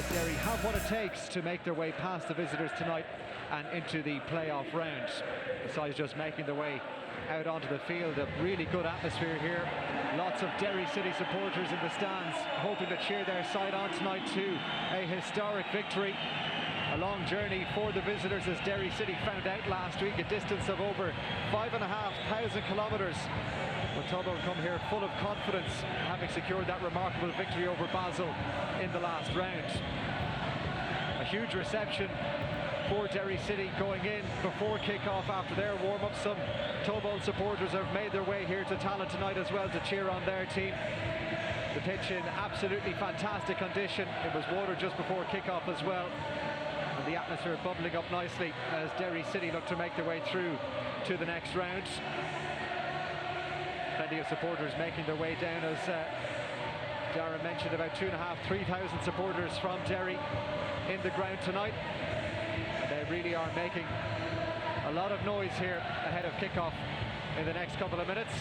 that Derry have what it takes to make their way past the visitors tonight and into the playoff round. Besides just making their way out onto the field, a really good atmosphere here. Lots of Derry City supporters in the stands hoping to cheer their side on tonight to a historic victory. A long journey for the visitors, as Derry City found out last week, a distance of over 5,500 kilometres. But Tobol come here full of confidence, having secured that remarkable victory over Basel in the last round. A huge reception for Derry City going in before kick-off after their warm-up. Some Tobol supporters have made their way here to Tallinn tonight as well to cheer on their team. The pitch in absolutely fantastic condition. It was watered just before kick-off as well. And the atmosphere bubbling up nicely as Derry City look to make their way through to the next round. Plenty of supporters making their way down, as Darren mentioned, about 2,500–3,000 supporters from Derry in the ground tonight. And they really are making a lot of noise here ahead of kick-off in the next couple of minutes.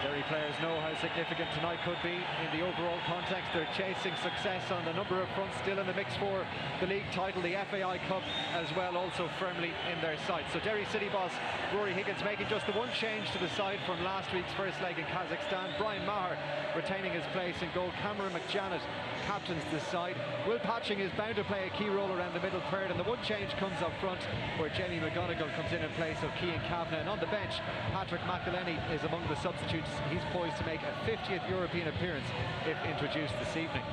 Derry players know how significant tonight could be in the overall context. They're chasing success on a number of fronts, still in the mix for the league title, the FAI Cup as well, also firmly in their sights. So Derry City boss Rory Higgins making just the one change to the side from last week's first leg in Kazakhstan. Brian Maher retaining his place in goal. Cameron McJanet captains the side. Will Patching is bound to play a key role around the middle third, and the one change comes up front where Jamie McGonigal comes in place of Cian Kavanagh. And on the bench, Patrick McElhenney is among the substitutes. He's poised to make a 50th European appearance if introduced this evening.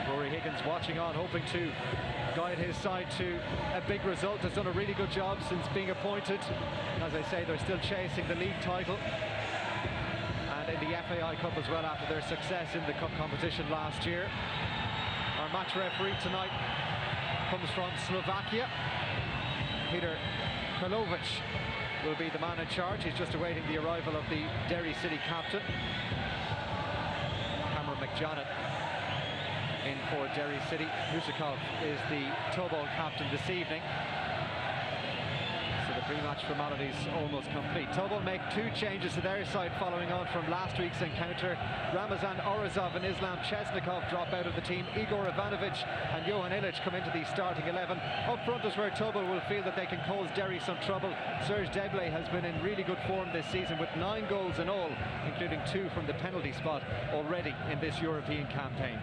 Rory Higgins watching on, hoping to guide his side to a big result. Has done a really good job since being appointed. And as I say, they're still chasing the league title and in the FAI Cup as well after their success in the cup competition last year. Our match referee tonight comes from Slovakia. Peter Karlovic will be the man in charge. He's just awaiting the arrival of the Derry City captain. Cameron McJanet in for Derry City. Musikov is the Tobol captain this evening. So the pre-match formalities almost complete. Tobol make two changes to their side following on from last week's encounter. Ramazan Orazov and Islam Chesnikov drop out of the team. Igor Ivanovic and Johan Ilic come into the starting 11. Up front is where Tobol will feel that they can cause Derry some trouble. Serge Deblay has been in really good form this season with 9 goals in all, including 2 from the penalty spot already in this European campaign.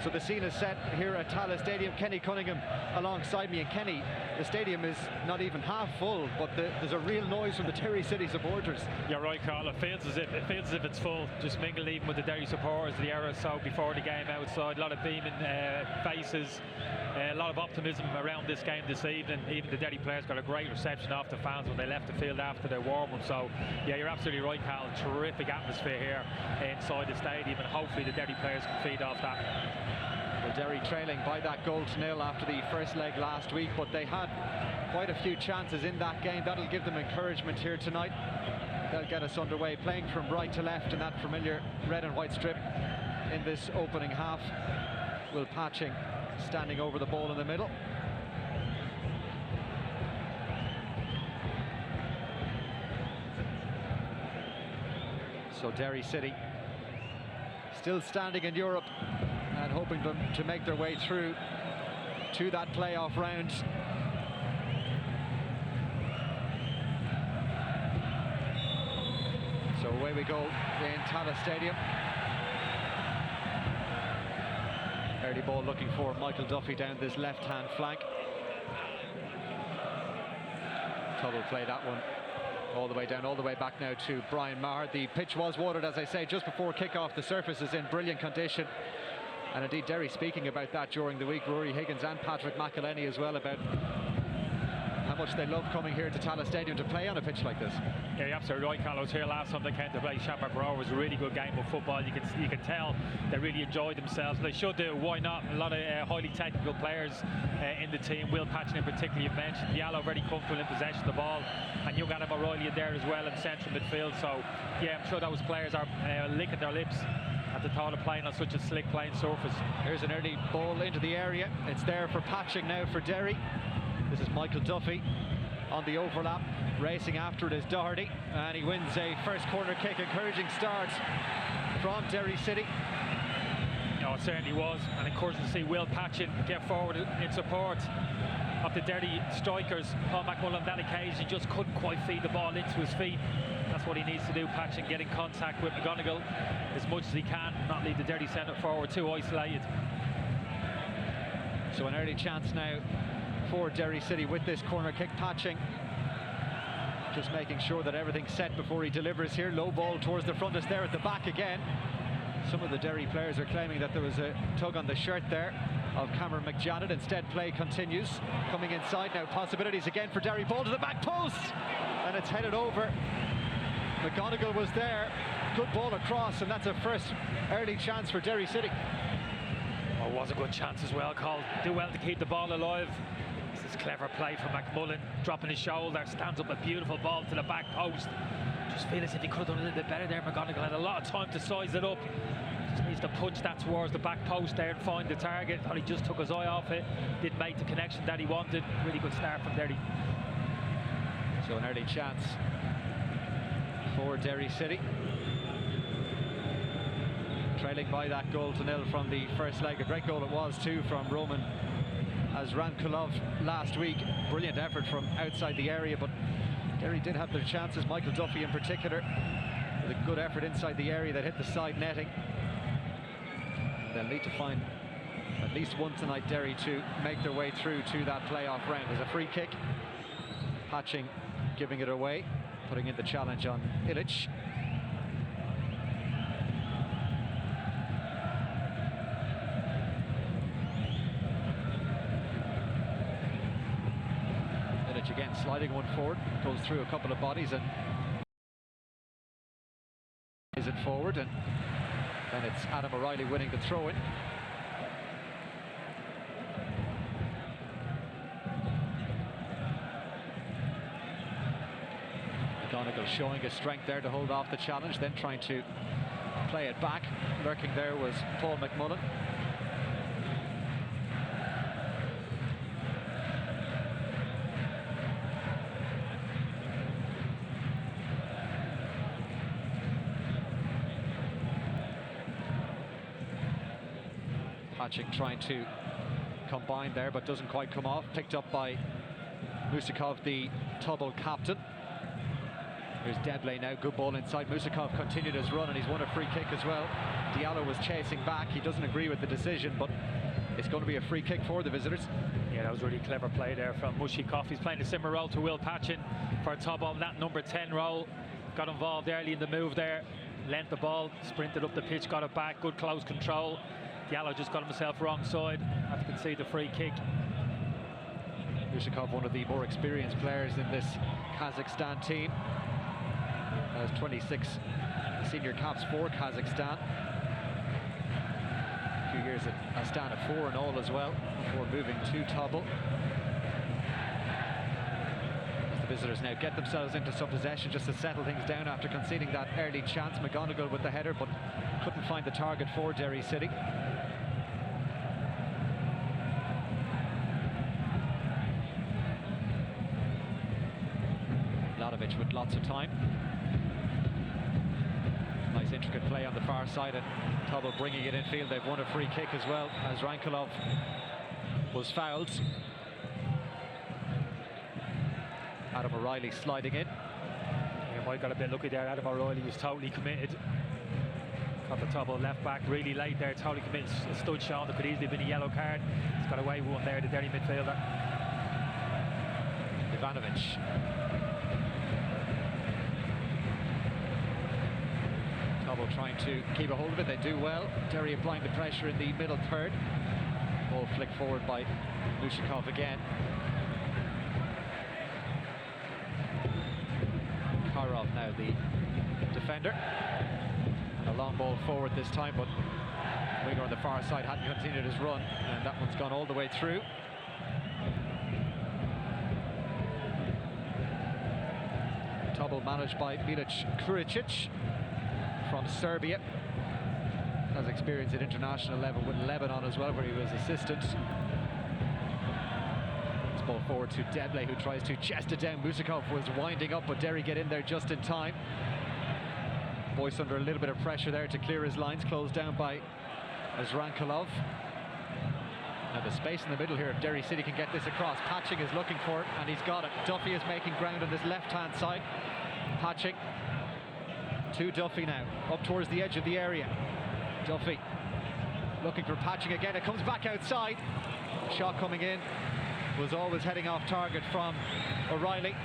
So the scene is set here at Tallaght Stadium. Kenny Cunningham alongside me. And Kenny, the stadium is not even half full, but there's a real noise from the Derry City supporters. You're right, Carl. It feels as if it's full. Just mingled even with the Derry supporters the hour or so before the game outside. A lot of beaming faces, a lot of optimism around this game this evening. Even the Derry players got a great reception off the fans when they left the field after their warm-up. So yeah, you're absolutely right, Carl. Terrific atmosphere here inside the stadium, and hopefully the Derry players can feed off that. Well, Derry trailing by that goal to nil after the first leg last week, but they had quite a few chances in that game. That'll give them encouragement here tonight. They'll get us underway, playing from right to left in that familiar red and white strip in this opening half. Will Patching standing over the ball in the middle. So Derry City still standing in Europe and hoping to make their way through to that playoff round. So away we go in Tallaght Stadium. Early ball looking for Michael Duffy down this left-hand flank. Tobol play that one all the way down, all the way back now to Brian Maher. The pitch was watered, as I say, just before kick-off. The surface is in brilliant condition. And indeed, Derry speaking about that during the week, Rory Higgins and Patrick McElhenney as well, about how much they love coming here to Tallaght Stadium to play on a pitch like this. Yeah, you're absolutely right, Carl. I was here last time they came to play Shamrock Roar. It was a really good game of football. You can tell they really enjoyed themselves. They should do. Why not? A lot of highly technical players in the team. Will Patching in particular, you've mentioned. Diallo very comfortable in possession of the ball, and young Adam O'Reilly in there as well in central midfield. So yeah, I'm sure those players are licking their lips at the thought of playing on such a slick playing surface. Here's an early ball into the area. It's there for Patching now for Derry. This is Michael Duffy. on the overlap. Racing after it is Doherty, and he wins a first corner kick. Encouraging start from Derry City. No, it certainly was, and encouraging to see Will Patchin get forward in support of the Derry strikers. Paul McMullen on that occasion just couldn't quite feed the ball into his feet. That's what he needs to do, Patchin, get in contact with McGonigal as much as he can, not leave the Derry centre forward too isolated. So an early chance now for Derry City with this corner kick. Patching just making sure that everything's set before he delivers here. Low ball towards the front, is there at the back again. Some of the Derry players are claiming that there was a tug on the shirt there of Cameron McJanet. Instead, play continues. Coming inside now, possibilities again for Derry. Ball to the back post, and it's headed over. McGonigal was there. Good ball across, and that's a first early chance for Derry City. Oh, it was a good chance as well, Cole. Do well to keep the ball alive. This is clever play from McMullen, dropping his shoulder, stands up a beautiful ball to the back post. Just feel as if he could have done a little bit better there. McGonigal had a lot of time to size it up. Just needs to punch that towards the back post there and find the target. Thought he just took his eye off it. Didn't make the connection that he wanted. Really good start from Derry. So an early chance for Derry City. Trailing by that goal to nil from the first leg. A great goal it was too from Roman Azrankulov last week. Brilliant effort from outside the area, but Derry did have their chances. Michael Duffy in particular with a good effort inside the area that hit the side netting. They'll need to find at least one tonight, Derry, to make their way through to that playoff round. There's a free kick. Patching giving it away, putting in the challenge on Illich. Illich again sliding one forward, goes through a couple of bodies and is it forward, and then it's Adam O'Reilly winning the throw-in. McGonigal showing his strength there to hold off the challenge, then trying to play it back. Lurking there was Paul McMullen. Patching trying to combine there, but doesn't quite come off. Picked up by Musakov, the Tobol captain. Here's Deblay now, good ball inside. Musakov continued his run and he's won a free kick as well. Diallo was chasing back. He doesn't agree with the decision, but it's going to be a free kick for the visitors. Yeah, that was a really clever play there from Musakov. He's playing a similar role to Will Patchin for Tobol. That number 10 role, got involved early in the move there, lent the ball, sprinted up the pitch, got it back, good close control. Diallo just got himself wrong side, had to concede the free kick. Musakov, one of the more experienced players in this Kazakhstan team, has 26 senior caps for Kazakhstan. A few years at Astana 4 in all as well, before moving to Tobol. As the visitors now get themselves into some possession just to settle things down after conceding that early chance. McGonigal with the header, but couldn't find the target for Derry City. With lots of time. Nice intricate play on the far side, and Tobol bringing it infield. They've won a free kick as well, as Rankulov was fouled. Adam O'Reilly sliding in. Yeah, Mike got a bit lucky there. Adam O'Reilly was totally committed. Got the Tobol left back really late there, totally committed. Stood Sean, there could easily have been a yellow card. He's got away with one there, the Derry midfielder. Ivanovic. Tobol trying to keep a hold of it, they do well. Derry applying the pressure in the middle third. Ball flicked forward by Musakov again. Karov now the defender. A long ball forward this time, but winger on the far side hadn't continued his run, and that one's gone all the way through. Tobol managed by Milic Kuricic from Serbia. Has experience at international level with Lebanon as well, where he was assistant. It's Ball forward to Deble, who tries to chest it down. Musakov was winding up, but Derry get in there just in time. Boyce under a little bit of pressure there to clear his lines, closed down by Azrankalov. Now the space in the middle here, if Derry City can get this across. Patching is looking for it, and he's got it. Duffy is making ground on his left-hand side. Patching to Duffy now, up towards the edge of the area. Duffy looking for Patching again. It comes back outside. Shot coming in was always heading off target from O'Reilly.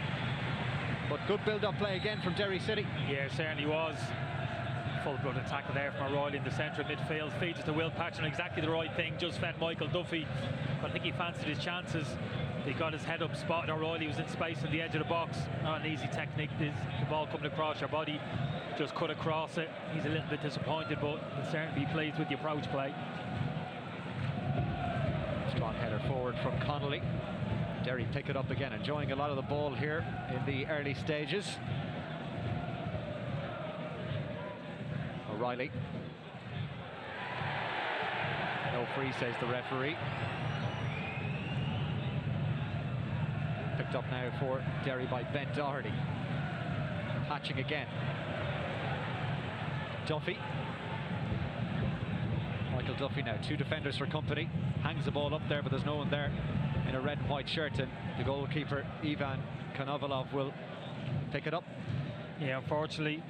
But good build-up play again from Derry City. Yeah, certainly was. Full-blood attack there from O'Reilly in the centre of midfield. Feeds it to Will Patching, exactly the right thing. Just fed Michael Duffy. But I think he fancied his chances. He got his head up, spotted O'Reilly, was in space on the edge of the box. Not an easy technique. The ball coming across your body, just cut across it. He's a little bit disappointed, but he'll certainly be pleased with the approach play. Strong header forward from Connolly. Derry pick it up again, enjoying a lot of the ball here in the early stages. O'Reilly. No free, says the referee. Picked up now for Derry by Ben Doherty. Patching again. Duffy. Michael Duffy now, two defenders for company. Hangs the ball up there, but there's no one there in a red and white shirt, and the goalkeeper Ivan Konovalov will pick it up. Yeah, unfortunately,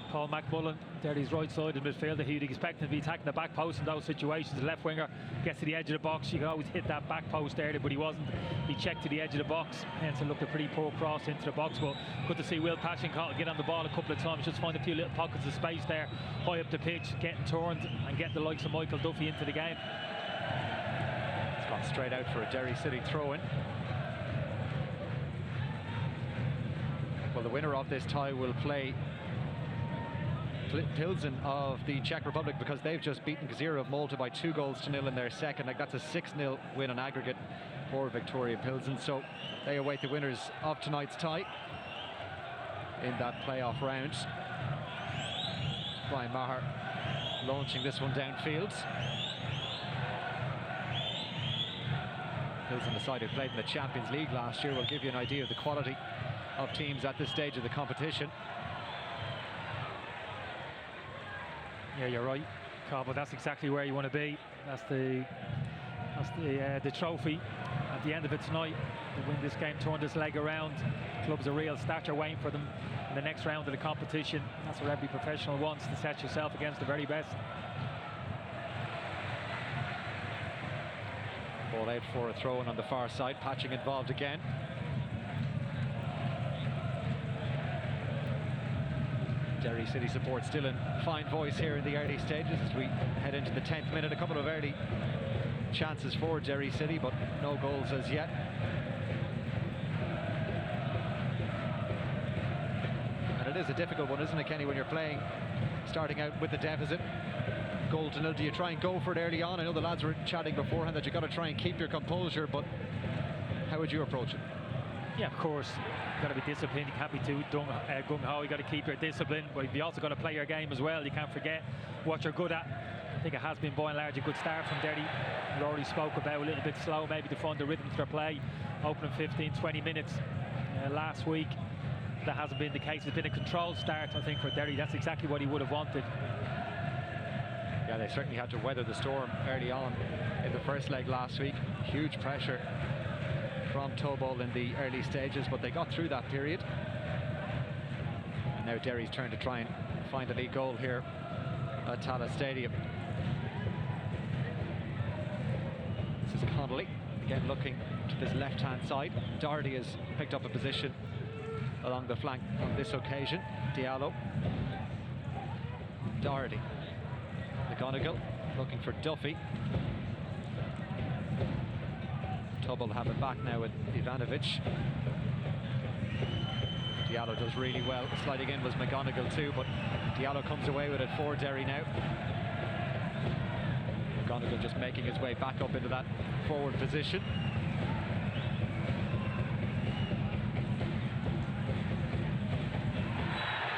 Paul McMullen, Derry's right side of midfielder, he'd expect him to be attacking the back post in those situations. The left winger gets to the edge of the box. You can always hit that back post area, but he wasn't. He checked to the edge of the box, hence it looked a pretty poor cross into the box. But good to see Will Patching get on the ball a couple of times, just find a few little pockets of space there, high up the pitch, getting turned and getting the likes of Michael Duffy into the game. It's gone straight out for a Derry City throw-in. Well, the winner of this tie will play Pilsen of the Czech Republic, because they've just beaten Gzira of Malta by 2-0 in their second. Like, that's a 6-0 win on aggregate for Victoria Pilsen. So they await the winners of tonight's tie in that playoff round. Brian Maher launching this one downfield. Pilsen, the side who played in the Champions League last year, will give you an idea of the quality of teams at this stage of the competition. Yeah, you're right, Carl, but that's exactly where you want to be. That's the trophy at the end of it tonight. To win this game, turn this leg around. Club's a real stature waiting for them in the next round of the competition. That's what every professional wants, to set yourself against the very best. Ball out for a throw-in on the far side. Patching involved again. Derry City support still in fine voice here in the early stages as we head into the 10th minute. A couple of early chances for Derry City, but no goals as yet. And it is a difficult one, isn't it, Kenny, when you're playing, starting out with the deficit, 0-0. Do you try and go for it early on? I know the lads were chatting beforehand that you've got to try and keep your composure, but how would you approach it? Yeah, of course. You've got to be disciplined. You can't be too gung-ho. You've got to keep your discipline, but you've also got to play your game as well. You can't forget what you're good at. I think it has been, by and large, a good start from Derry. We already spoke about a little bit slow, maybe to find the rhythm to their play. Opening 15-20 minutes last week. That hasn't been the case. It's been a controlled start, I think, for Derry. That's exactly what he would have wanted. Yeah, they certainly had to weather the storm early on in the first leg last week. Huge pressure from Tobol in the early stages, but they got through that period. And now Derry's turn to try and find a lead goal here at Tallaght Stadium. This is Connolly, again looking to this left-hand side. Doherty has picked up a position along the flank on this occasion. Diallo. Doherty. McGonigal looking for Duffy. Tobol have it back now with Ivanovic. Diallo does really well. Sliding in was McGonigal too, but Diallo comes away with it for Derry now. McGonigal just making his way back up into that forward position.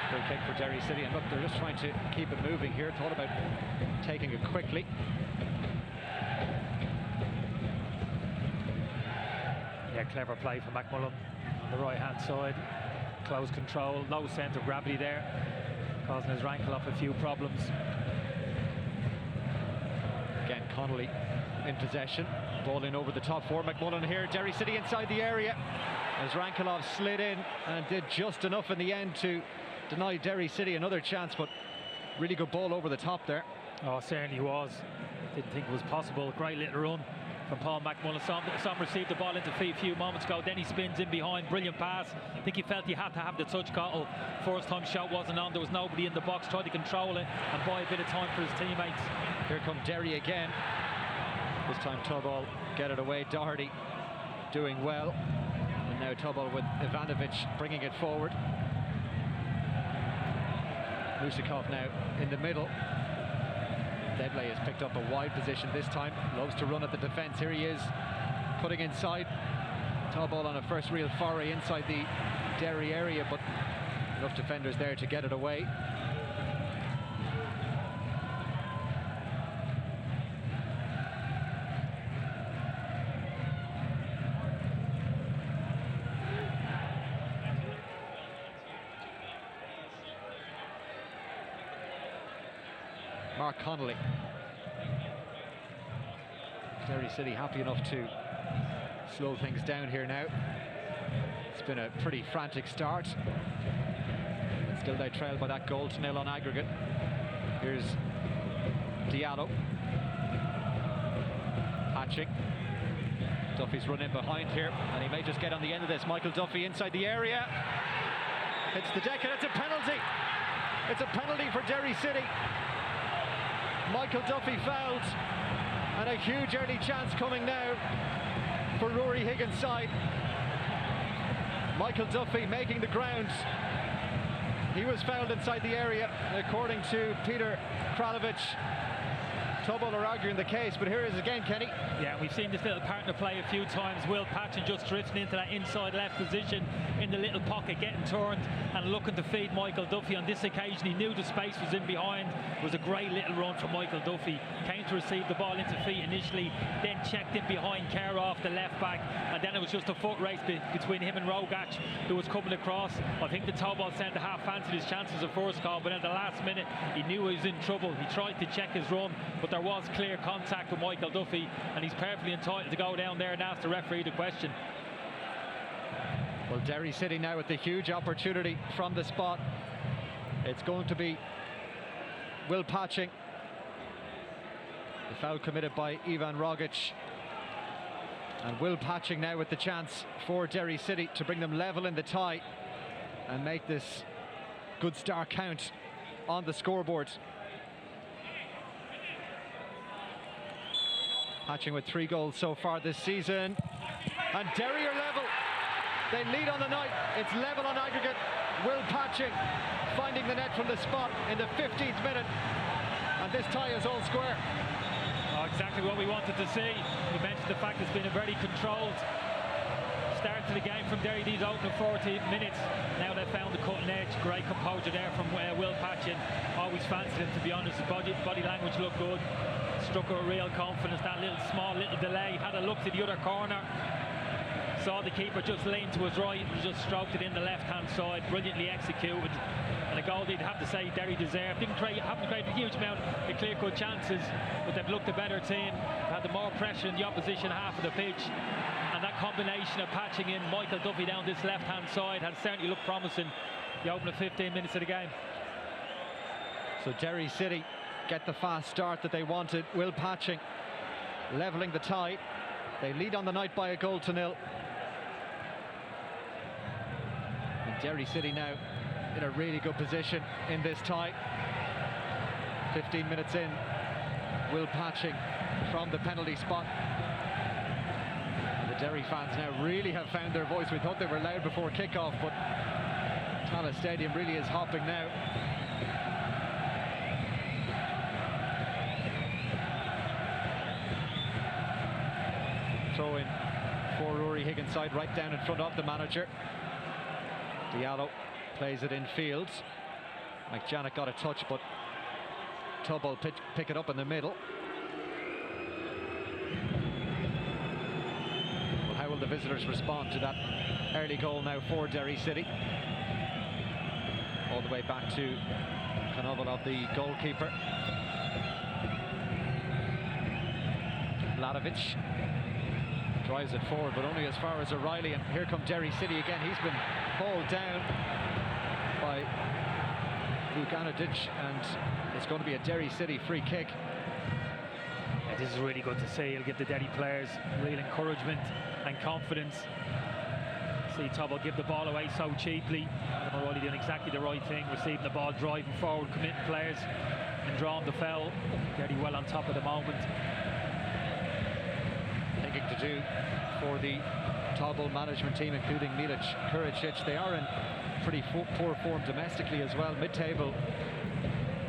Free kick for Derry City, and look, they're just trying to keep it moving here. Thought about taking it quickly. Yeah, clever play from McMullen on the right-hand side. Close control, low centre of gravity there, causing his rankle up a few problems. Again, Connolly in possession, ball in over the top for McMullen here. Derry City inside the area as Rankelov slid in and did just enough in the end to deny Derry City another chance, but really good ball over the top there. Oh, certainly was. Didn't think it was possible. Great little run from Paul McMullen. Some received the ball into feet a few moments ago, then he spins in behind. Brilliant pass. I think he felt he had to have the touch. Cottle, first time shot wasn't on, there was nobody in the box, tried to control it and buy a bit of time for his teammates. Here come Derry again. This time Tobol get it away. Doherty doing well, and now Tobol with Ivanovic bringing it forward. Musikov now in the middle. Deadley has picked up a wide position this time, loves to run at the defence. Here he is, cutting inside. Tobol on a first real foray inside the Derry area, but enough defenders there to get it away. Mark Connolly. Derry City happy enough to slow things down here now. It's been a pretty frantic start, and still they trail by that goal to 0 on aggregate. Here's Diallo. Hatching. Duffy's run in behind here, and he may just get on the end of this. Michael Duffy inside the area. Hits the deck, and it's a penalty. It's a penalty for Derry City. Michael Duffy fouled, and a huge early chance coming now for Rory Higgins' side. Michael Duffy making the ground. He was fouled inside the area, according to Peter Kralovic. Tobol are arguing the case, but here it is again, Kenny. Yeah, we've seen this little partner play a few times. Will Patchen just drifting into that inside left position in the little pocket, getting turned and looking to feed Michael Duffy. On this occasion, he knew the space was in behind. It was a great little run from Michael Duffy. Came to receive the ball into feet initially, then checked in behind Kerr off the left back, and then it was just a foot race between him and Rogach, who was coming across. I think the Tobol centre half fancied his chances of first goal, but at the last minute, he knew he was in trouble. He tried to check his run, but there was clear contact with Michael Duffy, and he's perfectly entitled to go down there and ask the referee the question. Well, Derry City now with the huge opportunity from the spot. It's going to be Will Patching. The foul committed by Ivan Rogic. And Will Patching now with the chance for Derry City to bring them level in the tie and make this good start count on the scoreboard. Patching with 3 goals so far this season. And Derry are level. They lead on the night. It's level on aggregate. Will Patching finding the net from the spot in the 15th minute. And this tie is all square. Oh, exactly what we wanted to see. You mentioned the fact it's been a very controlled start to the game from Derry these opening 40 minutes. Now they've found the cutting edge. Great composure there from Will Patching. Always fancied him, to be honest. His body language looked good. Struck her with real confidence. That small delay. Had a look to the other corner. Saw the keeper just lean to his right and just stroked it in the left-hand side. Brilliantly executed. And a goal they'd have to say Derry deserved. Haven't created a huge amount of clear-cut chances, but they've looked a better team. Had the more pressure in the opposition half of the pitch. And that combination of Patching in Michael Duffy down this left-hand side has certainly looked promising the opening 15 minutes of the game. So Derry City get the fast start that they wanted. Will Patching levelling the tie. They lead on the night by 1-0. And Derry City now in a really good position in this tie. 15 minutes in, Will Patching from the penalty spot. The Derry fans now really have found their voice. We thought they were loud before kickoff, but Tallaght Stadium really is hopping now. Throw in for Rory Higgins' side, right down in front of the manager. Diallo plays it in field. McJannet got a touch, but Tobol pick it up in the middle. Well, how will the visitors respond to that early goal now for Derry City. All the way back to Tobol, the goalkeeper. Mladovic drives it forward, but only as far as O'Reilly, and here come Derry City again. He's been hauled down by Vukanadic, and it's going to be a Derry City free kick. Yeah, this is really good to see. It'll give the Derry players real encouragement and confidence. See Tobol give the ball away so cheaply. Adam O'Reilly doing exactly the right thing, receiving the ball, driving forward, committing players, and drawing the foul. Derry well on top at the moment. Thinking to do for the Tobol management team, including Milic Kuricic. They are in pretty poor form domestically as well, mid-table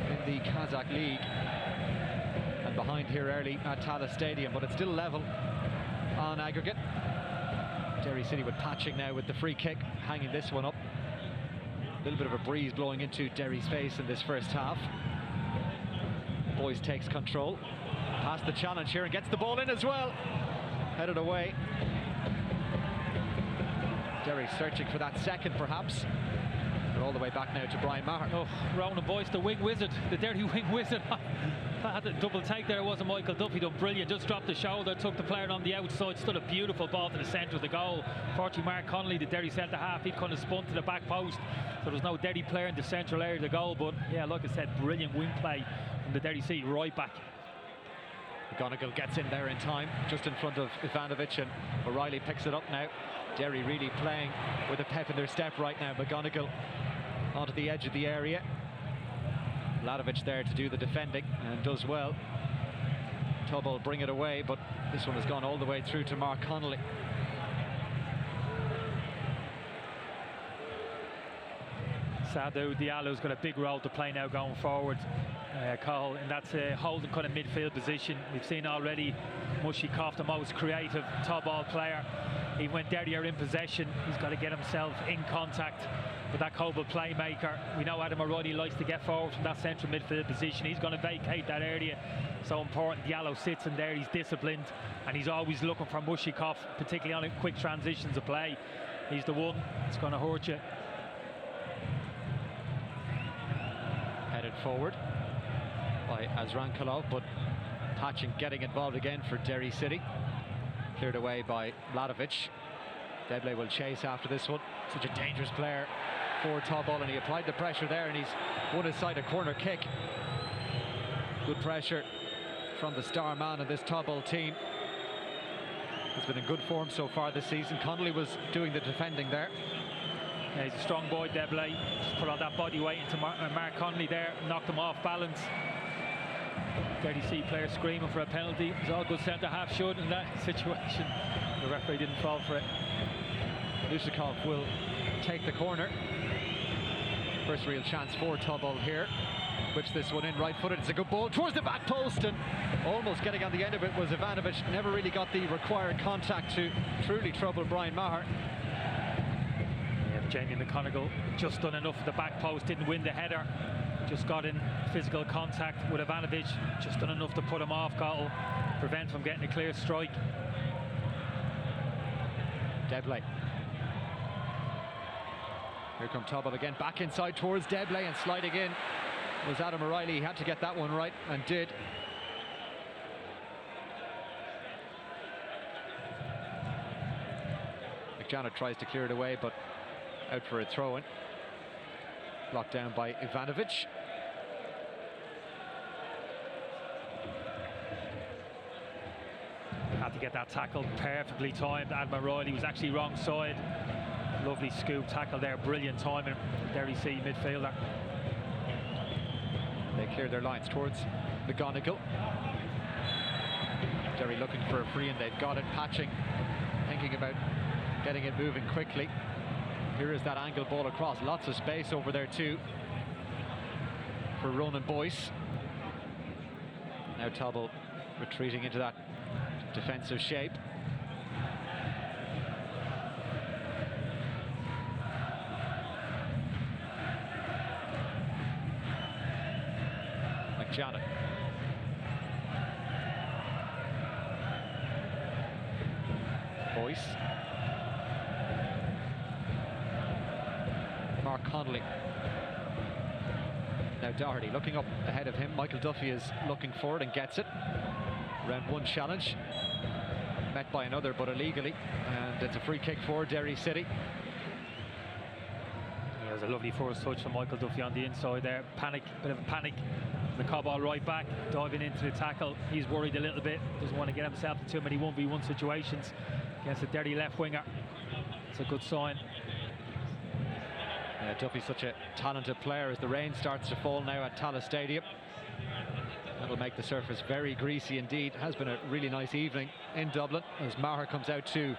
in the Kazakh League, and behind here early at Talas Stadium, but it's still level on aggregate. Derry City with patching now with the free kick, hanging this one up. A little bit of a breeze blowing into Derry's face in this first half. Boyce takes control, past the challenge here and gets the ball in as well. Headed away. Derry searching for that second perhaps. But all the way back now to Brian Maher. Oh, Ronan Boyce, the wing wizard, the Derry wing wizard. I had a double take there. It wasn't Michael Duffy, done brilliant. Just dropped the shoulder, took the player on the outside, stood a beautiful ball to the centre of the goal. Fortunately, Mark Connolly, the Derry centre half, he kind of spun to the back post, so there was no Derry player in the central area of the goal. But yeah, like I said, brilliant wing play from the Derry City right back. McGonigal gets in there in time, just in front of Ivanovic, and O'Reilly picks it up now. Derry really playing with a pep in their step right now. McGonigal onto the edge of the area. Mladovic there to do the defending, and does well. Tobol bring it away, but this one has gone all the way through to Mark Connolly. Sadou Diallo's got a big role to play now going forward, Cole, and that's a holding kind of midfield position. We've seen already Mushikov, the most creative Tobol player. Even when Derry are in possession, he's got to get himself in contact with that Tobol playmaker. We know Adam O'Reilly likes to get forward from that central midfield position. He's going to vacate that area. So important. Diallo sits in there, he's disciplined, and he's always looking for Mushikov, particularly on quick transitions of play. He's the one that's going to hurt you. Headed forward by Azrankalov, but Patching getting involved again for Derry City. Cleared away by Mladovic. Deblay will chase after this one. Such a dangerous player for Tobol, and he applied the pressure there, and he's won his side a corner kick. Good pressure from the star man of this Tobol team. He's been in good form so far this season. Connolly was doing the defending there. Yeah, he's a strong boy, Deblay. Just put all that body weight into Mark Connolly there, knocked him off balance. Derry City player screaming for a penalty. It's all good centre half should in that situation. The referee didn't fall for it. Lusikov will take the corner. First real chance for Tobol here. Whips this one in right-footed. It's a good ball towards the back post, and almost getting on the end of it was Ivanovic. Never really got the required contact to truly trouble Brian Maher. Yeah, Jamie McConaughey just done enough at the back post, didn't win the header. Just got in physical contact with Ivanovic, just done enough to put him off goal, prevent from getting a clear strike. Deblay. Here come Tobol again, back inside towards Deblay, and sliding in was Adam O'Reilly. He had to get that one right, and did. McJanet tries to clear it away, but out for a throw-in. Blocked down by Ivanovic. Had to get that tackle perfectly timed. Adam O'Reilly was actually wrong side. Lovely scoop tackle there, brilliant timing. Derry City midfielder. They cleared their lines towards McGonigal. Derry looking for a free, and they've got it. Patching, thinking about getting it moving quickly. Here is that angle ball across. Lots of space over there too for Ronan Boyce. Now Tobol retreating into that defensive shape. McJanet. Boyce. Mark Connolly. Now Doherty looking up ahead of him. Michael Duffy is looking forward and gets it. Round one challenge. Met by another, but illegally. And it's a free kick for Derry City. Yeah, it was a lovely first touch from Michael Duffy on the inside there. Panic, bit of a panic. The Tobol right back, diving into the tackle. He's worried a little bit. Doesn't want to get himself in too many 1v1 situations against the Derry left winger. It's a good sign. Yeah, Duffy's such a talented player. As the rain starts to fall now at Tallaght Stadium, that'll make the surface very greasy indeed. Has been a really nice evening in Dublin as Maher comes out to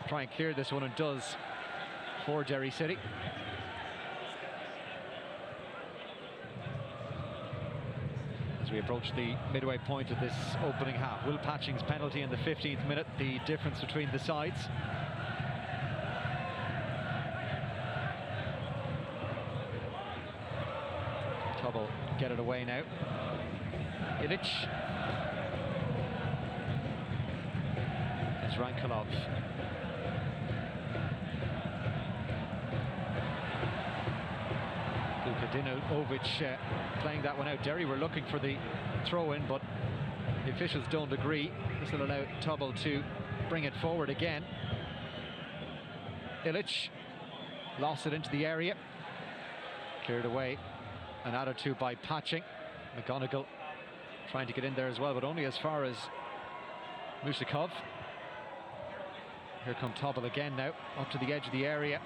try and clear this one, and does for Derry City. As we approach the midway point of this opening half, Will Patching's penalty in the 15th minute, the difference between the sides. Tobol get it away now. Ilic. It's Rankalov. Lukadinovic playing that one out. Derry were looking for the throw-in, but the officials don't agree. This will allow Tobol to bring it forward again. Ilic lost it into the area. Cleared away and added to by Patching. McGonigal trying to get in there as well, but only as far as Mushakov. Here come Tobol again now, up to the edge of the area.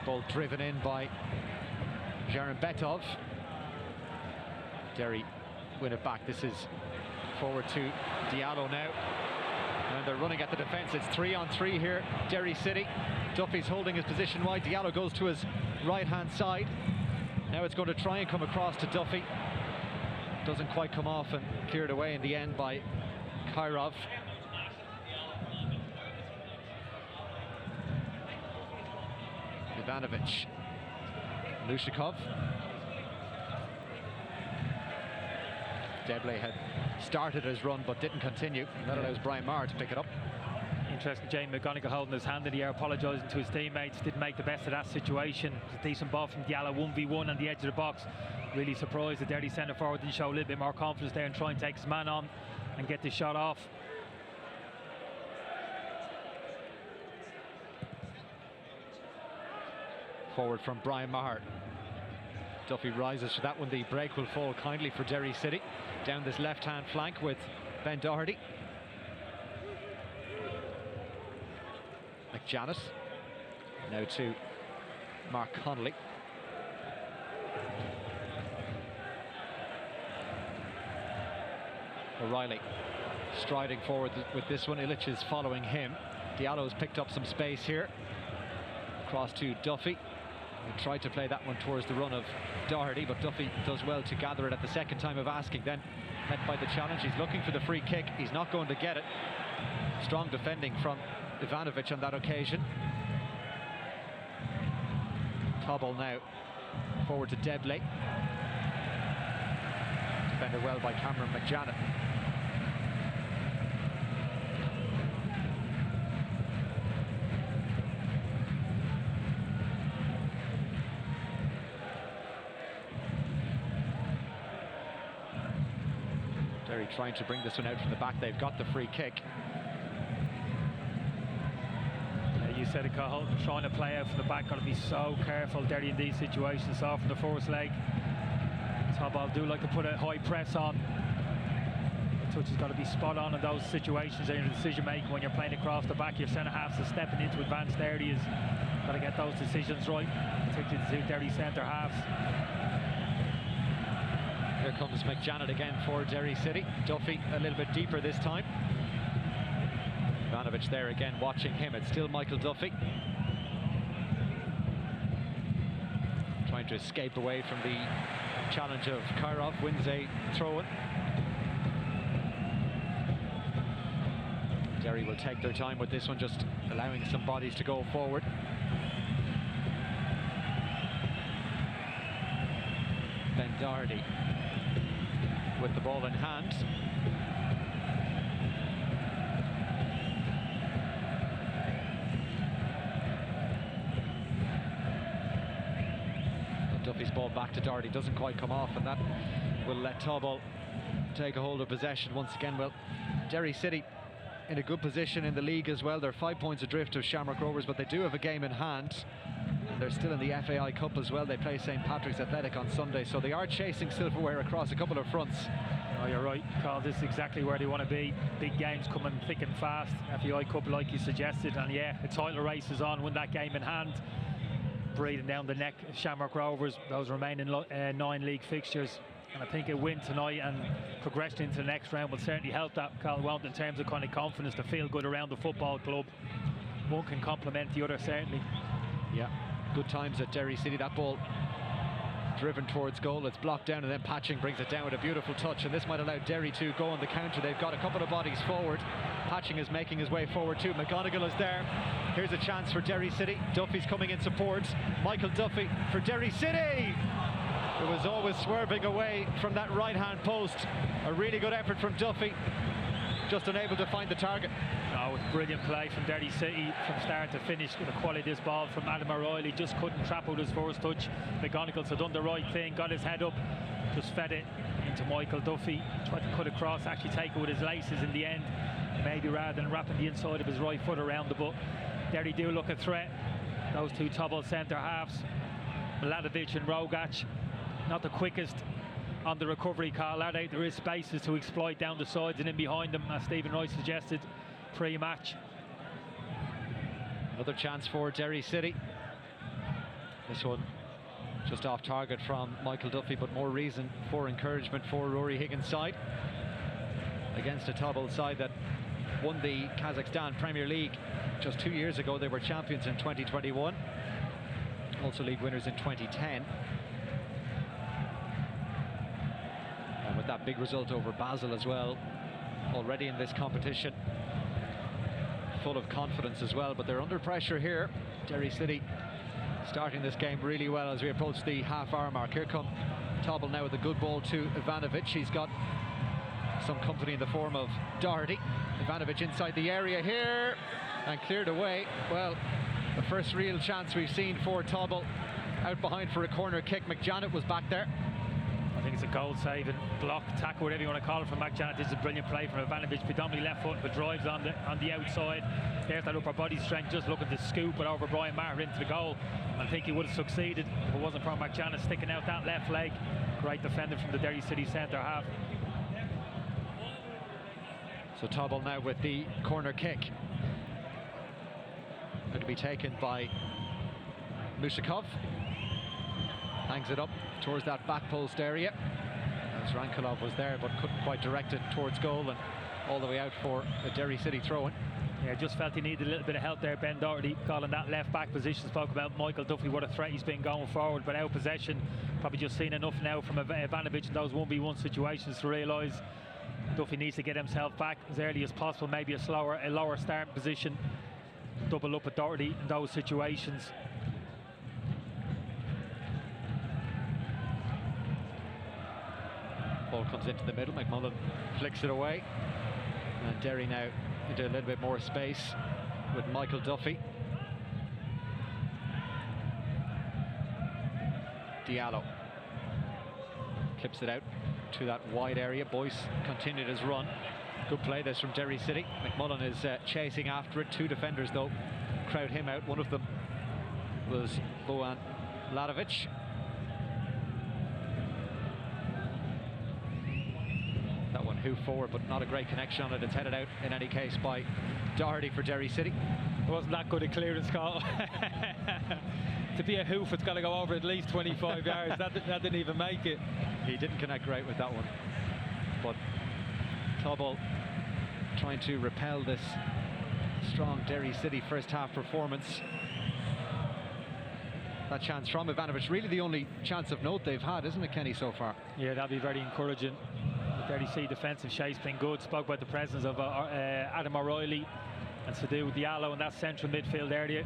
Ball driven in by Jaron Betov. Derry win it back. This is forward to Diallo now. And they're running at the defence. It's 3-on-3 here, Derry City. Duffy's holding his position wide. Diallo goes to his right-hand side. Now it's going to try and come across to Duffy. Doesn't quite come off, and cleared away in the end by Kairov. Ivanovic. Lushikov. Deblay had started his run but didn't continue, and that allows Brian Maher to pick it up. Interesting, Jamie McGonigal holding his hand in the air, apologising to his teammates. Didn't make the best of that situation. It was a decent ball from Diallo, 1v1 on the edge of the box. Really surprised that Derry centre forward didn't show a little bit more confidence there and try and take his man on and get the shot off. Forward from Brian Maher. Duffy rises for that one. The break will fall kindly for Derry City. Down this left-hand flank with Ben Doherty. McJanet. Now to Mark Connolly. O'Reilly striding forward with this one. Ilic is following him. Diallo's picked up some space here. Across to Duffy. He tried to play that one towards the run of Doherty, but Duffy does well to gather it at the second time of asking. Then met by the challenge. He's looking for the free kick. He's not going to get it. Strong defending from Ivanovic on that occasion. Tobol now forward to Deblay. Defended well by Cameron McJanet. Derry trying to bring this one out from the back. They've got the free kick. You said it, Cahill, trying to play out from the back. Got to be so careful, Derry, in these situations. Off from the first leg. Tobol do like to put a high press on. The touch has got to be spot on in those situations in your decision making when you're playing across the back. Your centre halves are stepping into advanced areas. Got to get those decisions right, particularly the Derry centre halves. Here comes McJanet again for Derry City. Duffy a little bit deeper this time. Ivanovic there again watching him. It's still Michael Duffy. Trying to escape away from the challenge of Kairov. Wins a throw-in. Derry will take their time with this one, just allowing some bodies to go forward. Ben Doherty with the ball in hand. Duffy's ball back to Doherty, doesn't quite come off, and that will let Tobol take a hold of possession once again. Well, Derry City in a good position in the league as well. They're 5 points adrift of Shamrock Rovers, but they do have a game in hand, and they're still in the FAI Cup as well. They play St Patrick's Athletic on Sunday, so they are chasing silverware across a couple of fronts. Oh, you're right, Carl. This is exactly where they want to be. Big games coming thick and fast. FAI Cup, like you suggested, and yeah, a title race is on. Win that game in hand, breathing down the neck of Shamrock Rovers, those remaining 9 league fixtures. And I think a win tonight and progression into the next round will certainly help that, Carl, won't, in terms of kind of confidence to feel good around the football club. One can complement the other, certainly. Yeah, good times at Derry City. That ball driven towards goal, it's blocked down, and then Patching brings it down with a beautiful touch, and this might allow Derry to go on the counter. They've got a couple of bodies forward. Patching is making his way forward too. McGonigal is there. Here's a chance for Derry City. Duffy's coming in support. Michael Duffy for Derry City. It was always swerving away from that right-hand post. A really good effort from Duffy, just unable to find the target. Oh, it's brilliant play from Derry City from start to finish with the quality of this ball from Adam O'Reilly. Just couldn't trap out his first touch. McGonigal's had done the right thing, got his head up, just fed it into Michael Duffy. Tried to cut across, actually take it with his laces in the end, maybe rather than wrapping the inside of his right foot around the butt. Derry do look a threat. Those two Tobol centre halves, Mladic and Rogac, not the quickest on the recovery, Carl, are they? There is spaces to exploit down the sides and in behind them, as Stephen Rice suggested pre-match. Another chance for Derry City. This one just off target from Michael Duffy, but more reason for encouragement for Rory Higgins' side against a Tobol side that won the Kazakhstan Premier League just 2 years ago. They were champions in 2021, also league winners in 2010. And with that big result over Basel as well, already in this competition, full of confidence as well, but they're under pressure here. Derry City starting this game really well as we approach the half-hour mark. Here come Tobol now with a good ball to Ivanovic. He's got some company in the form of Doherty. Ivanovic inside the area here and cleared away. Well, the first real chance we've seen for Tobol. Out behind for a corner kick. McJanet was back there. I think it's a goal-saving block, tackle, whatever you want to call it, from McJanet. This is a brilliant play from Ivanovic, predominantly left foot, but drives on the outside. There's that upper body strength, just looking to scoop it over Brian Maher into the goal. I think he would have succeeded if it wasn't for McJanet sticking out that left leg. Great defender from the Derry City centre half. So Tobol now with the corner kick. Going to be taken by Mushakov. Hangs it up towards that back post area. As Rankolov was there but couldn't quite direct it towards goal, and all the way out for a Derry City throw-in. Yeah, just felt he needed a little bit of help there. Ben Doherty calling that left back position. Spoke about Michael Duffy, what a threat he's been going forward, but out possession. Probably just seen enough now from Ivanovic in those 1v1 situations to realise Duffy needs to get himself back as early as possible. Maybe a lower start position. Double up with Doherty in those situations. Ball comes into the middle. McMullen flicks it away, and Derry now into a little bit more space with Michael Duffy. Diallo clips it out to that wide area. Boyce continued his run. Good play this from Derry City. McMullen is chasing after it. Two defenders though crowd him out. One of them was Bojan Mladic. That one hoofed forward, but not a great connection on it. It's headed out in any case by Doherty for Derry City. It wasn't that good a clearance, Carl. To be a hoof, it's got to go over at least 25 yards. That didn't even make it. He didn't connect great with that one. But Tobol trying to repel this strong Derry City first half performance. That chance from Ivanovic, really the only chance of note they've had, isn't it, Kenny, so far? Yeah, that'll be very encouraging. The Derry City defensive shape's been good. Spoke about the presence of Adam O'Reilly and Sadhu Diallo in that central midfield area.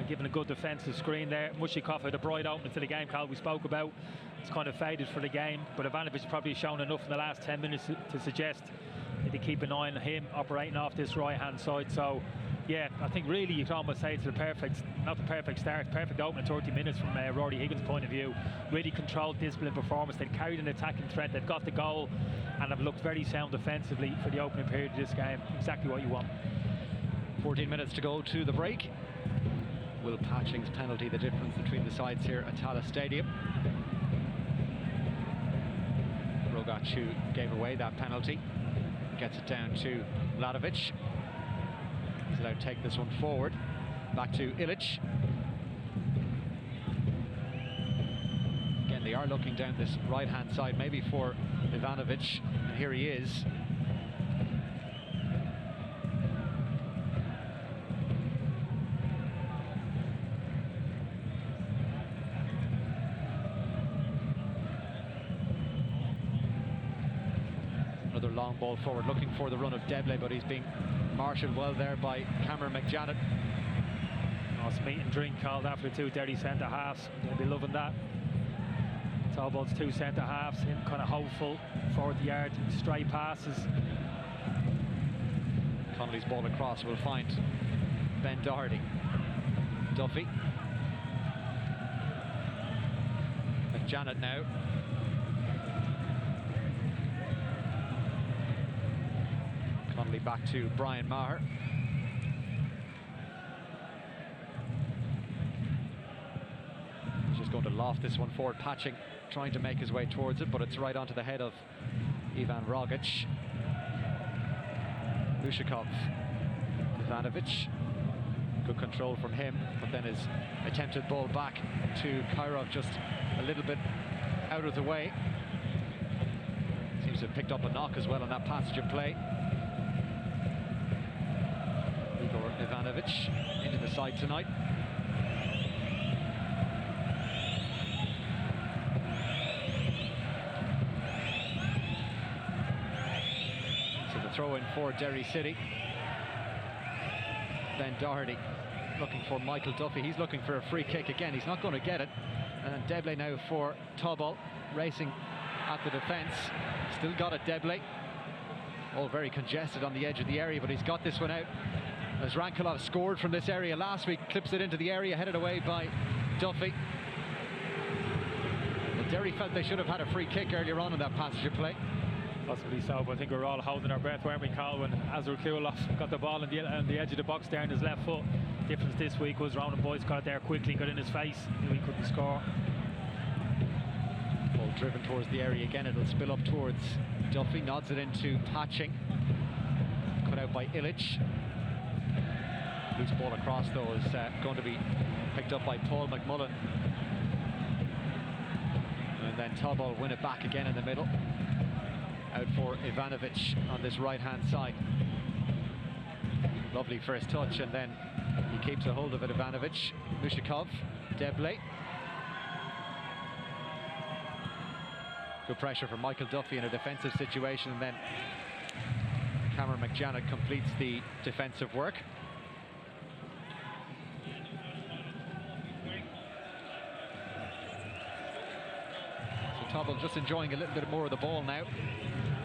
Given a good defensive screen there. Mushakov had a bright opening to the game, Carl, we spoke about. It's kind of faded for the game, but Ivanovic probably shown enough in the last 10 minutes to suggest that they keep an eye on him operating off this right-hand side. So, Yeah, I think really you can almost say it's the perfect, not the perfect start, perfect opening 30 minutes from Rory Higgins' point of view. Really controlled, disciplined performance. They've carried an attacking threat, they've got the goal, and have looked very sound defensively for the opening period of this game. Exactly what you want. 14 minutes to go to the break. Will Patching's penalty the difference between the sides here at Tallaght Stadium? Rogac, who gave away that penalty, gets it down to Ladovic. He's allowed to take this one forward. Back to Ilic. Again, they are looking down this right-hand side, maybe for Ivanovic, and here he is. Another long ball forward, looking for the run of Debley, but he's being marshalled well there by Cameron McJanet. Nice meat and drink called after the two Derry centre halves. They'll be loving that. Tobol's two centre halves, him kind of hopeful, forward the yard, stray passes. Connolly's ball across will find Ben Doherty. Duffy. McJanet now. Connolly back to Brian Maher. He's just going to loft this one forward. Patching trying to make his way towards it, but it's right onto the head of Ivan Rogic. Lushikov. Ivanovic. Good control from him, but then his attempted ball back to Kairov just a little bit out of the way. Seems to have picked up a knock as well on that passage of play. Igor Ivanovic into the side tonight. So the throw in for Derry City. Ben Doherty looking for Michael Duffy. He's looking for a free kick again. He's not going to get it. And Debley now for Tobol, racing at the defence. Still got it, Debley. All very congested on the edge of the area, but he's got this one out. As Rankalov scored from this area last week, clips it into the area, headed away by Duffy. Well, Derry felt they should have had a free kick earlier on in that passage of play. Possibly so, but I think we were all holding our breath, weren't we, Carl, when Azur Kulov got the ball on the edge of the box there on his left foot. Difference this week was Ronan Boyce got it there quickly, got in his face, knew he couldn't score. Ball driven towards the area again, it'll spill up towards Duffy, nods it into Patching. Cut out by Ilic. Loose ball across though is going to be picked up by Paul McMullen. And then Tobol win it back again in the middle. Out for Ivanovic on this right-hand side. Lovely first touch, and then he keeps a hold of it, Ivanovic. Mushikov, Debley. Good pressure from Michael Duffy in a defensive situation, and then Cameron McJanet completes the defensive work. So Tobol just enjoying a little bit more of the ball now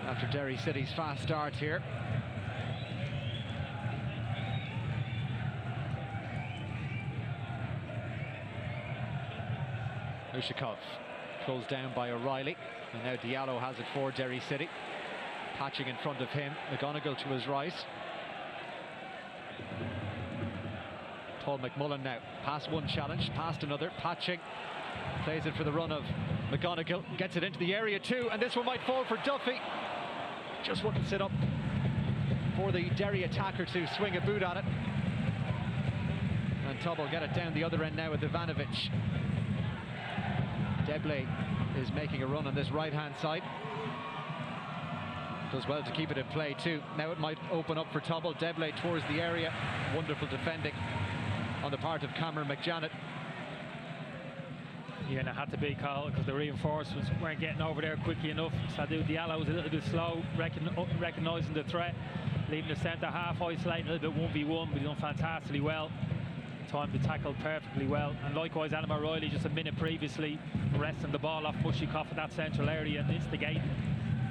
after Derry City's fast start here. Ushakov closed down by O'Reilly, and now Diallo has it for Derry City. Patching in front of him, McGonigal to his right. Paul McMullen now, past one challenge, past another. Patching plays it for the run of McGonigal, gets it into the area too, and this one might fall for Duffy. Just wouldn't sit up for the Derry attacker to swing a boot at it. And Tobol get it down the other end now with Ivanovic. Debley is making a run on this right-hand side. Does well to keep it in play too. Now it might open up for Tobol. Debley towards the area. Wonderful defending on the part of Cameron McJanet. Yeah, and it had to be, Carl, because the reinforcements weren't getting over there quickly enough. Sadhu Diallo was a little bit slow, recognising the threat, leaving the centre half isolated a little bit 1v1, but he's done fantastically well. Timed the tackle perfectly well. And likewise, Adam O'Reilly just a minute previously resting the ball off Mushikov in that central area and instigating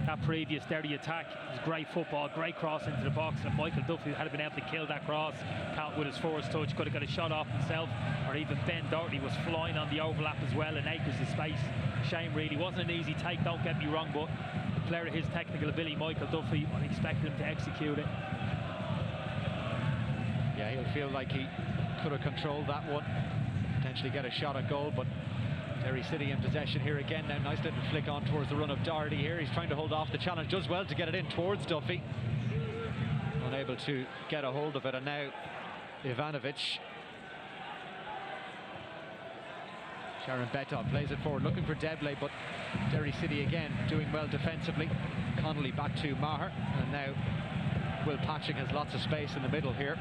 that previous Derry attack. It was great football, great cross into the box, and Michael Duffy had been able to kill that cross. Count with his first touch, could have got a shot off himself, or even Ben Doherty was flying on the overlap as well in acres of space. Shame really, wasn't an easy take, don't get me wrong, but a player of his technical ability, Michael Duffy, I expected him to execute it. Yeah, he'll feel like he could have controlled that one, potentially get a shot at goal, but Derry City in possession here again now. Nice little flick on towards the run of Doherty here. He's trying to hold off the challenge, does well to get it in towards Duffy. Unable to get a hold of it, and now Ivanovic. Sharon Betov plays it forward, looking for Deblay, but Derry City again doing well defensively. Connolly back to Maher, and now Will Patching has lots of space in the middle here.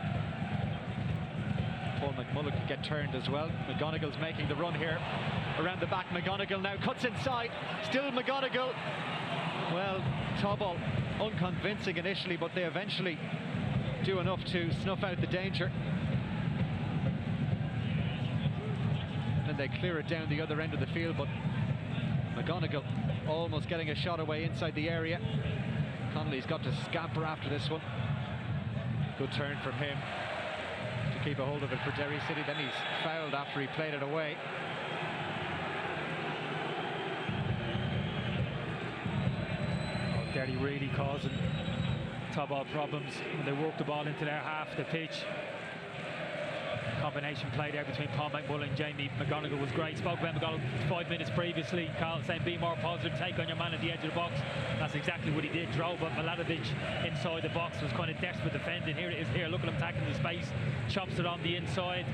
Paul McMullough can get turned as well. McGonagall's making the run here around the back. McGonigal now cuts inside, still McGonigal. Well, Tobol unconvincing initially, but they eventually do enough to snuff out the danger. And they clear it down the other end of the field, but McGonigal almost getting a shot away inside the area. Connolly's got to scamper after this one. Good turn from him to keep a hold of it for Derry City. Then he's fouled after he played it away. Oh, Derry really causing Tobol problems when they work the ball into their half of the pitch. Combination play there between Paul McMullough and Jamie McGonigal was great. Spoke about McGonigal 5 minutes previously. Carl saying be more positive, take on your man at the edge of the box. That's exactly what he did. Drove up Milanovic inside the box, was kind of desperate defending. Here it is here, look at him attacking the space, chops it on the inside.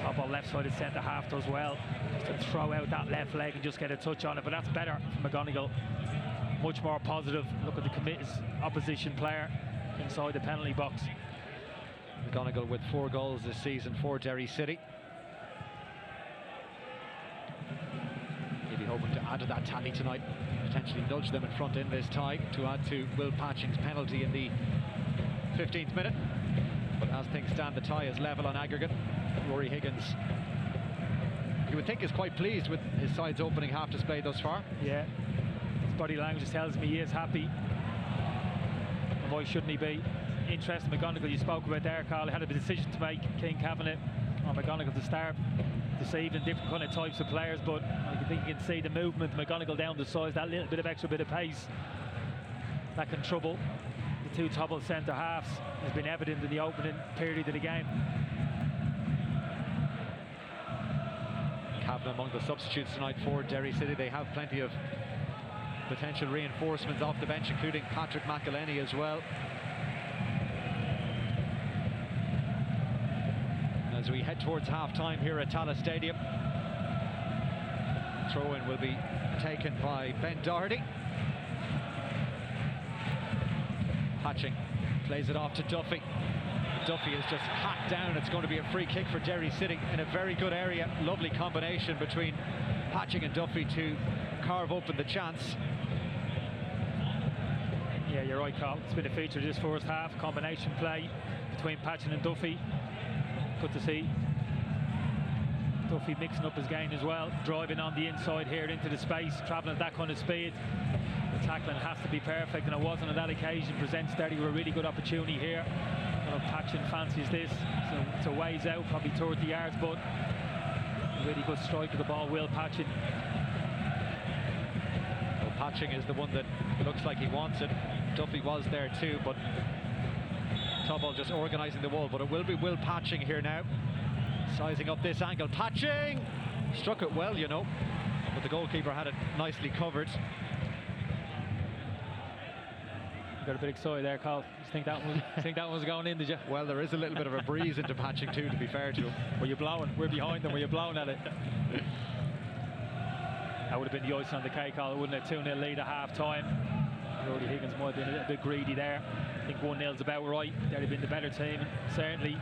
Top on left side of centre half does well just to throw out that left leg and just get a touch on it, but that's better for McGonigal. Much more positive. Look at the committed opposition player inside the penalty box. McGonigal with 4 goals this season for Derry City. Maybe hoping to add to that tally tonight, potentially nudge them in front in this tie to add to Will Patching's penalty in the 15th minute. But as things stand, the tie is level on aggregate. Rory Higgins, you would think, is quite pleased with his side's opening half display thus far. Yeah, his body language tells me he is happy. And why shouldn't he be? Interesting, McGonigal, you spoke about there, Carl, had a decision to make. King Kavanagh or McGonigal to start this evening, different kind of types of players, but I think you can see the movement, McGonigal down the sides, that little bit of extra bit of pace that can trouble the two Tobol centre halves has been evident in the opening period of the game. Kavanagh among the substitutes tonight for Derry City. They have plenty of potential reinforcements off the bench, including Patrick McElhenney as well. As we head towards half-time here at Tallaght Stadium, throw-in will be taken by Ben Doherty. Patching plays it off to Duffy. Duffy is just hacked down. It's going to be a free kick for Derry City in a very good area. Lovely combination between Patching and Duffy to carve open the chance. Yeah, you're right, Carl. It's been a feature of this first half. Combination play between Patching and Duffy. Good to see Duffy mixing up his game as well, driving on the inside here into the space, travelling at that kind of speed. The tackling has to be perfect, and it wasn't on that occasion. Presents Derry with a really good opportunity here. I don't know if Patching fancies this, so it's a ways out, probably 30 yards, but a really good strike of the ball, Will Patching. Well, Patching is the one that looks like he wants it. Duffy was there too, but Tobol just organising the wall, but it will be Will Patching here now, sizing up this angle. Patching struck it well, you know, but the goalkeeper had it nicely covered. You got a bit excited there, Carl. You think that one was going in, did you? Well, there is a little bit of a breeze into Patching too, to be fair to him. Were you blowing? We're behind them. Were you blowing at it? That would have been the icing on the cake, Carl, wouldn't it? 2-0 lead at half-time. Rory Higgins might have been a bit greedy there. I think 1-0's about right. They'd been the better team, and certainly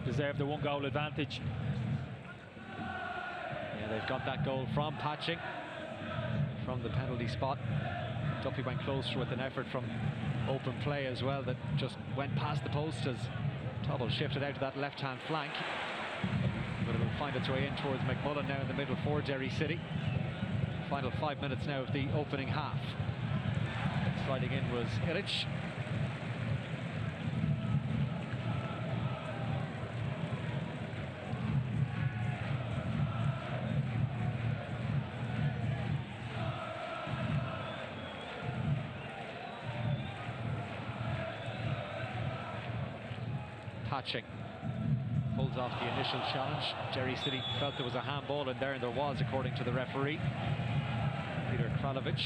deserved the 1-goal advantage. Yeah, they've got that goal from Patching from the penalty spot. Duffy went closer with an effort from open play as well that just went past the post as Tobol shifted out to that left-hand flank. But it'll find its way in towards McMullough now in the middle for Derry City. Final 5 minutes now of the opening half. Sliding in was Illich. Hatching pulls off the initial challenge. Derry City felt there was a handball in there, and there was, according to the referee, Peter Kralovic.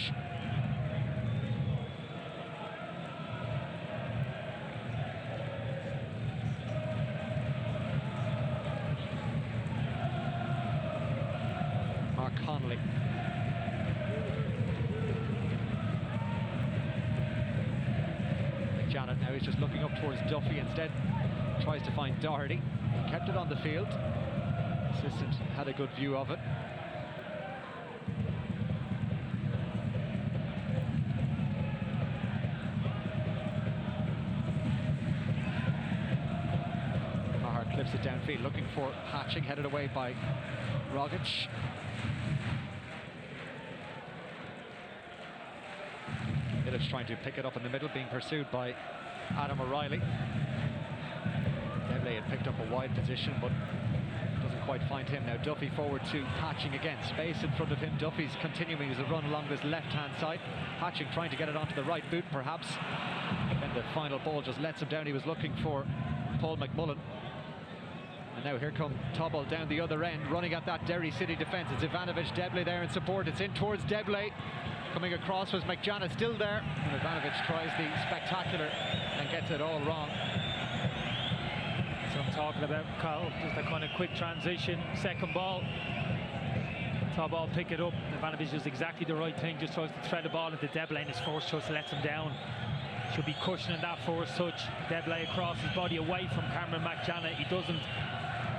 Mark Connolly. Janet now is just looking up towards Duffy instead. Tries to find Doherty. Kept it on the field. Assistant had a good view of it. Maher clips it downfield, looking for Hatching, headed away by Rogic. Illich trying to pick it up in the middle, being pursued by Adam O'Reilly. Devlin had picked up a wide position, but doesn't quite find him. Now Duffy forward to Hatching again. Space in front of him. Duffy's continuing his run along this left-hand side. Hatching trying to get it onto the right boot, perhaps. And the final ball just lets him down. He was looking for Paul McMullen. And now here come Tobol down the other end, running at that Derry City defence. It's Ivanovic, Deblay there in support. It's in towards Deblay. Coming across was McJanet, still there. And Ivanovic tries the spectacular and gets it all wrong. So I'm talking about, Carl, just a kind of quick transition, second ball. Tobol pick it up. Ivanovic does exactly the right thing, just tries to thread the ball into Deblay, and his force touch lets him down. Should be cushioning that force touch. Deblay across his body away from Cameron McJanet. He doesn't,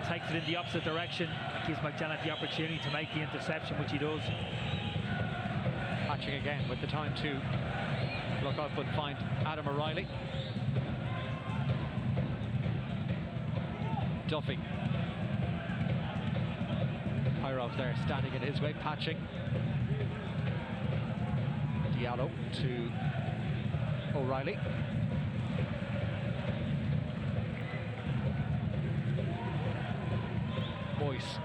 takes it in the opposite direction. That gives McJanet the opportunity to make the interception, which he does. Hatching again with the time to look up and find Adam O'Reilly. Duffy. Pyrov there standing in his way, patching. Diallo to O'Reilly. Boyce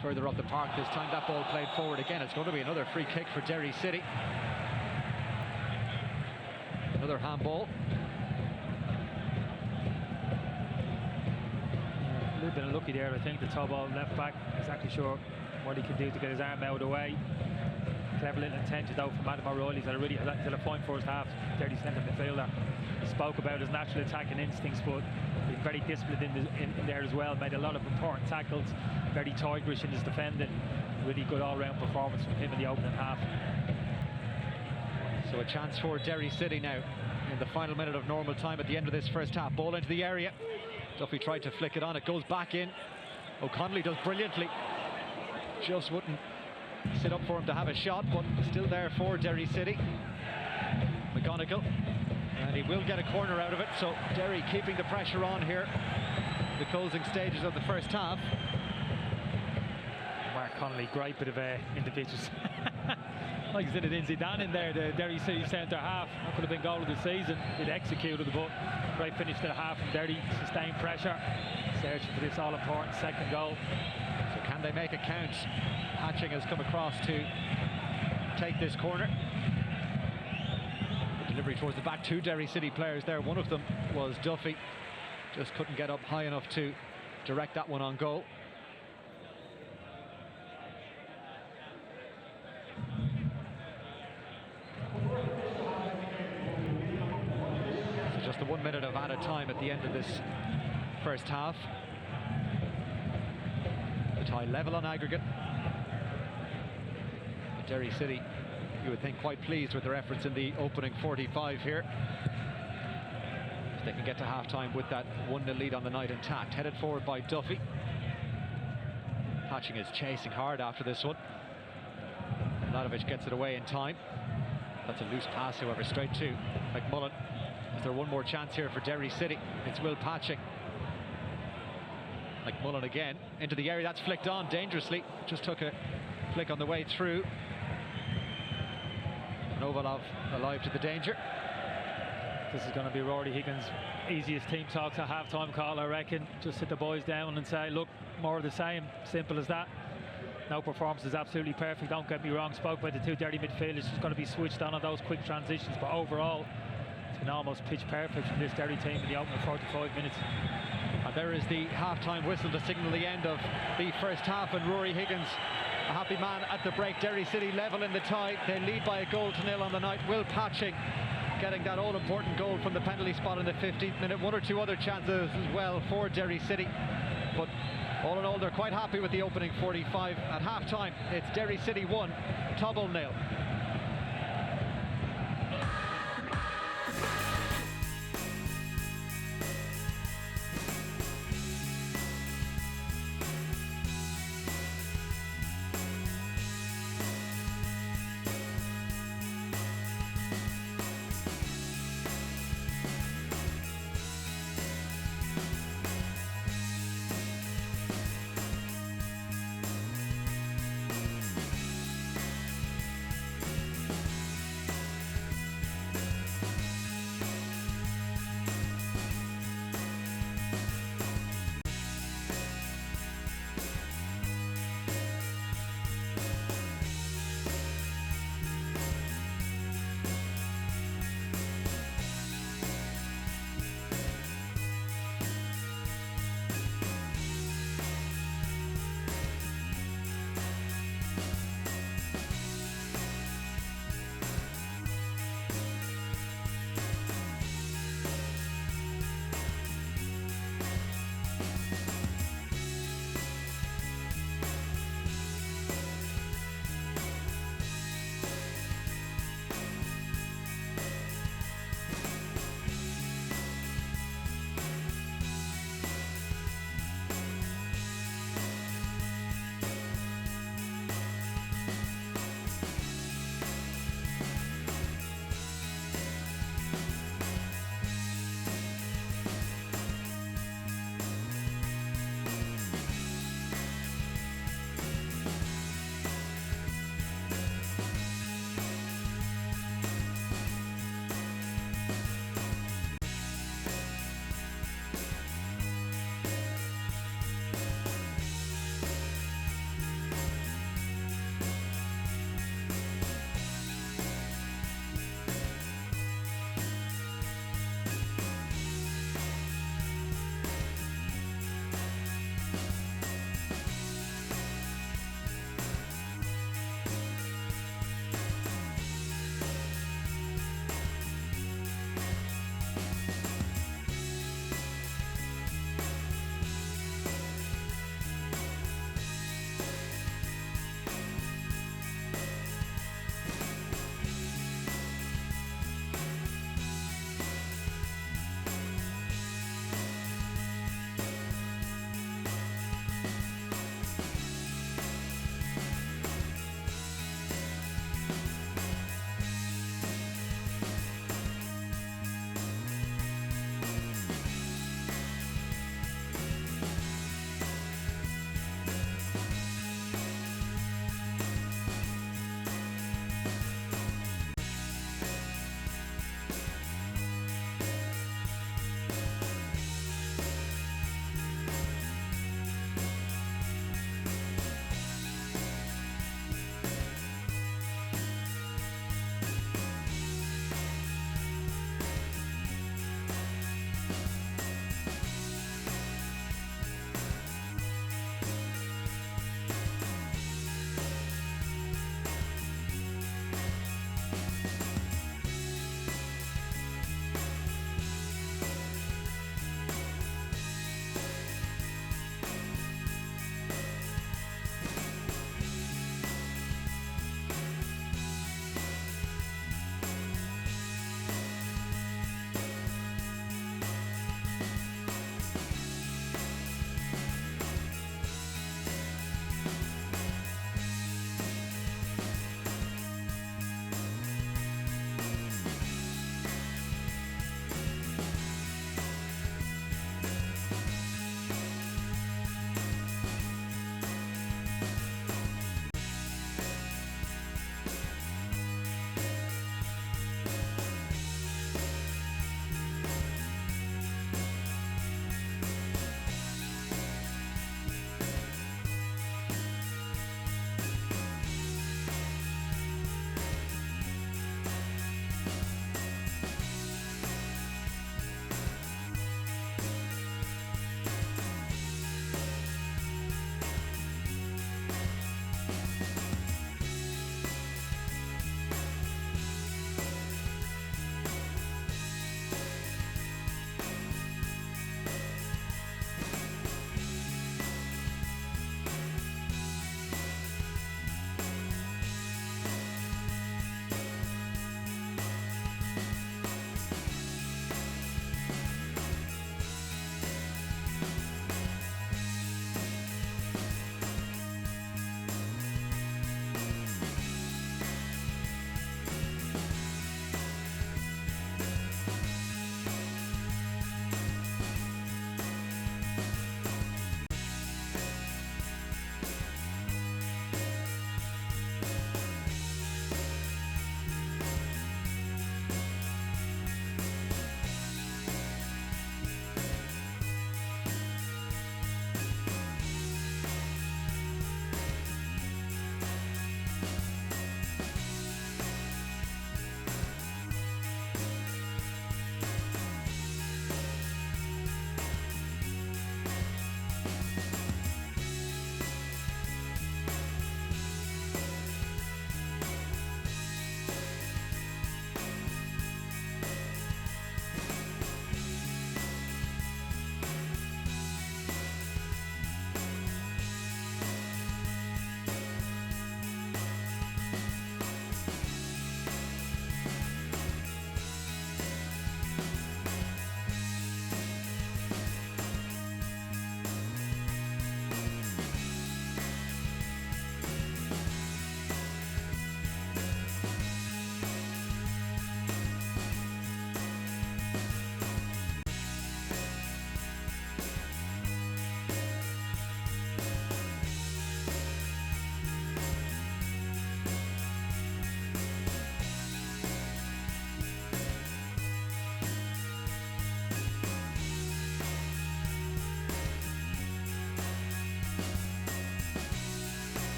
further up the park this time. That ball played forward again. It's going to be another free kick for Derry City. Another handball. A little bit unlucky there, I think. The Tobol left back, exactly sure what he can do to get his arm out of the way. Clever little intention though from Adam O'Reilly. He's had a fine first half. Derry centre midfielder. He spoke about his natural attacking instincts, but been very disciplined in there as well. Made a lot of important tackles. Very tigerish in his defending. Really good all-round performance from him in the opening half. So a chance for Derry City now in the final minute of normal time at the end of this first half. Ball into the area. Duffy tried to flick it on. It goes back in. O'Connolly does brilliantly. Just wouldn't sit up for him to have a shot, but still there for Derry City. McGonigal, and he will get a corner out of it. So Derry keeping the pressure on here, the closing stages of the first half. Mark Connolly, great bit of individuals. Like Zinedine Zidane in there, the Derry City centre half. That could have been goal of the season. It executed, but great finish to the half from Derry. Sustained pressure, searching for this all-important second goal. So can they make a count? Hatching has come across to take this corner. The delivery towards the back, two Derry City players there. One of them was Duffy. Just couldn't get up high enough to direct that one on goal. So just the 1 minute of added time at the end of this first half. The tie level on aggregate. Derry City, you would think, quite pleased with their efforts in the opening 45 here. If they can get to half-time with that 1-0 lead on the night intact. Headed forward by Duffy. Hatching is chasing hard after this one. Mladovic gets it away in time. That's a loose pass, however, straight to McMullen. Is there one more chance here for Derry City? It's Will Patching. McMullen again into the area. That's flicked on dangerously. Just took a flick on the way through. Novolov alive to the danger. This is going to be Rory Higgins' easiest team talks at half-time call, I reckon. Just sit the boys down and say, look, more of the same, simple as that. No performance is absolutely perfect, don't get me wrong. Spoke about the two Derry midfielders, just got to be switched on those quick transitions, but overall it's been almost pitch perfect from this Derry team in the opening 45 minutes. And there is the half-time whistle to signal the end of the first half, and Rory Higgins, a happy man at the break. Derry City level in the tie. They lead by 1-0 on the night. Will Patching getting that all-important goal from the penalty spot in the 15th minute. One or two other chances as well for Derry City, but all in all they're quite happy with the opening 45. At half-time it's Derry City 1, Tobol 0.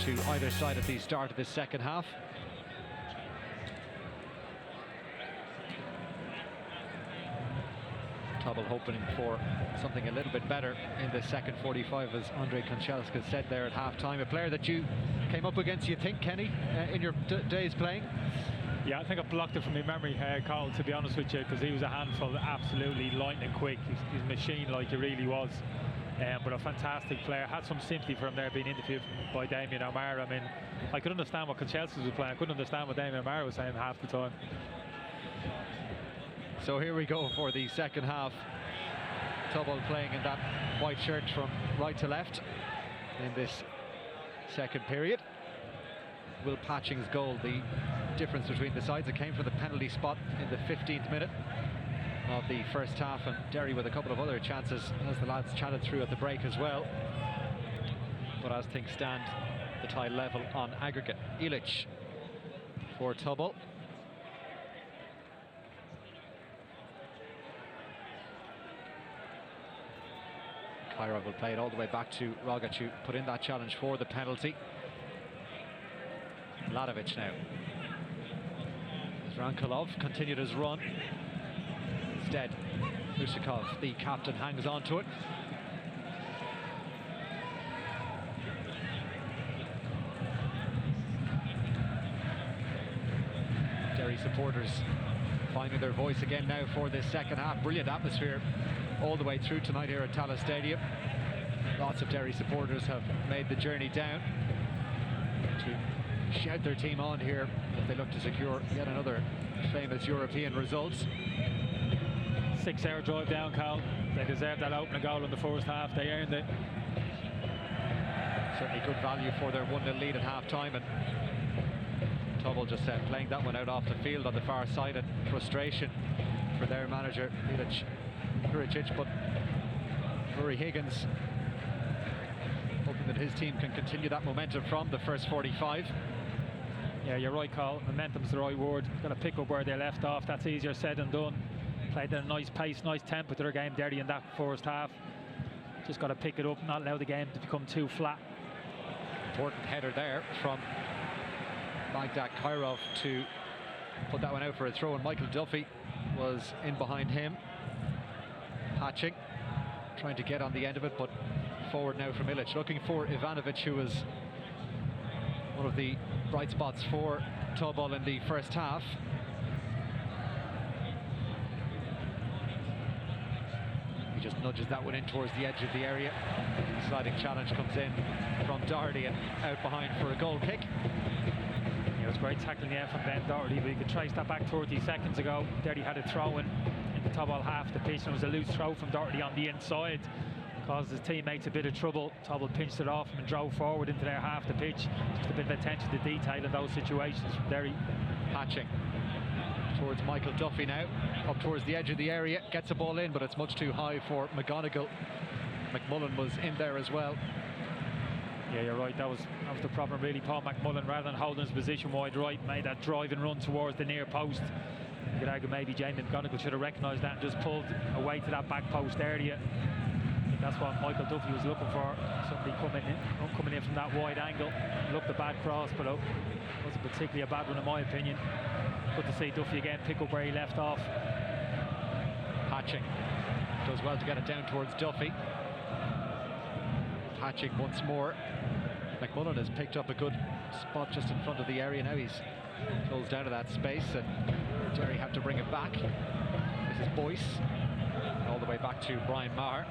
to either side at the start of the second half. Tobol hoping for something a little bit better in the second 45, as Andrei Konchelska said there at half-time. A player that you came up against, you think, Kenny, in your days playing? Yeah, I think I blocked it from my memory, Carl, to be honest with you, because he was a handful, absolutely lightning quick. He's a machine like he really was. But a fantastic player. Had some sympathy for him there being interviewed by Damien O'Meara. I mean, I could understand what Konchelska was playing. I couldn't understand what Damien O'Meara was saying half the time. So here we go for the second half. Tobol playing in that white shirt from right to left in this second period. Will Patching's goal, the difference between the sides, it came from the penalty spot in the 15th minute of the first half, and Derry with a couple of other chances as the lads chatted through at the break as well. But as things stand, the tie level on aggregate. Ilic for Tobol. Kairov will play it all the way back to Rogic, who put in that challenge for the penalty. Mladovic now. Rankolov continued his run. Instead, Mushakov, the captain, hangs on to it. Derry supporters finding their voice again now for this second half. Brilliant atmosphere all the way through tonight here at Tallaght Stadium. Lots of Derry supporters have made the journey down to shout their team on here as they look to secure yet another famous European result. 6-hour drive down, Carl. They deserved that opening goal in the first half. They earned it. Certainly good value for their 1-0 lead at half-time, and Tobol just playing that one out off the field on the far side, and frustration for their manager Ilic Juricic. But Rory Higgins hoping that his team can continue that momentum from the first 45. Yeah, you're right, Carl. Momentum's the right word. Got to pick up where they left off. That's easier said than done. Played at a nice pace, nice tempo to their game, Derry, in that first half. Just got to pick it up, not allow the game to become too flat. Important header there from Magdak Kairov to put that one out for a throw, and Michael Duffy was in behind him. Patching, trying to get on the end of it, but forward now from Ilic, looking for Ivanovic, who was one of the bright spots for Tobol in the first half. He just nudges that one in towards the edge of the area. The sliding challenge comes in from Doherty and out behind for a goal kick. It was great tackling there from Ben Doherty, but you could trace that back 30 seconds ago. Derry had a throw in the Tobol half the pitch, and it was a loose throw from Doherty on the inside. Caused his teammates a bit of trouble. Tobol pinched it off him and drove forward into their half the pitch. Just a bit of attention to detail in those situations from Derry. Patching towards Michael Duffy now, up towards the edge of the area, gets a ball in, but it's much too high for McGonigal. McMullen was in there as well. Yeah, you're right, that was the problem really. Paul McMullen, rather than holding his position wide right, made that drive and run towards the near post. You could argue maybe Jamie McGonigal should have recognised that and just pulled away to that back post area. I think that's what Michael Duffy was looking for, somebody coming in from that wide angle. Looked a bad cross, but it wasn't particularly a bad one in my opinion. Good to see Duffy again pick up where he left off. Patching does well to get it down towards Duffy. Patching once more. McMullen has picked up a good spot just in front of the area. Now he's closed out of that space, and Derry have to bring it back. This is Boyce, all the way back to Brian Maher.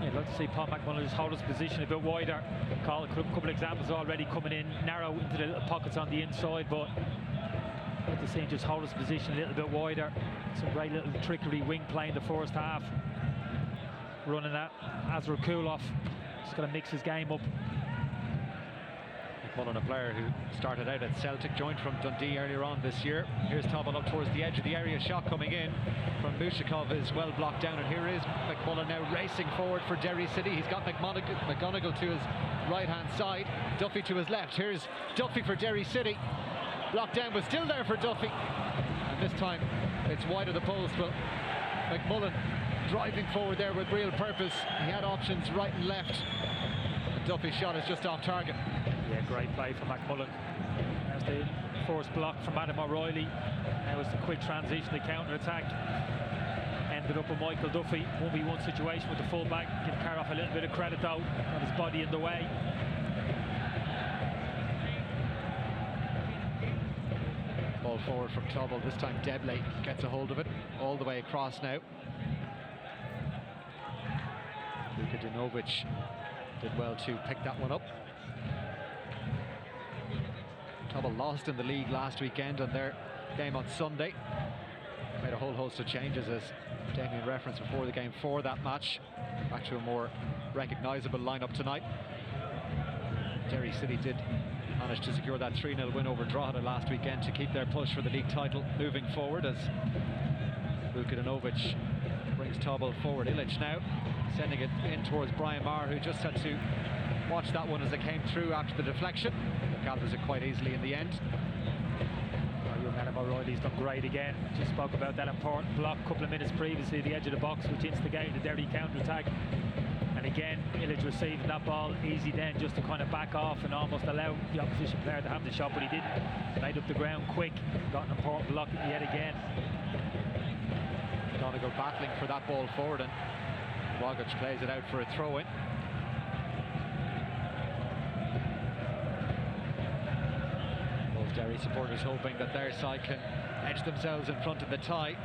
Yeah, I'd like to see Paul McMullen just hold his position a bit wider. Call a couple of examples already coming in narrow into the little pockets on the inside, but I'd like to see him just hold his position a little bit wider. Some great little trickery wing play in the first half. Running that Azra Kulov, just got to mix his game up. McMullen, a player who started out at Celtic, joined from Dundee earlier on this year. Here's Tobol up towards the edge of the area, shot coming in from Mushakov is well blocked down, and here is McMullen now racing forward for Derry City. He's got McGonigal to his right hand side, Duffy to his left. Here's Duffy for Derry City, blocked down but still there for Duffy, and this time it's wide of the post. But McMullen driving forward there with real purpose. He had options right and left. And Duffy's shot is just off target. Yeah, great play from McMullen. There's the forced block from Adam O'Reilly. Now it's the quick transition, the counter-attack. Ended up with Michael Duffy. 1v1 situation with the full-back. Give Carroll a little bit of credit though. Got his body in the way. Ball forward from Tobol. This time Debley gets a hold of it. All the way across now. Luka Dinovic did well to pick that one up. Tobol lost in the league last weekend on their game on Sunday. Made a whole host of changes, as Damien referenced before the game, for that match. Back to a more recognisable lineup tonight. Derry City did manage to secure that 3-0 win over Drogheda last weekend to keep their push for the league title moving forward, as Luka Dinovic brings Tobol forward. Illich now sending it in towards Brian Maher, who just had to watch that one as it came through after the deflection. Gathers it quite easily in the end. Young Adam O'Reilly's done great again. Just spoke about that important block a couple of minutes previously, the edge of the box, which instigated the Derry counter-attack. And again, Illich receiving that ball easy then, just to kind of back off and almost allow the opposition player to have the shot, but he didn't. Made up the ground quick, got an important block yet again. Donegal battling for that ball forward, and Wagic plays it out for a throw-in. Both Derry supporters hoping that their side can edge themselves in front of the tie.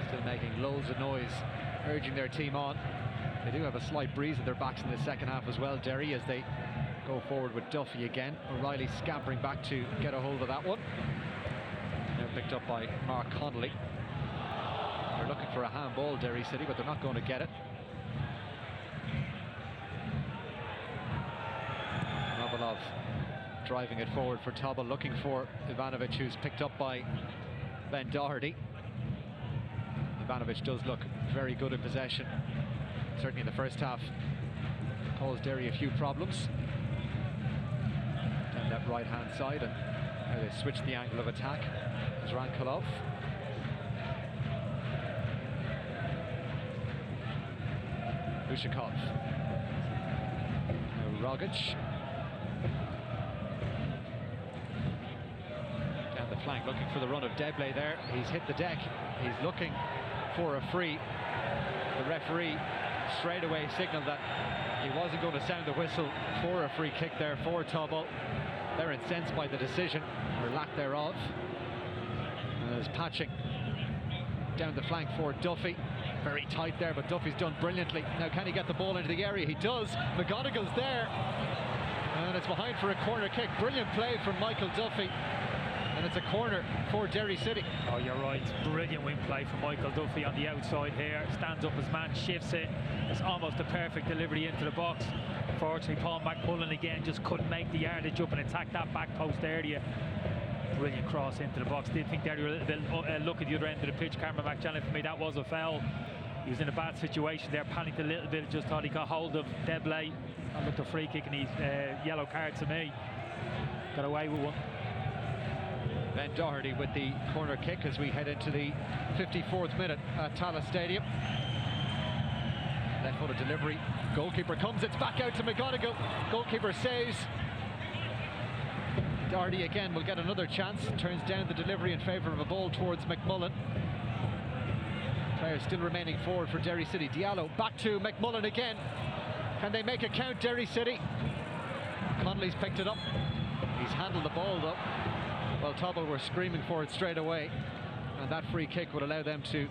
Still making loads of noise, urging their team on. They do have a slight breeze at their backs in the second half as well, Derry, as they go forward with Duffy again. O'Reilly scampering back to get a hold of that one. Now picked up by Mark Connolly. They're looking for a handball, Derry City, but they're not going to get it. Novolov driving it forward for Tobol, looking for Ivanovic, who's picked up by Ben Doherty. Ivanovic does look very good in possession. Certainly in the first half, caused Derry a few problems. Down that right-hand side, and now they switch the angle of attack. There's Rankolov. Ushakov. Now Rogic. Down the flank, looking for the run of Debley there. He's hit the deck. He's looking for a free. The referee straight away signalled that he wasn't going to sound the whistle for a free kick there for Tobol. They're incensed by the decision, or lack thereof. And there's patching down the flank for Duffy. Very tight there, but Duffy's done brilliantly. Now can he get the ball into the area? He does. McGonigal's there, and it's behind for a corner kick. Brilliant play from Michael Duffy, and it's a corner for Derry City. Oh, you're right. Brilliant wing play from Michael Duffy on the outside here. Stands up his man, shifts it. It's almost a perfect delivery into the box. Fortunately, Paul McMullen again just couldn't make the yardage up and attack that back post area. Brilliant cross into the box. Did think Derry were a little bit lucky at the other end of the pitch. Cameron McJannon, for me, that was a foul. He was in a bad situation there, panicked a little bit, just thought he got hold of Debley. I looked a free kick, and he's yellow card to me. Got away with one. Ben Doherty with the corner kick as we head into the 54th minute at Tallaght Stadium. Left-footed delivery. Goalkeeper comes, it's back out to McGonigal. Goalkeeper saves. Doherty again will get another chance. Turns down the delivery in favour of a ball towards McMullen. Players still remaining forward for Derry City. Diallo back to McMullen again. Can they make a count, Derry City? Connolly's picked it up. He's handled the ball though. Well, Tobol were screaming for it straight away, and that free kick would allow them to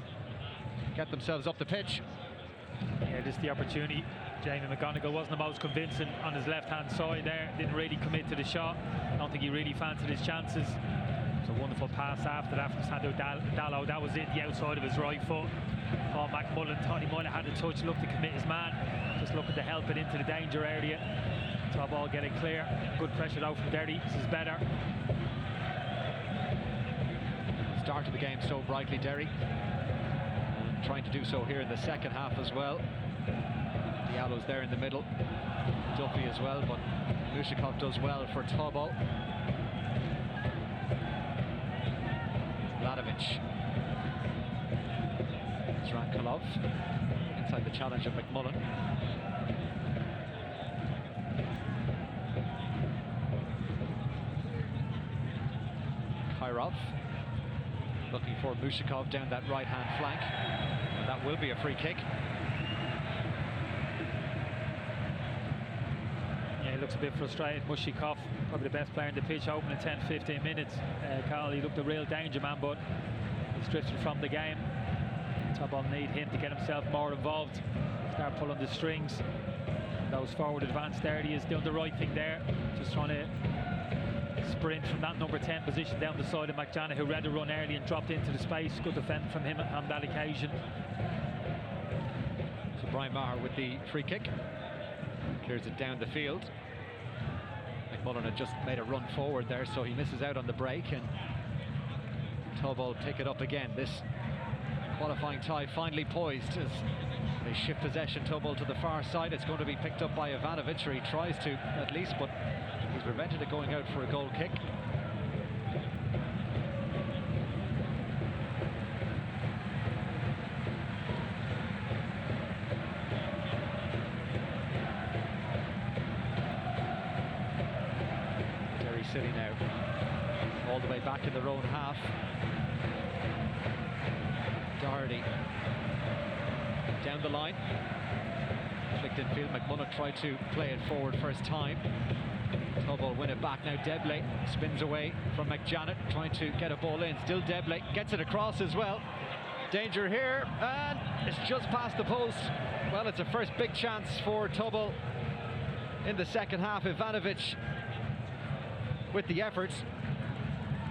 get themselves up the pitch. Yeah, this is the opportunity. Jamie McGonigal wasn't the most convincing on his left-hand side there. Didn't really commit to the shot. I don't think he really fancied his chances. It's a wonderful pass after that from Sandro Dallo. That was it, the outside of his right foot. Paul McMullen thought he might have had a touch, looked to commit his man. Just looking to help it into the danger area. Tobol getting clear. Good pressure out from Derry. This is better. Started the game so brightly, Derry. And trying to do so here in the second half as well. Diallo's there in the middle. Duffy as well, but Lushakov does well for Tobol. Vladovic. Rankolov inside the challenge of McMullen. Kairov looking for Mushikov down that right-hand flank. And that will be a free kick. Yeah, he looks a bit frustrated. Mushikov, probably the best player in the pitch, opening 10-15 minutes. Carl, he looked a real danger man, but he's drifted from the game. Tobol need him to get himself more involved, start pulling the strings. Those forward advanced areas, doing the right thing there, just trying to sprint from that number 10 position down the side of McJannet, who read the run early and dropped into the space. Good defend from him on that occasion. So Brian Maher with the free kick, clears it down the field. McMullen had just made a run forward there, so he misses out on the break, and Tobol pick it up again. This qualifying tie finally poised as they shift possession. Tobol to the far side. It's going to be picked up by Ivanovic, or he tries to at least, but he's prevented it going out for a goal kick. Derry City now all the way back in their own half. Doherty down the line, flicked infield. McMullen tried to play it forward first time. Tobol win it back now. Deblay spins away from McJannet, trying to get a ball in. Still Deblay gets it across as well. Danger here, and it's just past the post. Well, it's a first big chance for Tobol in the second half. Ivanovic with the efforts.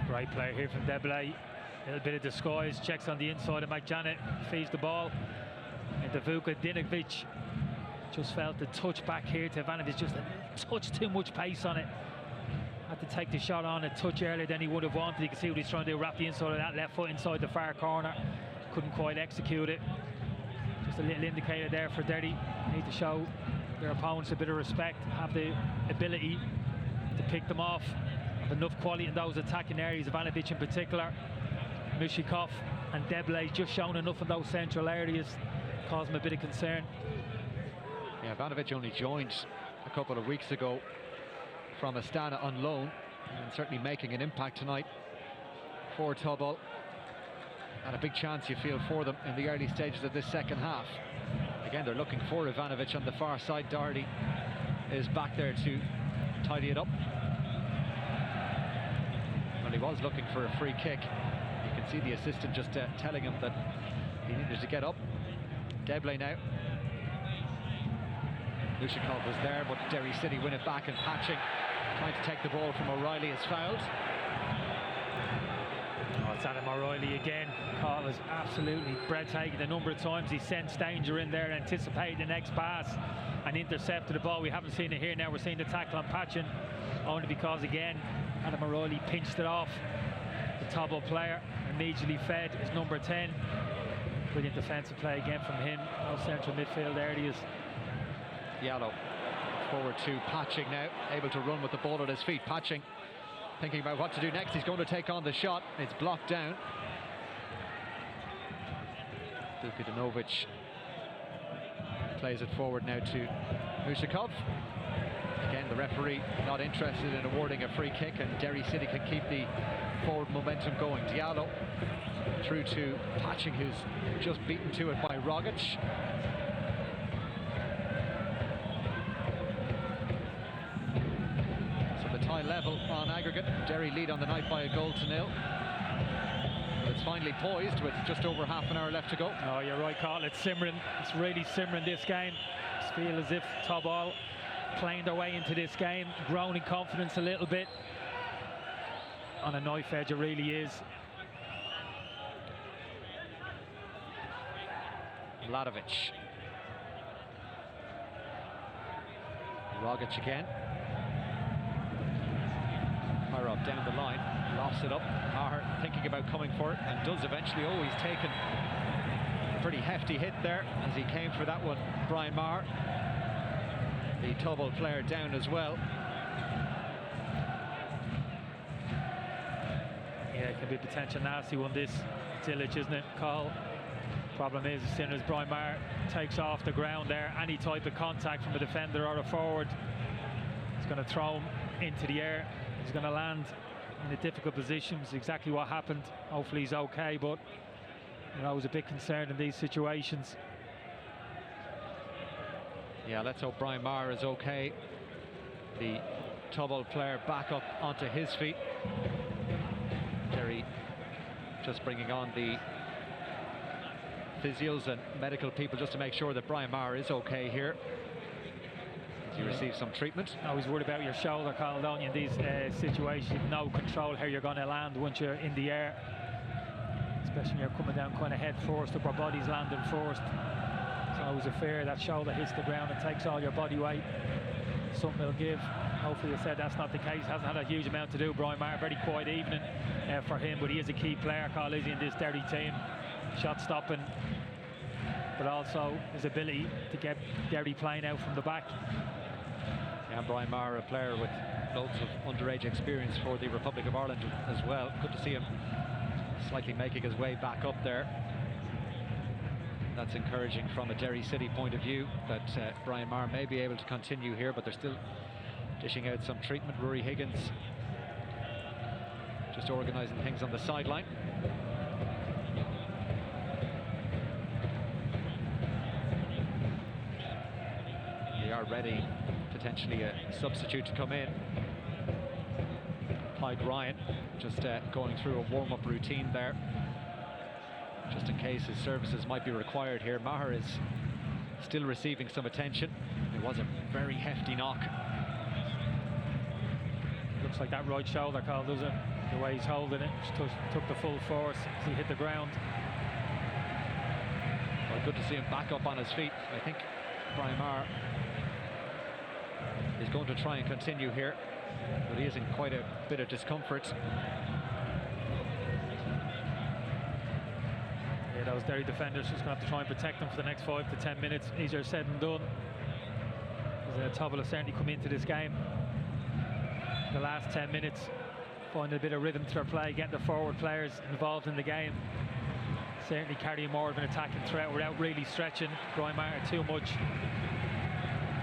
Great play here from Deblay. A little bit of disguise, checks on the inside of McJannet, feeds the ball into Vuka. Dinovic just felt the touch back here to Ivanovic, just a touch too much pace on it. Had to take the shot on a touch earlier than he would have wanted. You can see what he's trying to do, wrap the inside of that left foot inside the far corner. Couldn't quite execute it. Just a little indicator there for Derry. Need to show their opponents a bit of respect, have the ability to pick them off, have enough quality in those attacking areas. Ivanovic in particular, Mushikov and Deblay just shown enough in those central areas, caused him a bit of concern. Yeah, Ivanovic only joined a couple of weeks ago from Astana on loan, and certainly making an impact tonight for Tobol. And a big chance, you feel, for them in the early stages of this second half. Again, they're looking for Ivanovic on the far side. Doherty is back there to tidy it up. Well, he was looking for a free kick. You can see the assistant just telling him that he needed to get up. Deblay now. Lushikov was there, but Derry City win it back, and Patching trying to take the ball from O'Reilly is fouled. Oh, it's Adam O'Reilly again. Carl was absolutely breathtaking. The number of times he sensed danger in there, anticipated the next pass and intercepted the ball. We haven't seen it here now. We're seeing the tackle on Patching, only because again Adam O'Reilly pinched it off the Tobol player, immediately fed his number 10. Brilliant defensive play again from him. Those central midfield areas. Yallo forward to Patching now, able to run with the ball at his feet. Patching thinking about what to do next. He's going to take on the shot. It's blocked down. Dukadinovic plays it forward now to Mushikov. Again, the referee not interested in awarding a free kick, and Derry City can keep the forward momentum going. Diallo through to Patching, who's just beaten to it by Rogic. So the tie level on aggregate. Derry lead on the night by 1-0. But it's finally poised with just over half an hour left to go. Oh, you're right, Carl. It's simmering. It's really simmering, this game. I feel as if Tobol playing their way into this game, grown in confidence a little bit. On a knife edge, it really is. Vladovic. Rogic again. Kairov down the line, lofts it up. Maher thinking about coming for it, and does eventually. Oh, he's taken a pretty hefty hit there as he came for that one. Brian Maher, the Tobol player, down as well. Yeah, it can be a potential nasty one, this Tillage, isn't it, Carl? Problem is, as soon as Brian Maher takes off the ground there, any type of contact from a defender or a forward, it's going to throw him into the air. He's going to land in a difficult position. It's exactly what happened. Hopefully he's okay, but you know, I was a bit concerned in these situations. Yeah, let's hope Brian Maher is okay. The Tobol player back up onto his feet. Derry just bringing on the physios and medical people just to make sure that Brian Maher is okay here. He received some treatment. I was worried about your shoulder, Carl, don't you, in these situations. You've no control how you're going to land once you're in the air, especially when you're coming down kind of head first, upper body's landing first. So I was a fear that shoulder hits the ground and takes all your body weight. Something will give. Hopefully, I said that's not the case. Hasn't had a huge amount to do. Brian Maher, very quiet evening for him, but he is a key player, Carl, is he, in this Derry team. Shot stopping, but also his ability to get Derry playing out from the back. Yeah, Brian Maher, a player with loads of underage experience for the Republic of Ireland as well. Good to see him slightly making his way back up there. That's encouraging from a Derry City point of view, that Brian Maher may be able to continue here, but they're still dishing out some treatment. Rory Higgins just organising things on the sideline. They are ready, potentially a substitute to come in. Clyde Ryan just going through a warm-up routine there, just in case his services might be required here. Maher is still receiving some attention. It was a very hefty knock. Looks like that right shoulder, Carl, does it? The way he's holding it, just took the full force as he hit the ground. Well, good to see him back up on his feet. I think Brian Maher is going to try and continue here, but he is in quite a bit of discomfort. Yeah, those Derry defenders just going to have to try and protect them for the next 5 to 10 minutes. Easier said than done. Tobol has certainly come into this game the last 10 minutes, finding a bit of rhythm to their play, getting the forward players involved in the game, certainly carrying more of an attacking threat without really stretching Brian Maher too much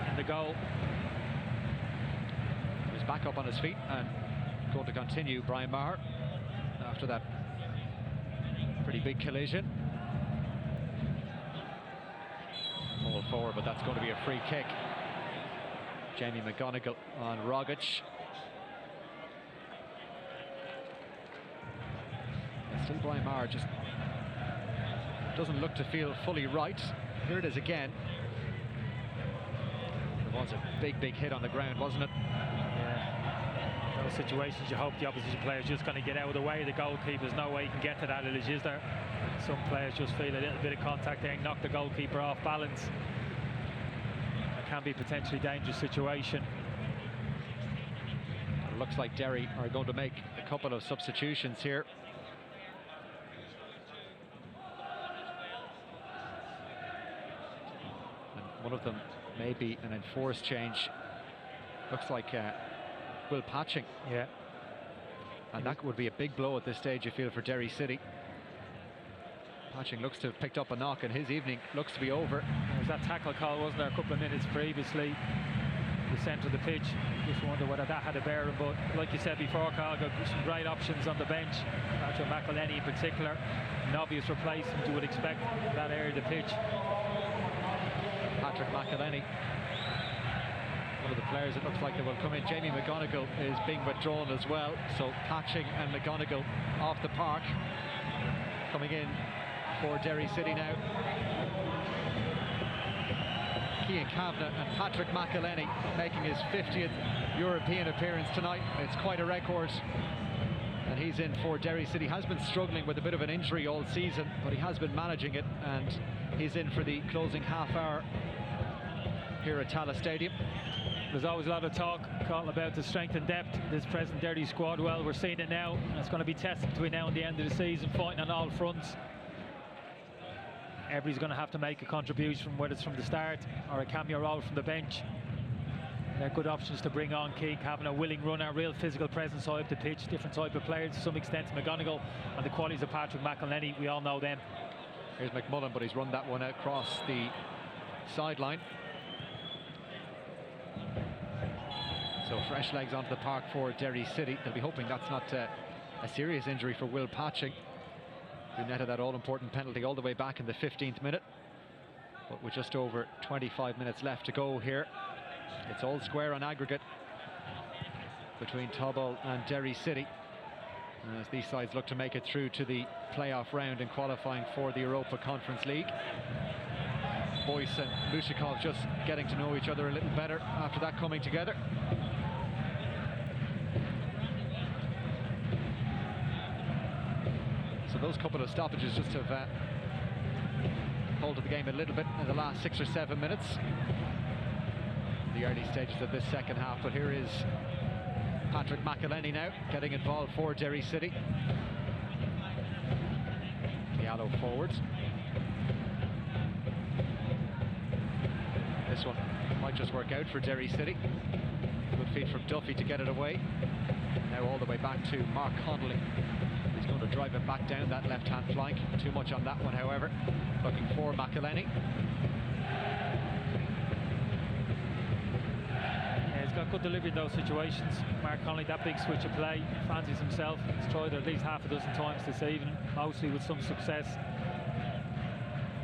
in the goal. He's back up on his feet and going to continue, Brian Maher, after that pretty big collision. Ball forward, but that's going to be a free kick. Jamie McGonigal on Rogic. Still Brian Maher just doesn't look to feel fully right. Here it is again. It was a big hit on the ground, wasn't it? Yeah. Those situations you hope the opposition player's just going to get out of the way of the goalkeeper. There's no way he can get to that, is there? Some players just feel a little bit of contact there and knock the goalkeeper off balance. It can be a potentially dangerous situation. It looks like Derry are going to make a couple of substitutions here. One of them may be an enforced change. Looks like Will Patching. Yeah. And that would be a big blow at this stage, you feel, for Derry City. Patching looks to have picked up a knock, and his evening looks to be over. There was that tackle call, wasn't there, a couple of minutes previously, the centre of the pitch. Just wonder whether that had a bearing, but like you said before, Carl, got some great options on the bench. Patrick McElhenney in particular, an obvious replacement you would expect in that area of the pitch. Patrick McElhenney, one of the players it looks like they will come in. Jamie McGonigal is being withdrawn as well, so Patching and McGonigal off the park. Coming in for Derry City now, Cian Kavanagh and Patrick McElhenney making his 50th European appearance tonight. It's quite a record, and he's in for Derry City. Has been struggling with a bit of an injury all season, but he has been managing it, and he's in for the closing half hour here at Tallaght Stadium. There's always a lot of talk, Carl, about the strength and depth of this present Derry squad. Well, we're seeing it now, and it's going to be tested between now and the end of the season, fighting on all fronts. Everybody's going to have to make a contribution, whether it's from the start or a cameo role from the bench. They're good options to bring on. Cian Kavanagh, willing runner, real physical presence high up the pitch, different type of players to some extent. McGonigal and the qualities of Patrick McElhenney, we all know them. Here's McMullen, but he's run that one across the sideline. So fresh legs onto the park for Derry City. They'll be hoping that's not a serious injury for Will Patching, who netted that all-important penalty all the way back in the 15th minute. But with just over 25 minutes left to go here, it's all square on aggregate between Tobol and Derry City, as these sides look to make it through to the playoff round in qualifying for the Europa Conference League. Boyce and Mushikov just getting to know each other a little better after that coming together. So those couple of stoppages just have halted the game a little bit in the last 6 or 7 minutes, the early stages of this second half. But here is Patrick McElhenney now getting involved for Derry City. Diallo forwards. This one might just work out for Derry City. Good feed from Duffy to get it away. Now all the way back to Mark Connolly. He's going to drive it back down that left-hand flank. Too much on that one, however. Looking for McElhenney. He's got good delivery in those situations. Mark Connolly, that big switch of play, fancies himself. He's tried it at least half a dozen times this evening, mostly with some success.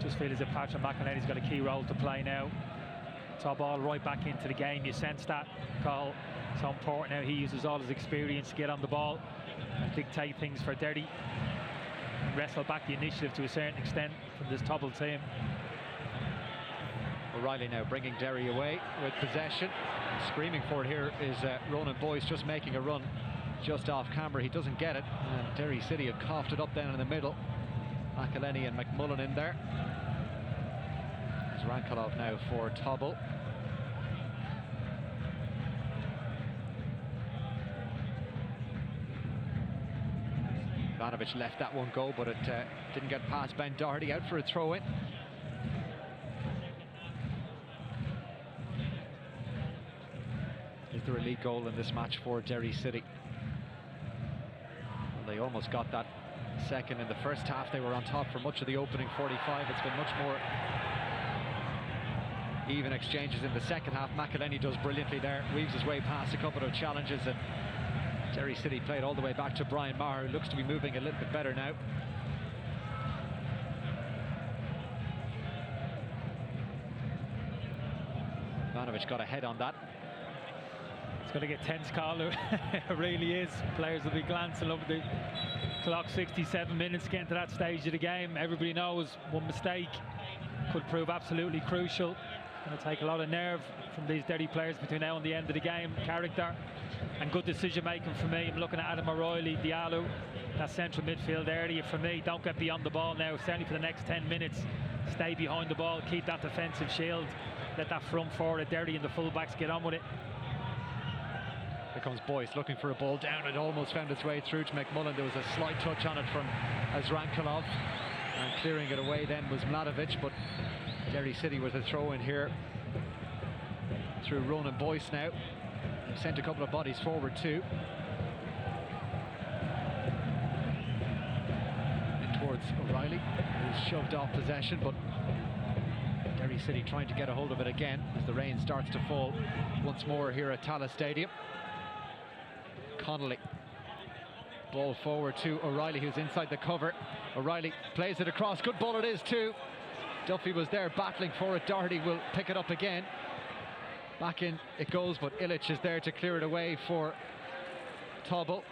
Just feel as if Patrick McElhenney's got a key role to play now. Tobol right back into the game. You sense that, Carl. So important now. He uses all his experience to get on the ball and dictate things for Derry, and wrestle back the initiative to a certain extent from this Tobol team. O'Reilly now bringing Derry away with possession. Screaming for it here is Ronan Boyce, just making a run just off camera. He doesn't get it, and Derry City have coughed it up down in the middle. McElhenney and McMullen in there. There's Rankalov now for Tobol. Ivanovic left that one go, but it didn't get past Ben Doherty. Out for a throw-in. Is there a lead goal in this match for Derry City? Well, they almost got that second in the first half. They were on top for much of the opening 45. It's been much more even exchanges in the second half. McElhenney does brilliantly there, weaves his way past a couple of challenges, and Derry City played all the way back to Brian Maher, who looks to be moving a little bit better now. Ivanovic got a head on that. It's going to get tense, Carl. It really is. Players will be glancing over the clock. 67 minutes, getting to that stage of the game. Everybody knows one mistake could prove absolutely crucial. Going to take a lot of nerve from these Derry players between now and the end of the game. Character and good decision making for me. I'm looking at Adam O'Reilly, Diallo, that central midfield area for me. Don't get beyond the ball now, certainly for the next 10 minutes. Stay behind the ball, keep that defensive shield. Let that front forward of Derry and the fullbacks get on with it. Here comes Boyce looking for a ball down. It almost found its way through to McMullen. There was a slight touch on it from Azrankalov, and clearing it away then was Mladovic, but Derry City with a throw in here through Ronan Boyce now. They've sent a couple of bodies forward too. In towards O'Reilly, who's shoved off possession, but Derry City trying to get a hold of it again as the rain starts to fall once more here at Tallaght Stadium. Connolly, ball forward to O'Reilly, who's inside the cover. O'Reilly plays it across, good ball it is too. Duffy was there battling for it. Doherty will pick it up again. Back in it goes, but Illich is there to clear it away for Tobol.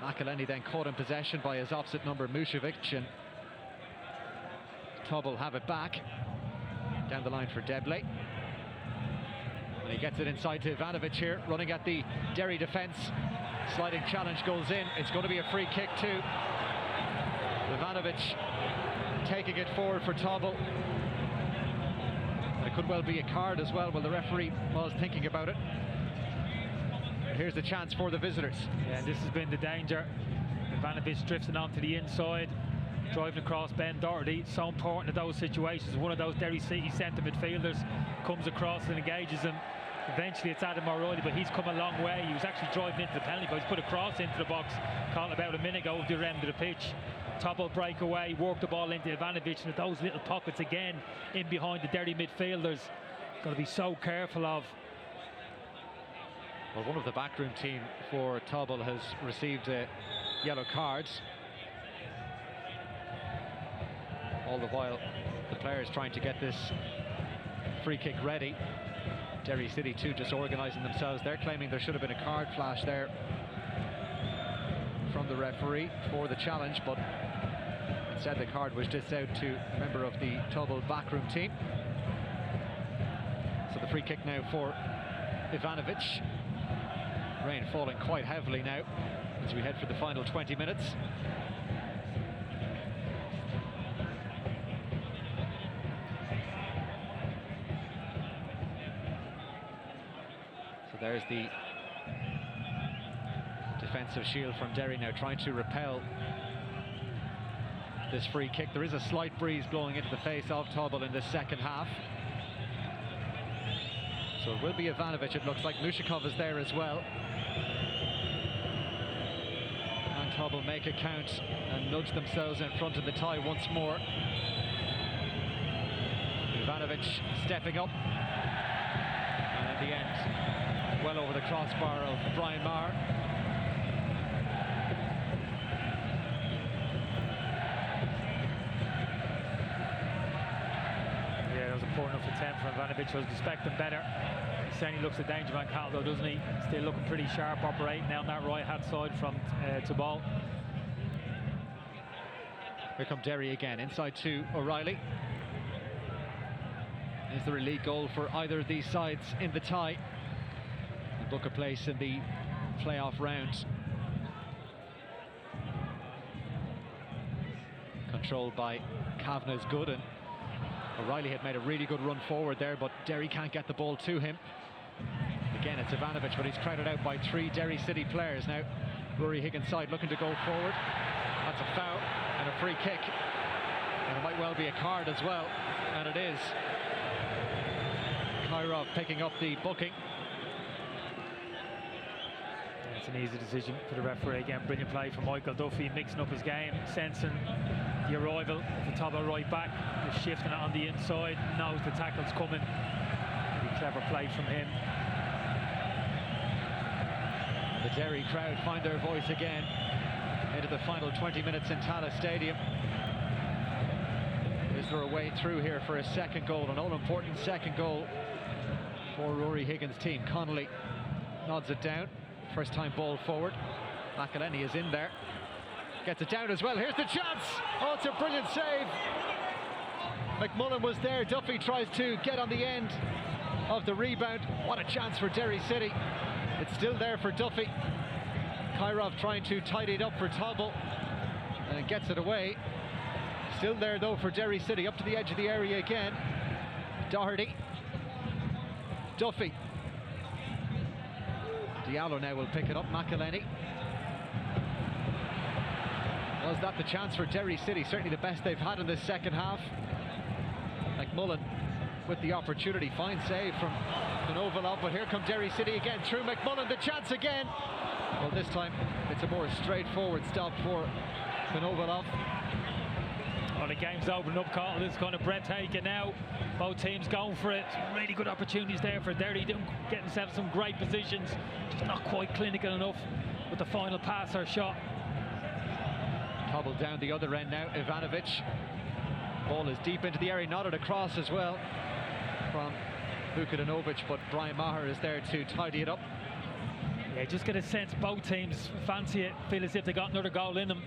McElhenney then caught in possession by his opposite number, Mušević, and Tobol have it back. Down the line for Deblay. And he gets it inside to Ivanovic here, running at the Derry defence. Sliding challenge goes in. It's going to be a free kick too. Ivanovic taking it forward for Tobol. It could well be a card as well. Well, the referee was thinking about it. Here's the chance for the visitors. Yeah, this has been the danger. Ivanovic drifting onto the inside, driving across Ben Doherty. So important in those situations. One of those Derry City centre midfielders comes across and engages him. Eventually it's Adam O'Reilly, but he's come a long way. He was actually driving into the penalty box. He's put a cross into the box, caught about a minute ago at the other end of the pitch. Tobol break away, work the ball into Ivanovic, and those little pockets again in behind the Derry midfielders. Got to be so careful of. Well, one of the backroom team for Tobol has received a yellow card. All the while, the players trying to get this free kick ready. Derry City too just organising themselves. They're claiming there should have been a card flash there from the referee for the challenge, but instead the card was dished out to a member of the Tobol backroom team. So the free kick now for Ivanovic. Rain falling quite heavily now as we head for the final 20 minutes. So there's the defensive shield from Derry now trying to repel this free kick. There is a slight breeze blowing into the face of Tobol in the second half. So it will be Ivanovic, it looks like. Mushakov is there as well. And Tobol make a count and nudge themselves in front of the tie once more. Ivanovic stepping up. And in the end, well over the crossbar of Brian Maher. Yeah, that was a poor enough attempt from Ivanovic. I was expecting better. He certainly looks a danger man, Caldo, doesn't he? Still looking pretty sharp, operating now on that right hand side from Tobol. Here come Derry again, inside to O'Reilly. Is there a league goal for either of these sides in the tie? And book a place in the playoff round. Controlled by Kavanagh's good, and O'Reilly had made a really good run forward there, but Derry can't get the ball to him. Again, it's Ivanovic, but he's crowded out by three Derry City players now. Rory Higgins' side looking to go forward. That's a foul and a free kick. And it might well be a card as well, and it is. Kyrov picking up the booking. It's an easy decision for the referee. Again, brilliant play from Michael Duffy, mixing up his game, sensing the arrival of the Tobol right back, just shifting it on the inside, knows the tackle's coming. Pretty clever play from him. The Derry crowd find their voice again into the final 20 minutes in Tallaght Stadium. Is there a way through here for a second goal, an all-important second goal for Rory Higgins' team? Connolly nods it down. First time ball forward. McElhenney is in there. Gets it down as well. Here's the chance. Oh, it's a brilliant save. McMullen was there. Duffy tries to get on the end of the rebound. What a chance for Derry City. It's still there for Duffy. Kyrov trying to tidy it up for Tobol. And gets it away. Still there though for Derry City. Up to the edge of the area again. Doherty. Duffy. Diallo now will pick it up. McElhenney. Was that the chance for Derry City? Certainly the best they've had in this second half. McMullen with the opportunity. Fine save from Konovalov, but here come Derry City again through McMullen. The chance again. Well, this time it's a more straightforward stop for Konovalov. Well, the game's opening up, Carl. It's kind of breathtaking now. Both teams going for it. Some really good opportunities there for Derry. Getting themselves some great positions. Just not quite clinical enough with the final pass or shot. Tobol down the other end now. Ivanovic. Ball is deep into the area, nodded across as well from Vukadinovic, but Brian Maher is there to tidy it up. Yeah, just get a sense both teams fancy it, feel as if they got another goal in them.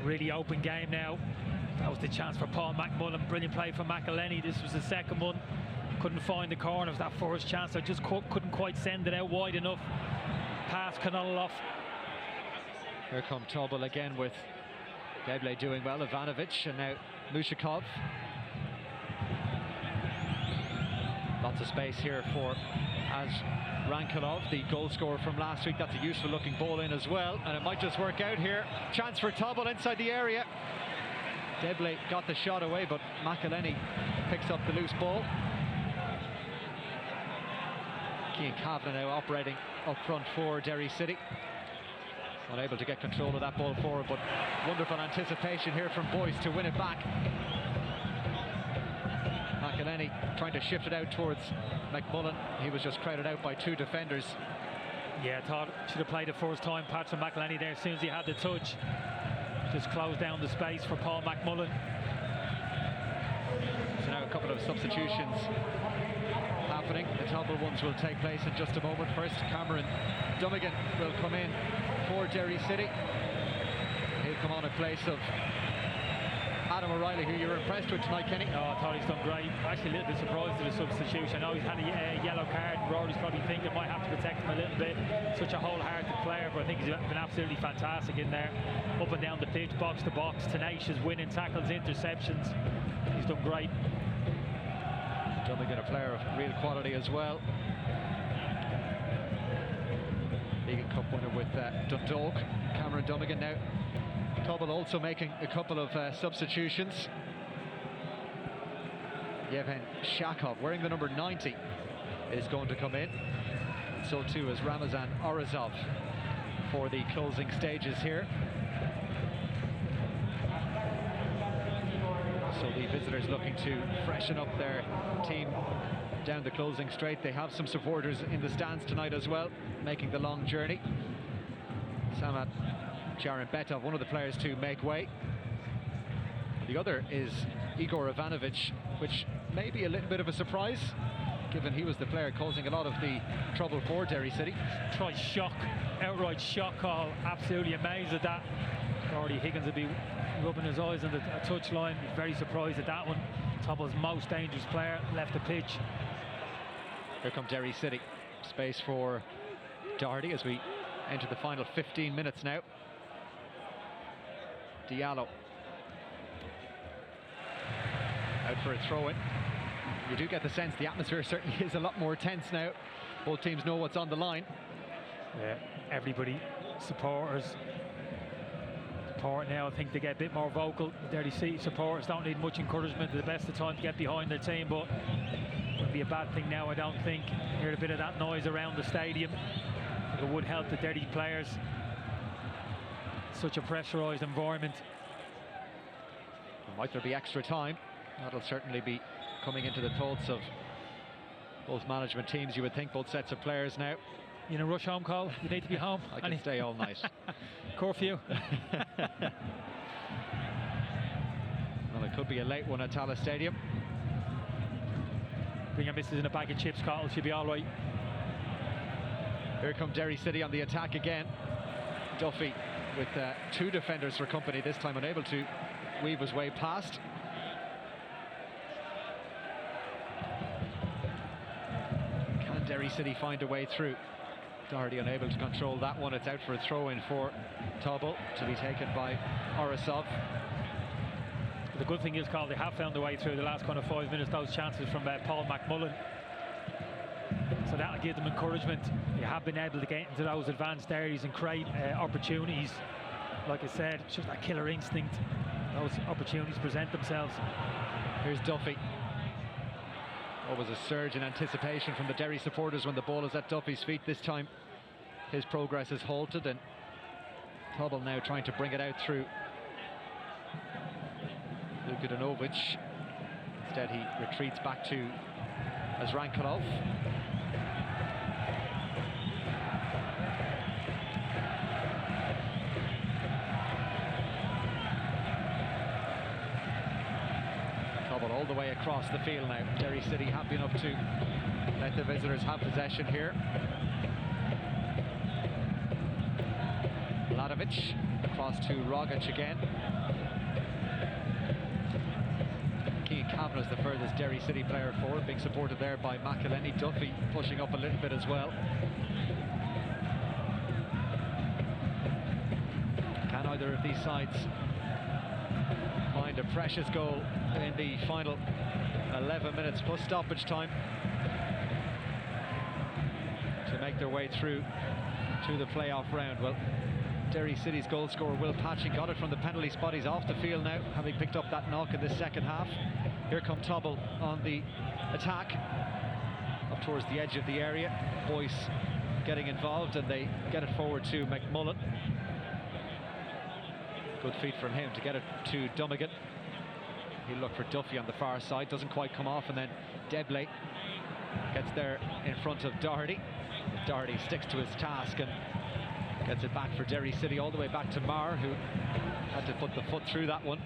Really open game now. That was the chance for Paul McMullen. Brilliant play from McElhenney. This was the second one. Couldn't find the corner. It was that first chance. I just couldn't quite send it out wide enough. Pass Konolov. Here come Tobol again with Deble doing well. Ivanovic and now Mushakov. Lots of space here for Rankalov, the goal scorer from last week. That's a useful looking ball in as well, and it might just work out here. Chance for Tobol inside the area. Deble got the shot away, but McElhenney picks up the loose ball. Cian Kavanagh now operating up front for Derry City. Unable to get control of that ball forward, but wonderful anticipation here from Boyce to win it back. McElhenney trying to shift it out towards McMullen. He was just crowded out by two defenders. Yeah, I thought should have played the first time. Patrick McElhenney there as soon as he had the touch. Just closed down the space for Paul McMullen. So now a couple of substitutions happening. The Tobol ones will take place in just a moment. First, Cameron Dummigan will come in for Derry City. He'll come on in place of Adam O'Reilly, who you're impressed with tonight, Kenny. Oh, I thought he's done great. Actually, a little bit surprised at the substitution. I know he's had a yellow card. Rory's probably thinking might have to protect him a little bit. Such a wholehearted player, but I think he's been absolutely fantastic in there. Up and down the pitch, box to box, tenacious, winning tackles, interceptions. He's done great. Dummigan, a player of real quality as well. League Cup winner with Dundalk. Cameron Dummigan now. Tobol also making a couple of substitutions. Yevhen Shakov, wearing the number 90, is going to come in. So too is Ramazan Orazov for the closing stages here. So the visitors looking to freshen up their team down the closing straight. They have some supporters in the stands tonight as well, making the long journey. Samat Jarenbetov, one of the players to make way. The other is Igor Ivanovic, which may be a little bit of a surprise, given he was the player causing a lot of the trouble for Derry City. Try shock, outright shock call. Absolutely amazed at that. Already Higgins would be rubbing his eyes on the touchline. Very surprised at that one. Tobol's most dangerous player left the pitch. Here come Derry City. Space for Doherty as we enter the final 15 minutes now. Diallo out for a throw-in. You do get the sense the atmosphere certainly is a lot more tense now. Both teams know what's on the line. Yeah, everybody, supporters, support now. I think they get a bit more vocal. Derry City supporters don't need much encouragement at the best of time to get behind their team, but it would be a bad thing now, I don't think. Hear a bit of that noise around the stadium. It would help the Derry players. Such a pressurised environment. Might there be extra time? That'll certainly be coming into the thoughts of both management teams, you would think, both sets of players now. You know, rush home call, you need to be home. I can stay all night. Curfew. Well, it could be a late one at Tallaght Stadium. Bring your missus in a bag of chips, Carl, she'll be all right. Here come Derry City on the attack again. Duffy with two defenders for company, this time unable to weave his way past. Can Derry City find a way through? Doherty unable to control that one. It's out for a throw-in for Tobol to be taken by Orazov. The good thing is, Carl, they have found a way through the last kind of 5 minutes, those chances from Paul McMullen. So that'll give them encouragement. They have been able to get into those advanced areas and create opportunities. Like I said, it's just that killer instinct. Those opportunities present themselves. Here's Duffy. What was a surge in anticipation from the Derry supporters when the ball is at Duffy's feet. This time his progress is halted, and Tobol now trying to bring it out through Lukadinovic. Instead he retreats back to Azrankalov. Tobol all the way across the field now. Derry City happy enough to let the visitors have possession here. Ladovic across to Rogic again. Keane Kavanagh is the furthest Derry City player forward, being supported there by McElhenney. Duffy pushing up a little bit as well. Can either of these sides find a precious goal in the final 11 minutes plus stoppage time to make their way through to the playoff round? Well, Derry City's goal scorer Will Patchy got it from the penalty spot. He's off the field now, having picked up that knock in the second half. Here come Tobol on the attack up towards the edge of the area. Boyce getting involved, and they get it forward to McMullen. Good feet from him to get it to Dummigan. He'll look for Duffy on the far side, doesn't quite come off, and then Debley gets there in front of Doherty. Doherty sticks to his task and gets it back for Derry City, all the way back to Marr, who had to put the foot through that one.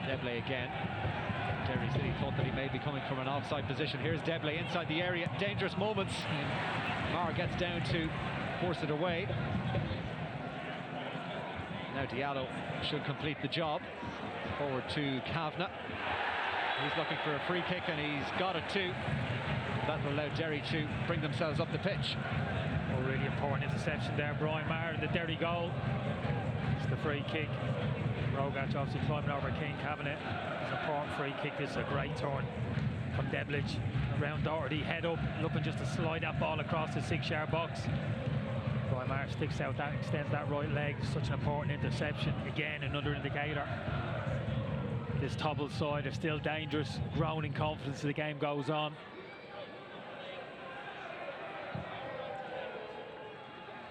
Debley again. Derry City thought that he may be coming from an offside position. Here's Debley inside the area, dangerous moments. Marr gets down to force it away. Now Diallo should complete the job. Forward to Kavanagh. He's looking for a free kick and he's got it too. That will allow Derry to bring themselves up the pitch. A really important interception there, Brian Marr in the Derry goal. It's the free kick. Rogach obviously climbing over King Kavanagh. It's an important free kick. This is a great turn from Deblidge around Doherty, head up, looking just to slide that ball across the 6-yard box. Brian Marr sticks out that, extends that right leg. Such an important interception. Again, another indicator. This Tobol side are still dangerous, growing in confidence as the game goes on.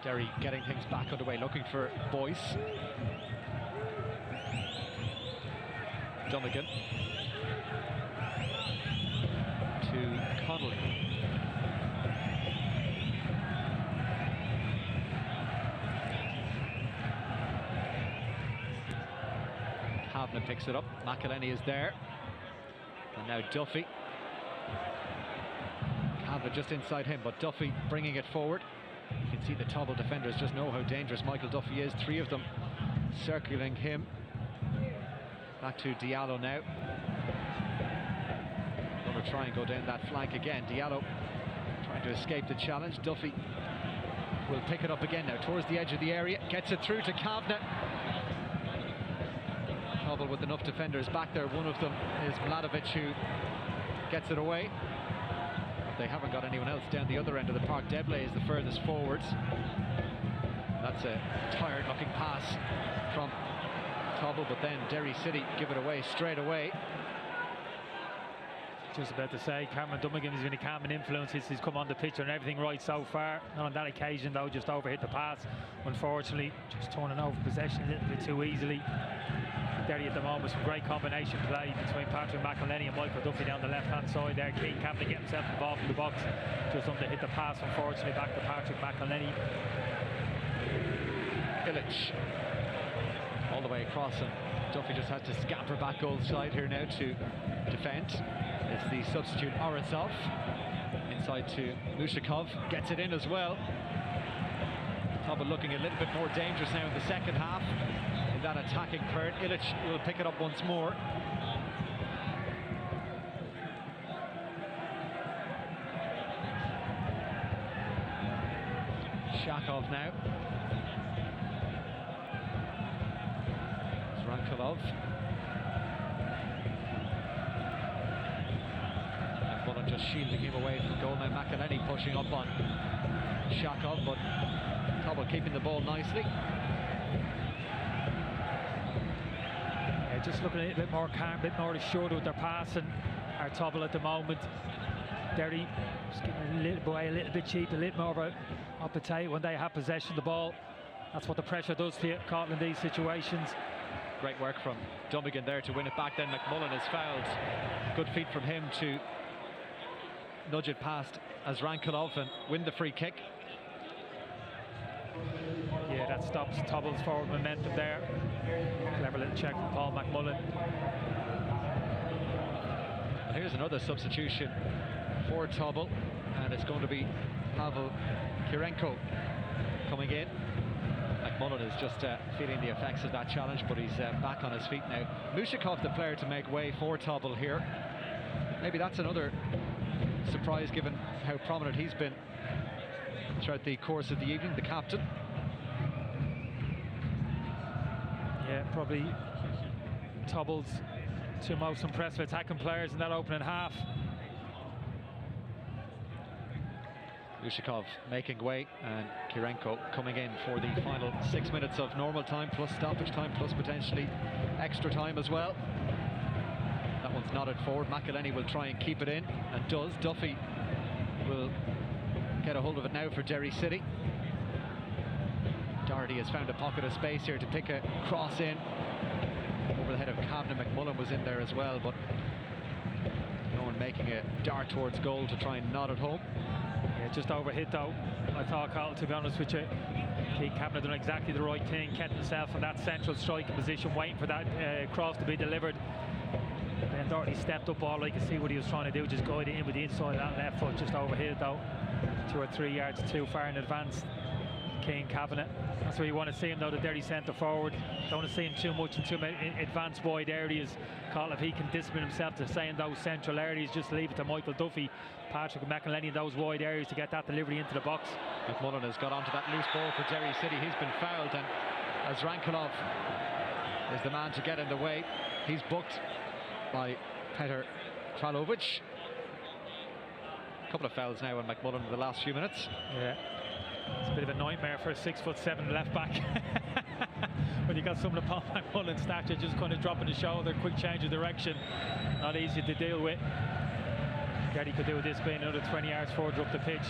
Derry getting things back underway, looking for Boyce. Dummigan to Connolly. Kavanagh picks it up. McElhenney is there. And now Duffy. Kavanagh just inside him, but Duffy bringing it forward. You can see the Tobol defenders just know how dangerous Michael Duffy is. 3 of them circling him. Back to Diallo now. Going to try and go down that flank again. Diallo trying to escape the challenge. Duffy will pick it up again now towards the edge of the area. Gets it through to Kavanagh. Tobol with enough defenders back there. One of them is Mladovic, who gets it away. They haven't got anyone else down the other end of the park. Debley is the furthest forwards. That's a tired looking pass from Tobol, but then Derry City give it away straight away. Just about to say, Cameron Dummigan has been a calming influence since he's come on the pitch and everything right so far. Not on that occasion though, just overhit the pass. Unfortunately, just turning over possession a little bit too easily. Derry at the moment, some great combination play between Patrick McElhenney and Michael Duffy down the left-hand side there. King Kavanagh get himself involved in the box, just under hit the pass, unfortunately, back to Patrick McElhenney. Illich all the way across, and Duffy just has to scamper back goal side here now to defend. It's the substitute Orazov inside to Mushakov, gets it in as well. Tobol looking a little bit more dangerous now in the second half. In that attacking third, Illich will pick it up once more. Shakov now. Zrankolov. Mullen just shielding him away from goal. Now McElhenney pushing up on Shakov, but Tobol keeping the ball nicely. Just looking a little bit more calm, a bit more assured with their passing. Our Tobol at the moment. Derry just getting away a little bit cheap, a little more of a appetite when they have possession of the ball. That's what the pressure does to you caught in these situations. Great work from Dummigan there to win it back. Then McMullen is fouled. Good feet from him to nudge it past Azrankulov and win the free kick. Yeah, that stops Tobol's forward momentum there. Clever little check from Paul McMullen. And here's another substitution for Tobol, and it's going to be Pavel Kirenko coming in. McMullen is just feeling the effects of that challenge, but he's back on his feet now. Mushakov, the player to make way for Tobol here. Maybe that's another surprise given how prominent he's been throughout the course of the evening, the captain. Yeah, probably Tobol's 2 most impressive attacking players in that opening half. Mushakov making way, and Kirenko coming in for the final 6 minutes of normal time, plus stoppage time, plus potentially extra time as well. That one's nodded forward. McElhenney will try and keep it in, and does. Duffy will get a hold of it now for Derry City. Doherty has found a pocket of space here to pick a cross in. Over the head of Kavanagh. McMullen was in there as well, but no one making a dart towards goal to try and nod it home. Yeah, just overhit though. I thought, Carl, to be honest with you, Keane Kavanagh done exactly the right thing, kept himself in that central striking position, waiting for that cross to be delivered. Then Doherty stepped up all. I could see what he was trying to do, just guide it in with the inside of that left foot, just overhit it though. 2 or 3 yards too far in advance. Keane Kavanagh. That's where you want to see him though, the Derry centre forward. Don't want to see him too much in too many advanced wide areas. Carl, if he can discipline himself to stay in those central areas, just leave it to Michael Duffy, Patrick McElhenney in those wide areas to get that delivery into the box. McMullen has got onto that loose ball for Derry City. He's been fouled, and as Rankelov is the man to get in the way, he's booked by Petr Kralovic. A couple of fouls now on McMullen in the last few minutes. Yeah, it's a bit of a nightmare for a 6'7" left back. When you got someone upon McMullen's stature, just kind of dropping the shoulder, quick change of direction, not easy to deal with. Derry could do with this being another 20 yards further up the pitch.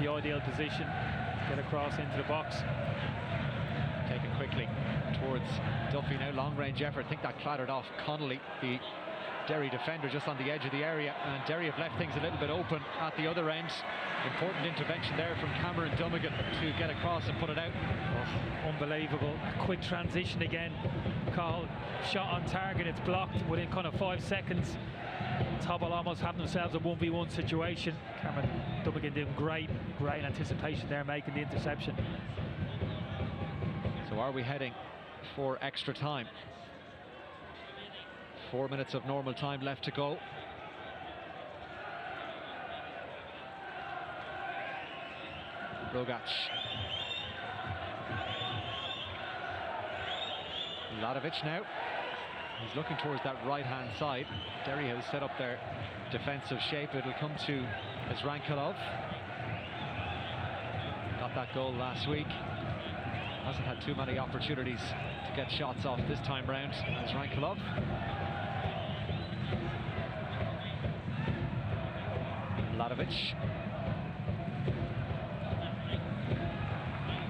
The ideal position, get across into the box. Taken quickly towards Duffy now, long range effort. I think that clattered off Connolly, the Derry defender, just on the edge of the area, and Derry have left things a little bit open at the other end. Important intervention there from Cameron Dummigan to get across and put it out. Oh, unbelievable. A quick transition again. Carl, shot on target, it's blocked within kind of 5 seconds. Tobol almost having themselves a 1v1 situation. Cameron Dummigan doing great anticipation there, making the interception. So are we heading for extra time? 4 minutes of normal time left to go. Rogac. Ladovic now. He's looking towards that right-hand side. Derry has set up their defensive shape. It'll come to Rankelov. Got that goal last week. Hasn't had too many opportunities to get shots off this time round as Rankelov. Ladovic.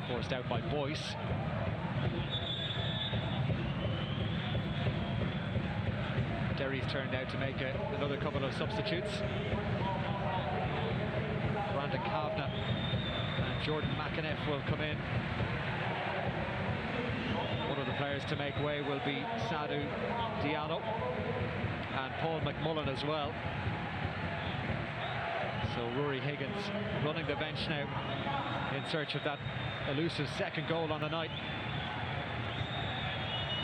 Forced out by Boyce. Derry's turned out to make another couple of substitutes. Brandon Kavanagh and Jordan McAneff will come in. One of the players to make way will be Sadou Diallo and Paul McMullen as well. So Rory Higgins running the bench now in search of that elusive second goal on the night.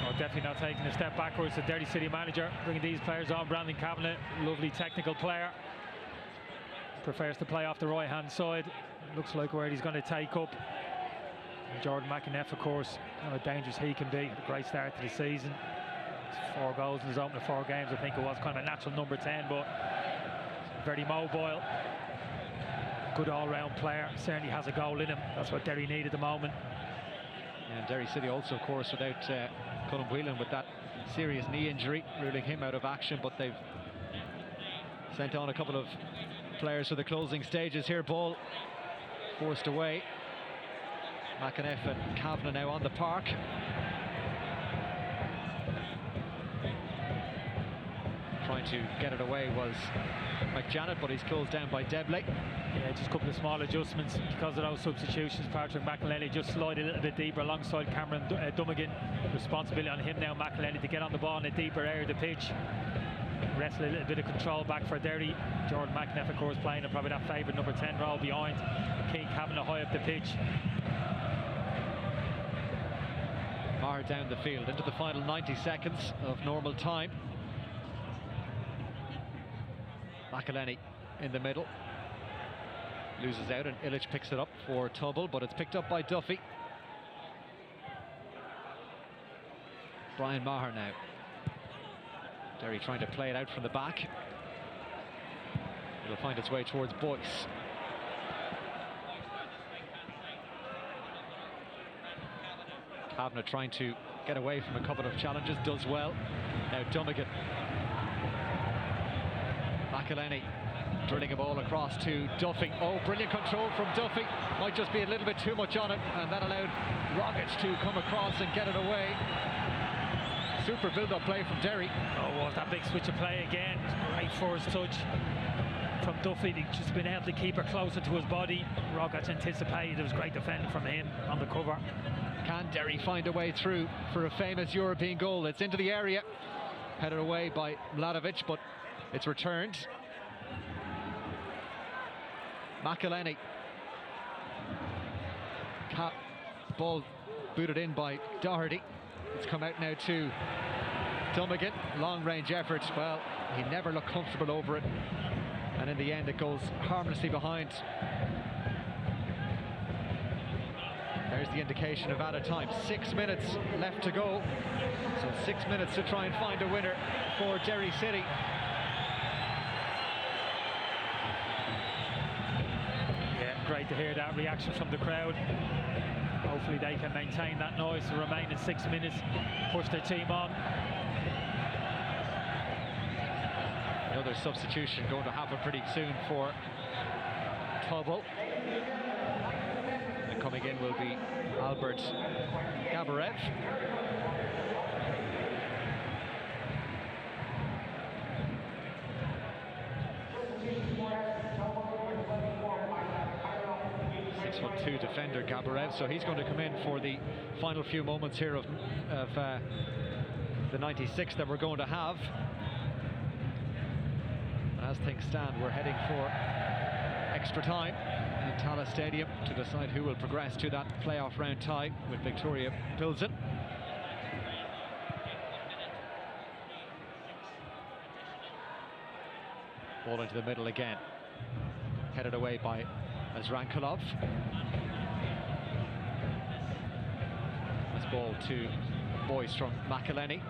Oh, definitely not taking a step backwards. The Derry City manager bringing these players on. Brandon Kavanagh, lovely technical player. Prefers to play off the right hand side. Looks like where he's going to take up. And Jordan McAneff, of course, how dangerous he can be. A great start to the season. 4 goals in his opening 4 games. I think it was kind of a natural number 10, but very mobile. Good all-round player. Certainly has a goal in him. That's what Derry need at the moment. And Derry City also, of course, without Colin Whelan with that serious knee injury, ruling him out of action, but they've sent on a couple of players for the closing stages here. Ball forced away. McAneff and Kavanagh now on the park. Trying to get it away was McJanet, but he's closed down by Debley. Yeah, just a couple of small adjustments because of those substitutions. Patrick McElhenney just slide a little bit deeper alongside Cameron Dummigan. Responsibility on him now, McElhenney, to get on the ball in a deeper area of the pitch. Wrestle a little bit of control back for Derry. Jordan McAneff, of course, playing in probably that favourite number 10 role behind. Keane Kavanagh high up the pitch. Far down the field into the final 90 seconds of normal time. McElhenney in the middle. Loses out and Illich picks it up for Tobol, but it's picked up by Duffy. Brian Maher now. Derry trying to play it out from the back. It'll find its way towards Boyce. Kavanagh trying to get away from a couple of challenges, does well. Now Dummigan. McElhenney Drilling a ball across to Duffy. Oh, brilliant control from Duffy. Might just be a little bit too much on it, and that allowed Rogic to come across and get it away. Super build-up play from Derry. Oh, what that big switch of play again. Great first touch from Duffy. He'd just been able to keep her closer to his body. Rogic anticipated. It was great defending from him on the cover. Can Derry find a way through for a famous European goal? It's into the area. Headed away by Mladovic, but it's returned. McElhenney. Ball booted in by Doherty. It's come out now to Dummigan. Long range effort. Well, he never looked comfortable over it, and in the end it goes harmlessly behind. There's the indication of added time. 6 minutes left to go, so 6 minutes to try and find a winner for Derry City. Great to hear that reaction from the crowd. Hopefully they can maintain that noise the remaining 6 minutes, push their team on. Another substitution going to happen pretty soon for Tobol. And coming in will be Albert Gabarev. Two defender Gabarev, so he's going to come in for the final few moments here of the 96 that we're going to have. As things stand, we're heading for extra time in Tallaght Stadium to decide who will progress to that playoff round tie with Victoria Pilsen. Ball into the middle again, headed away by Azrankulov. This ball to Boyce from McElhenney.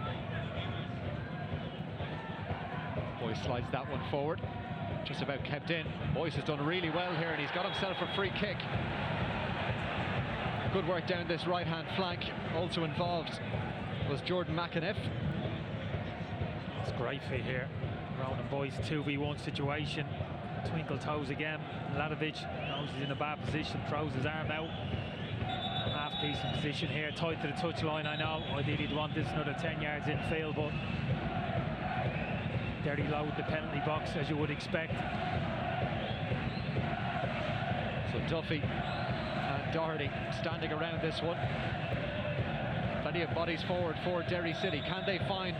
Boyce slides that one forward, just about kept in. Boyce has done really well here, and he's got himself a free kick. Good work down this right hand flank. Also involved was Jordan McAniff. It's great feat here. Ronan Boyce 2v1 situation. Twinkle toes again. Mladovic knows he's in a bad position, throws his arm out. Half decent position here, tight to the touchline. I know ideally he'd want this another 10 yards infield, but Derry load the penalty box as you would expect. So Duffy and Doherty standing around this one. Plenty of bodies forward for Derry City. Can they find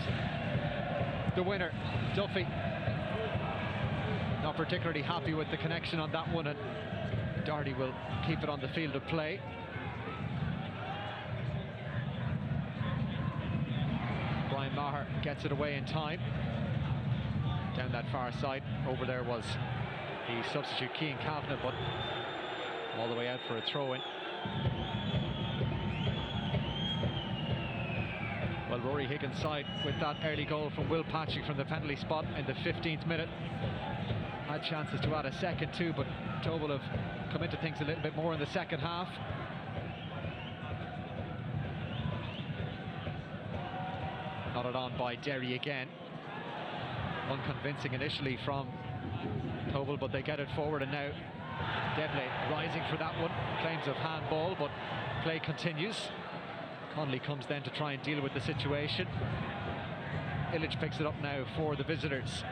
the winner? Duffy not particularly happy with the connection on that one, and Doherty will keep it on the field of play. Brian Maher gets it away in time. Down that far side, over there was the substitute Cian Kavanagh, but all the way out for a throw-in. Well, Rory Higgins' side with that early goal from Will Patrick from the penalty spot in the 15th minute. Had chances to add a second too, but Tobol have come into things a little bit more in the second half. Nodded on by Derry again. Unconvincing initially from Tobol, but they get it forward, and now Devlin rising for that one. Claims of handball, but play continues. Connolly comes then to try and deal with the situation. Illich picks it up now for the visitors.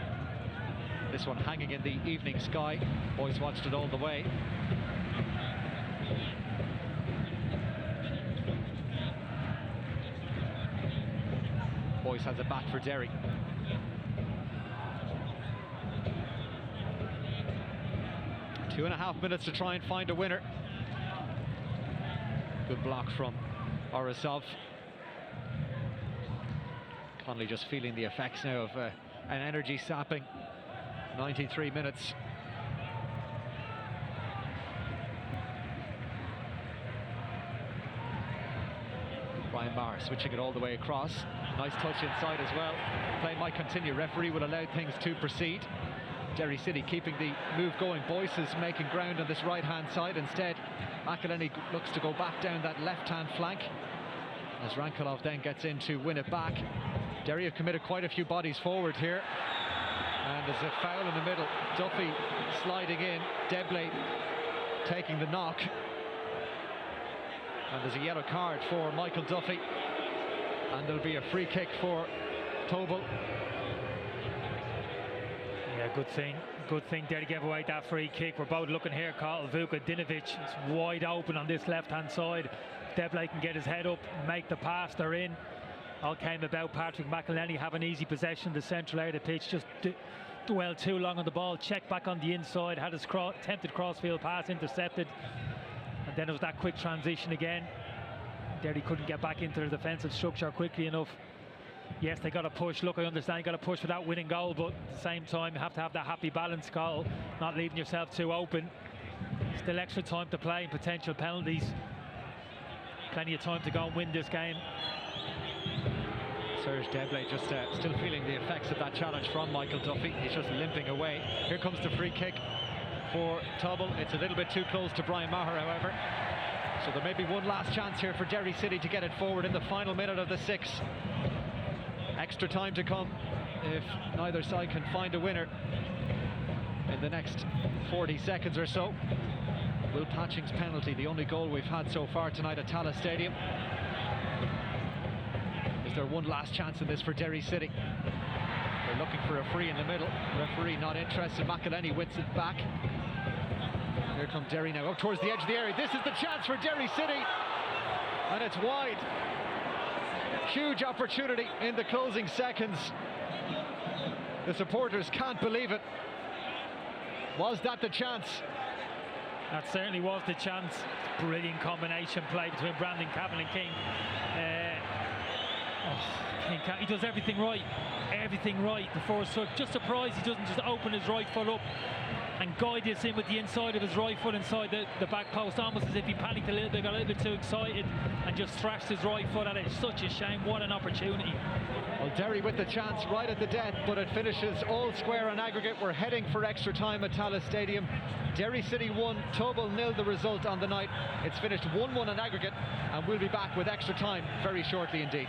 This one hanging in the evening sky. Boys watched it all the way. Boys has it back for Derry. Two and a half minutes to try and find a winner. Good block from Orisov. Connolly just feeling the effects now of an energy sapping 93 minutes. Brian Maher switching it all the way across. Nice touch inside as well. Play might continue. Referee will allow things to proceed. Derry City keeping the move going. Boyce is making ground on this right hand side. Instead, McElhenney looks to go back down that left hand flank as Rankulov then gets in to win it back. Derry have committed quite a few bodies forward here. And there's a foul in the middle. Duffy sliding in. Debley taking the knock. And there's a yellow card for Michael Duffy. And there'll be a free kick for Tobol. Yeah, good thing Derry gave away that free kick. We're both looking here, Carl. Vukadinovic is wide open on this left-hand side. Debley can get his head up, make the pass, they're in. All came about Patrick McElhenney having easy possession of the central area of the pitch, just dwelled too long on the ball, checked back on the inside, had his attempted crossfield pass intercepted, and then it was that quick transition again. Derry couldn't get back into the defensive structure quickly enough. Yes, they got to push. Look, I understand you got to push without winning goal, but at the same time you have to have that happy balance, Carl, not leaving yourself too open. Still extra time to play and potential penalties. Plenty of time to go and win this game. Serge Debley just still feeling the effects of that challenge from Michael Duffy. He's just limping away. Here comes the free kick for Tobol. It's a little bit too close to Brian Maher, however. So there may be one last chance here for Derry City to get it forward in the final minute of the 6. Extra time to come if neither side can find a winner in the next 40 seconds or so. Will Patching's penalty, the only goal we've had so far tonight at Tallaght Stadium. Is there one last chance in this for Derry City? They're looking for a free in the middle. Referee not interested. McElhenney wins it back. Here come Derry now, up towards the edge of the area. This is the chance for Derry City, and it's wide. Huge opportunity in the closing seconds. The supporters can't believe it. Was that the chance? That certainly was the chance. Brilliant combination play between Brandon Cavan and King. He does everything right. Everything right. The forward foot. Just surprised he doesn't just open his right foot up and guide this in with the inside of his right foot inside the back post, almost as if he panicked a little bit, got a little bit too excited and just thrashed his right foot at it. It's such a shame. What an opportunity. Well, Derry with the chance right at the death, but it finishes all square on aggregate. We're heading for extra time at Tallaght Stadium. Derry City 1, Tobol 0 the result on the night. It's finished 1-1 on aggregate, and we'll be back with extra time very shortly indeed.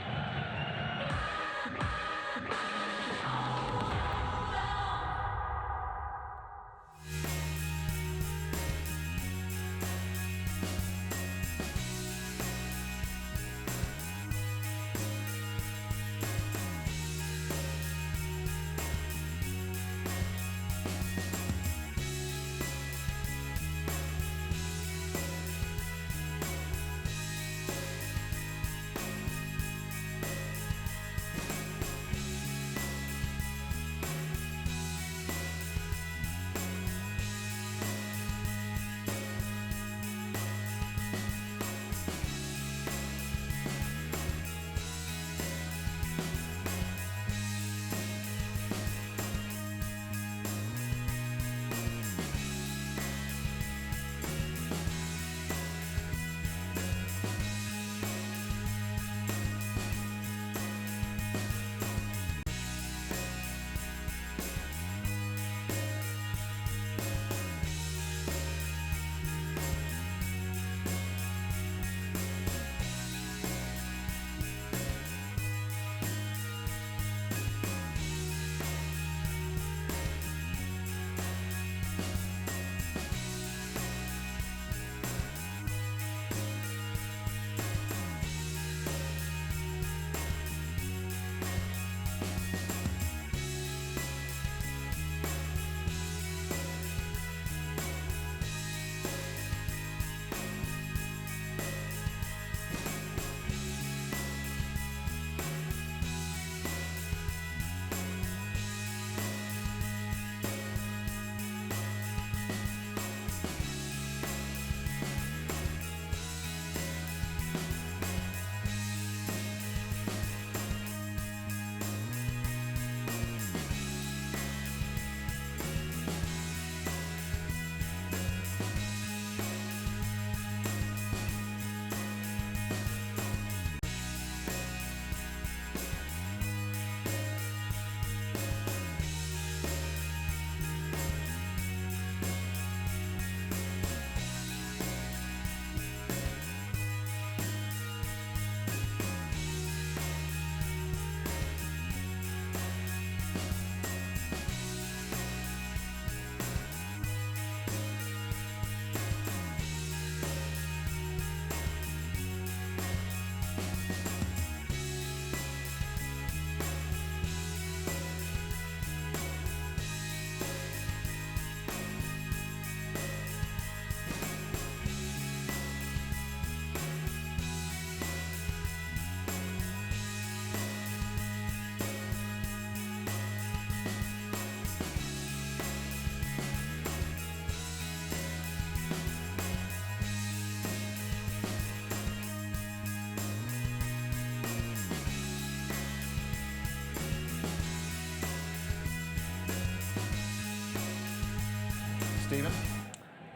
Stephen?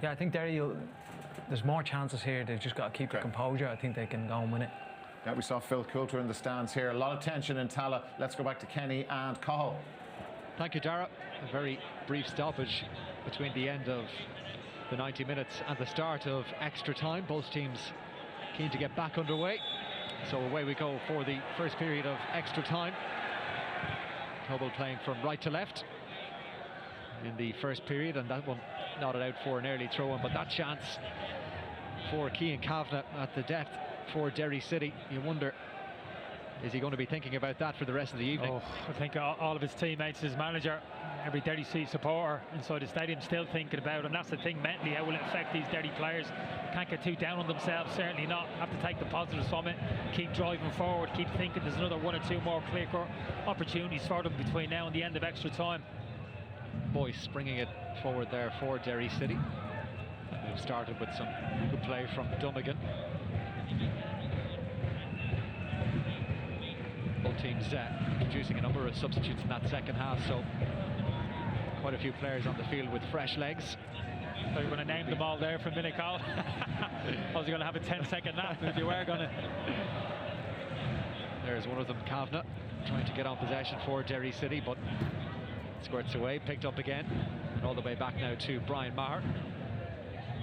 Yeah, I think Derry, there's more chances here. They've just got to keep their composure. I think they can go and win it. Yeah, we saw Phil Coulter in the stands here. A lot of tension in Tala. Let's go back to Kenny and Cahill. Thank you, Dara. A very brief stoppage between the end of the 90 minutes and the start of extra time. Both teams keen to get back underway. So away we go for the first period of extra time. Tobol playing from right to left in the first period, and that one nodded out for an early throw-in, but that chance for Cian Kavanagh at the depth for Derry City, you wonder, is he going to be thinking about that for the rest of the evening? Oh, I think all of his teammates, his manager, every Derry City supporter inside the stadium still thinking about it, and that's the thing mentally, how will it affect these Derry players? Can't get too down on themselves, certainly not. Have to take the positives from it, keep driving forward, keep thinking there's another one or two more clear-cut opportunities for them between now and the end of extra time. Boyce bringing it forward there for Derry City. They've started with some good play from Dummigan. Both teams introducing a number of substitutes in that second half, so quite a few players on the field with fresh legs. So you're going to name them all there for a minute, Carl. I was going to have a 10-second nap if you were going to. There's one of them, Kavanagh, trying to get on possession for Derry City, but squirts away, picked up again, and all the way back now to Brian Maher.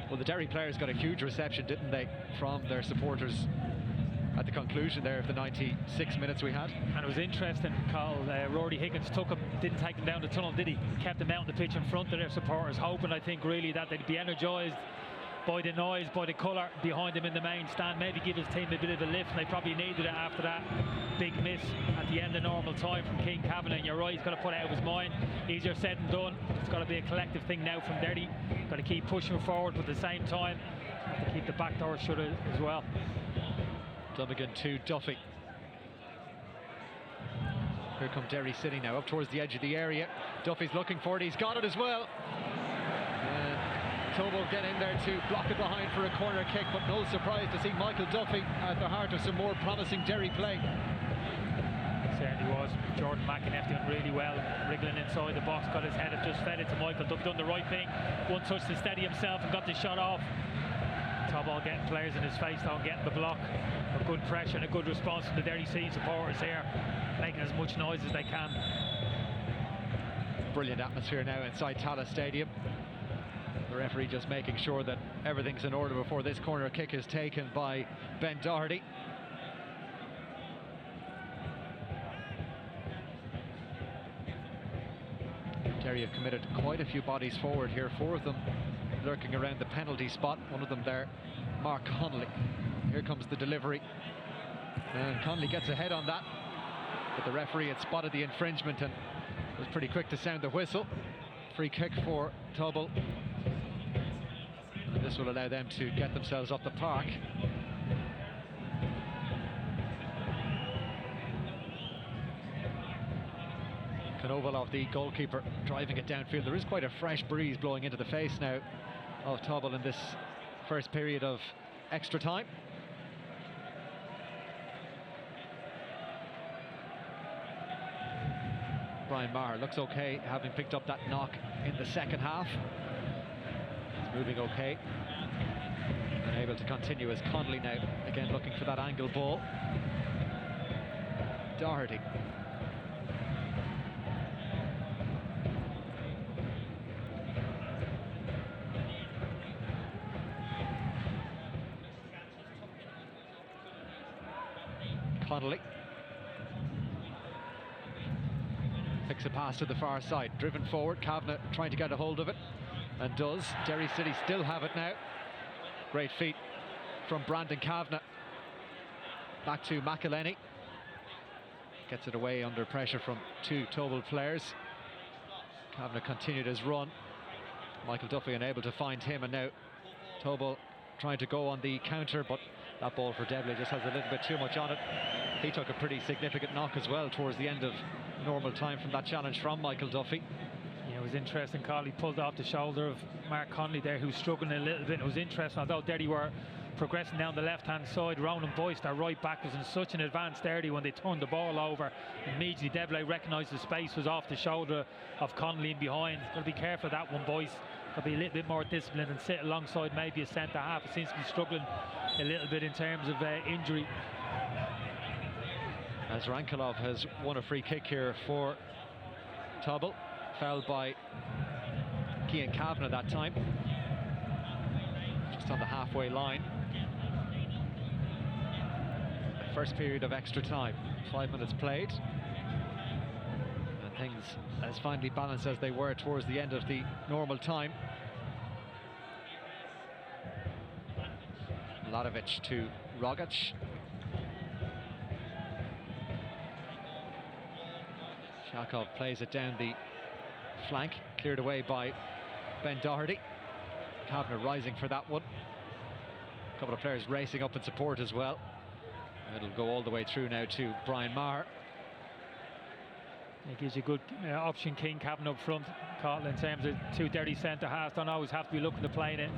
Well, the Derry players got a huge reception, didn't they, from their supporters at the conclusion there of the 96 minutes we had. And it was interesting, Carl, Rory Higgins took him, didn't take him down the tunnel, did he? Kept him out on the pitch in front of their supporters, hoping, I think, really that they'd be energised by the noise, by the colour behind him in the main stand, maybe give his team a bit of a lift, and they probably needed it after that big miss at the end of normal time from Cian Kavanagh. And you're right, he's got to put it out of his mind. Easier said than done. It's got to be a collective thing now from Derry. Got to keep pushing forward, but at the same time have to keep the back door shut as well. Dummigan to Duffy. Here come Derry City now, up towards the edge of the area. Duffy's looking for it, he's got it as well. Tobol get in there to block it behind for a corner kick, but no surprise to see Michael Duffy at the heart of some more promising Derry play. It certainly was. Jordan McInerney doing really well, wriggling inside the box, got his head up, just fed it to Michael Duffy, done the right thing. One touch to steady himself and got the shot off. Tobol getting players in his face, don't get the block. A good pressure and a good response from the Derry City supporters here, making as much noise as they can. Brilliant atmosphere now inside Tala Stadium. The referee just making sure that everything's in order before this corner kick is taken by Ben Doherty. Derry have committed quite a few bodies forward here, 4 of them lurking around the penalty spot. One of them there, Mark Connolly. Here comes the delivery, and Connolly gets ahead on that, but the referee had spotted the infringement and was pretty quick to sound the whistle. Free kick for Tobol. And this will allow them to get themselves up the park. Konovalov, the goalkeeper, driving it downfield. There is quite a fresh breeze blowing into the face now of Tobol in this first period of extra time. Brian Maher looks okay, having picked up that knock in the second half. He's moving okay. And able to continue as Connolly now, again looking for that angle ball. Doherty. Connolly picks a pass to the far side, driven forward. Kavanagh trying to get a hold of it, and does. Derry City still have it now. Great feat from Brandon Kavanagh. Back to McElhenney. Gets it away under pressure from 2 Tobol players. Kavanagh continued his run. Michael Duffy unable to find him, and now Tobol trying to go on the counter, but that ball for Devlin just has a little bit too much on it. He took a pretty significant knock as well towards the end of normal time from that challenge from Michael Duffy. Yeah, it was interesting, Carl. He pulled off the shoulder of Mark Connolly there, who's struggling a little bit. It was interesting, although Derry were progressing down the left-hand side. Ronan Boyce, their right back, was in such an advanced area when they turned the ball over. Immediately, Devlin recognised the space was off the shoulder of Connolly in behind. Got to be careful of that one, Boyce. could be a little bit more disciplined and sit alongside maybe a centre half. It seems to be struggling a little bit in terms of injury. As Rankalov has won a free kick here for Tobol, fouled by Cian Kavanagh that time, just on the halfway line. The first period of extra time, 5 minutes played, and things as finely balanced as they were towards the end of the normal time. Mladovic to Rogic. Shakov plays it down the flank, cleared away by Ben Doherty. Kavanagh rising for that one. A couple of players racing up in support as well. It'll go all the way through now to Brian Maher. It gives you a good option, King Kavanagh up front, Carl, in terms of two Derry centre halves. Don't always have to be looking to play it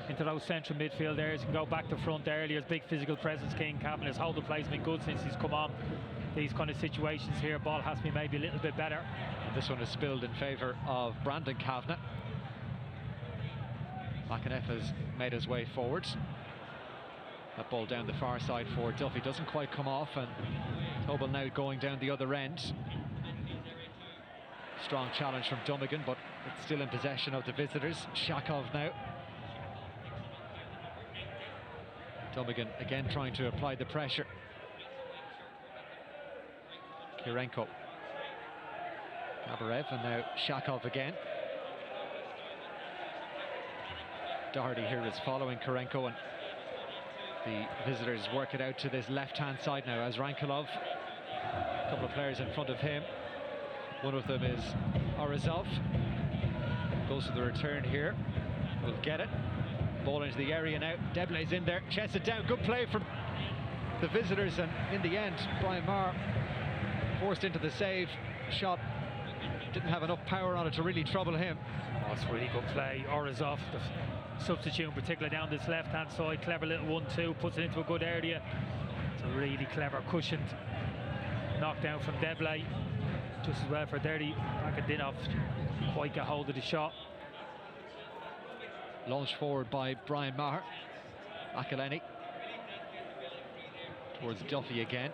into those central midfield areas. You can go back to front earlier. Big physical presence, King Kavanagh. His hold of play has been good since he's come on. These kind of situations here, ball has to be maybe a little bit better. And this one is spilled in favour of Brandon Kavanagh. McAneff has made his way forward. That ball down the far side for Duffy doesn't quite come off, and Tobol now going down the other end. Strong challenge from Dummigan, but it's still in possession of the visitors. Shakov now. Dummigan again trying to apply the pressure. Kirenko. Gabarev, and now Shakov again. Doherty here is following Kirenko, and the visitors work it out to this left-hand side now as Rankalov. A couple of players in front of him. One of them is Orazov. Goes to the return here. Will get it. Ball into the area now. Deblay's in there. Chests it down. Good play from the visitors, and in the end, Brian Maher forced into the save. Shot didn't have enough power on it to really trouble him. Oh, it's really good play. Orazov, the substitute in particular down this left-hand side. Clever little 1-2, puts it into a good area. It's a really clever cushioned knockdown from Deblay. Just as well for Derry. Akadinov quite get hold of the shot. Launched forward by Brian Maher. Akaleni towards Duffy again.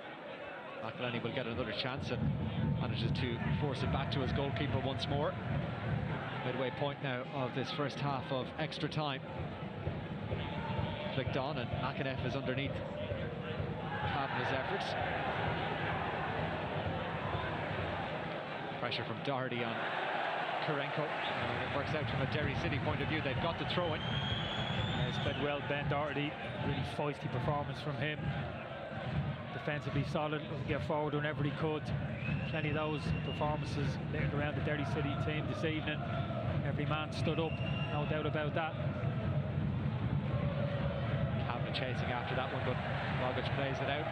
Akaleni will get another chance and manages to force it back to his goalkeeper once more. Midway point now of this first half of extra time. Flicked on, and Makaneff is underneath Kavanagh's efforts. Pressure from Doherty on Kirenko. It works out from a Derry City point of view. They've got to throw it. It's played well, Ben Doherty. Really feisty performance from him. Defensively solid, doesn't get forward whenever he could. Plenty of those performances littered around the Derry City team this evening. Every man stood up, no doubt about that. Kavanagh chasing after that one, but Rogic plays it out.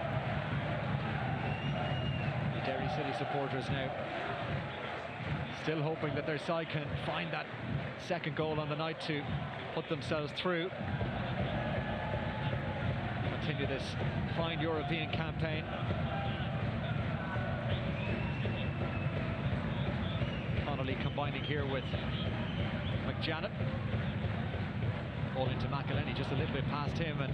The Derry City supporters now still hoping that their side can find that second goal on the night to put themselves through. Continue this fine European campaign. Connolly combining here with McJanet. Ball into McElhenney, just a little bit past him, and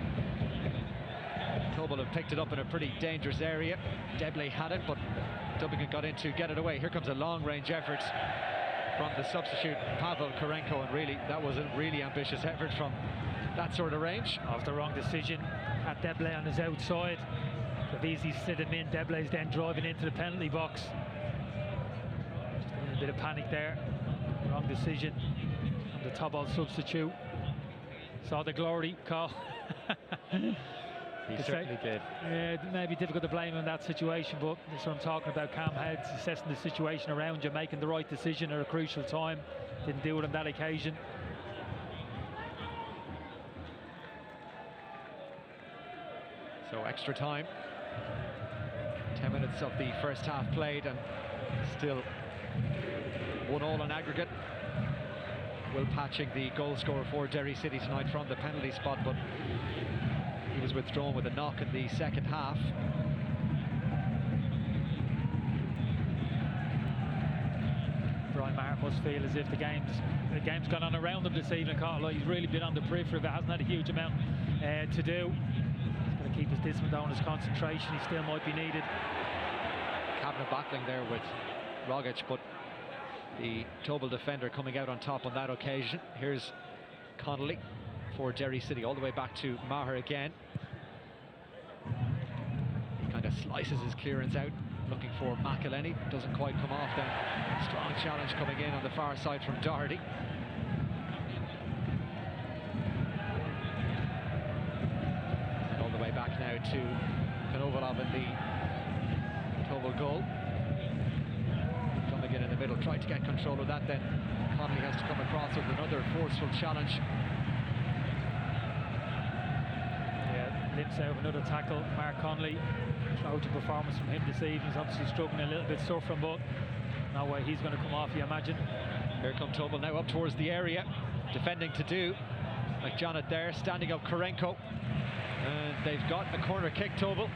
Tobol have picked it up in a pretty dangerous area. Deblay had it, but Dummigan got in to get it away. Here comes a long-range effort from the substitute Pavel Kirenko, and really that was a really ambitious effort from that sort of range. After the wrong decision, had Deblay on his outside. They've easily slid him in. Deblay's then driving into the penalty box. Just a little bit of panic there. Wrong decision from the Tobol substitute. Saw the glory, Carl. He certainly did. Yeah, it may be difficult to blame him in that situation, but that's what I'm talking about. Calm heads, assessing the situation around you, making the right decision at a crucial time. Didn't do it on that occasion. So extra time. 10 minutes of the first half played, and still 1-1 on aggregate. Will Patching, the goal scorer for Derry City tonight from the penalty spot, but he was withdrawn with a knock in the second half. Brian Maher must feel as if the game's gone on around him this evening. Like he's really been on the periphery of it, hasn't had a huge amount to do. He's got to keep his discipline down, his concentration. He still might be needed. Cabinet battling there with Rogic, but the Tobol defender coming out on top on that occasion. Here's Connolly for Derry City, all the way back to Maher again. He kind of slices his clearance out, looking for McElhenney. Doesn't quite come off then. Strong challenge coming in on the far side from Doherty. And all the way back now to Konovalov in the Tobol goal. Again in the middle, tried to get control of that, then Connolly has to come across with another forceful challenge. Yeah, limps out of another tackle. Mark Connolly, Trojan performance from him this evening. He's obviously struggling a little bit suffering, but no way he's going to come off, you imagine. Here come Tobol now up towards the area, defending to do. McJohnett there, standing up Korenko, and they've got a corner kick, Tobol.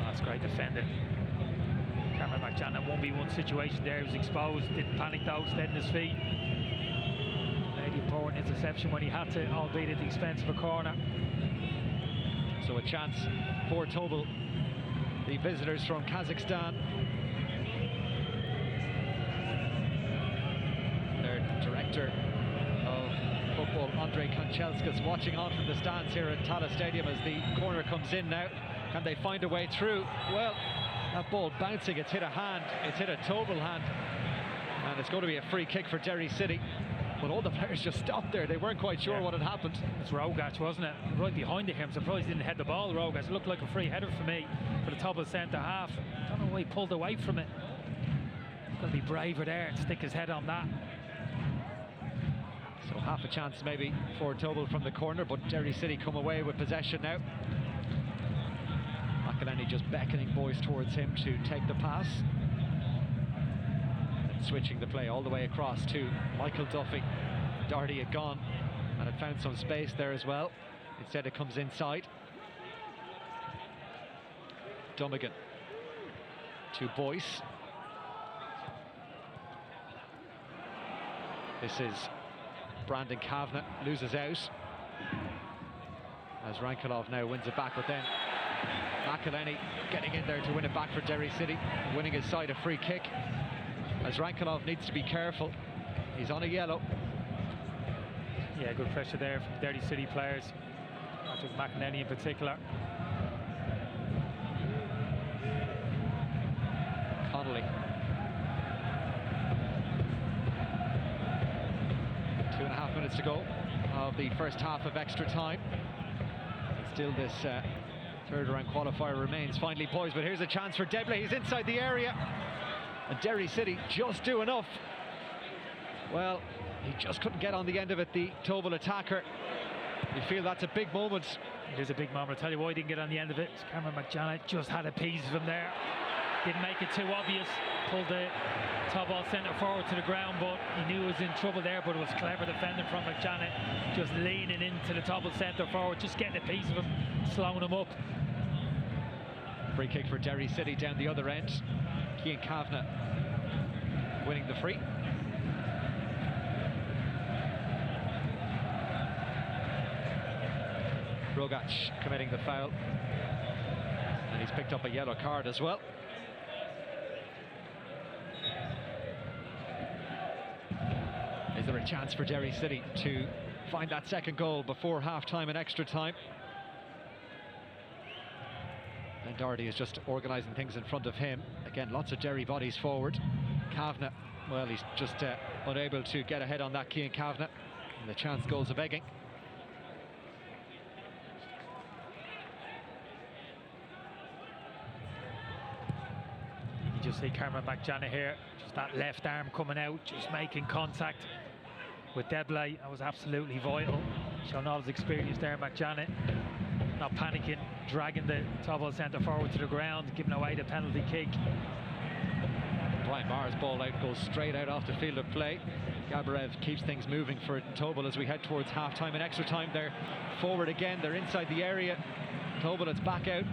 Oh, that's great defending. Cameron McJohnett 1v1 situation there. He was exposed, didn't panic though, stayed on his feet. Made the important interception when he had to, albeit at the expense of a corner. So a chance for Tobol, the visitors from Kazakhstan. Their director of football, Andrei Konchelskis, watching on from the stands here at Tallaght Stadium as the corner comes in now. Can they find a way through? Well, that ball bouncing, it's hit a hand, it's hit a Tobol hand, and it's going to be a free kick for Derry City. But all the players just stopped there, they weren't quite sure what had happened. It's Rogac, wasn't it? Right behind him. I'm surprised he didn't head the ball, Rogac. It looked like a free header for me for the Tobol centre half. I don't know why he pulled away from it. He's got to be braver there and stick his head on that. So half a chance maybe for Tobol from the corner, but Derry City come away with possession now. McElhenney just beckoning boys towards him to take the pass. And switching the play all the way across to Michael Duffy. Doherty had gone and had found some space there as well. Instead it comes inside. Dummigan to Boyce. This is Brandon Kavanagh, loses out. As Rankalov now wins it back, but then McElhenney getting in there to win it back for Derry City, winning his side a free kick. As Rankalov needs to be careful, he's on a yellow. Yeah, good pressure there from Derry City players, Patrick McElhenney in particular. Connolly. 2.5 minutes to go of the first half of extra time. And still this third round qualifier remains. Finally, boys, but here's a chance for Debley. He's inside the area, and Derry City just do enough. Well, he just couldn't get on the end of it, the Tobol attacker. You feel that's a big moment. It is a big moment. I'll tell you why he didn't get on the end of it. Cameron McJohnett just had a piece of him there. Didn't make it too obvious. Pulled the Tobol centre forward to the ground, but he knew he was in trouble there. But it was clever defending from McJohnett, just leaning into the Tobol centre forward, just getting a piece of him, slowing him up. Free kick for Derry City down the other end. Cian Kavanagh winning the free. Rogac committing the foul, and he's picked up a yellow card as well. Is there a chance for Derry City to find that second goal before half-time and extra time? And Doherty is just organising things in front of him. Again, lots of Derry bodies forward. Kavanagh, well, he's just unable to get ahead on that, Cian Kavanagh, and the chance goes a-begging. You just see Cameron McJohnett here, just that left arm coming out, just making contact with Debley. That was absolutely vital. Showing all his experience there, McJohnett. Not panicking, dragging the Tobol centre forward to the ground, giving away the penalty kick. Brian Maher's ball out goes straight out off the field of play. Gabarev keeps things moving for Tobol as we head towards half-time and extra time. They're forward again, they're inside the area. Tobol, it's back out.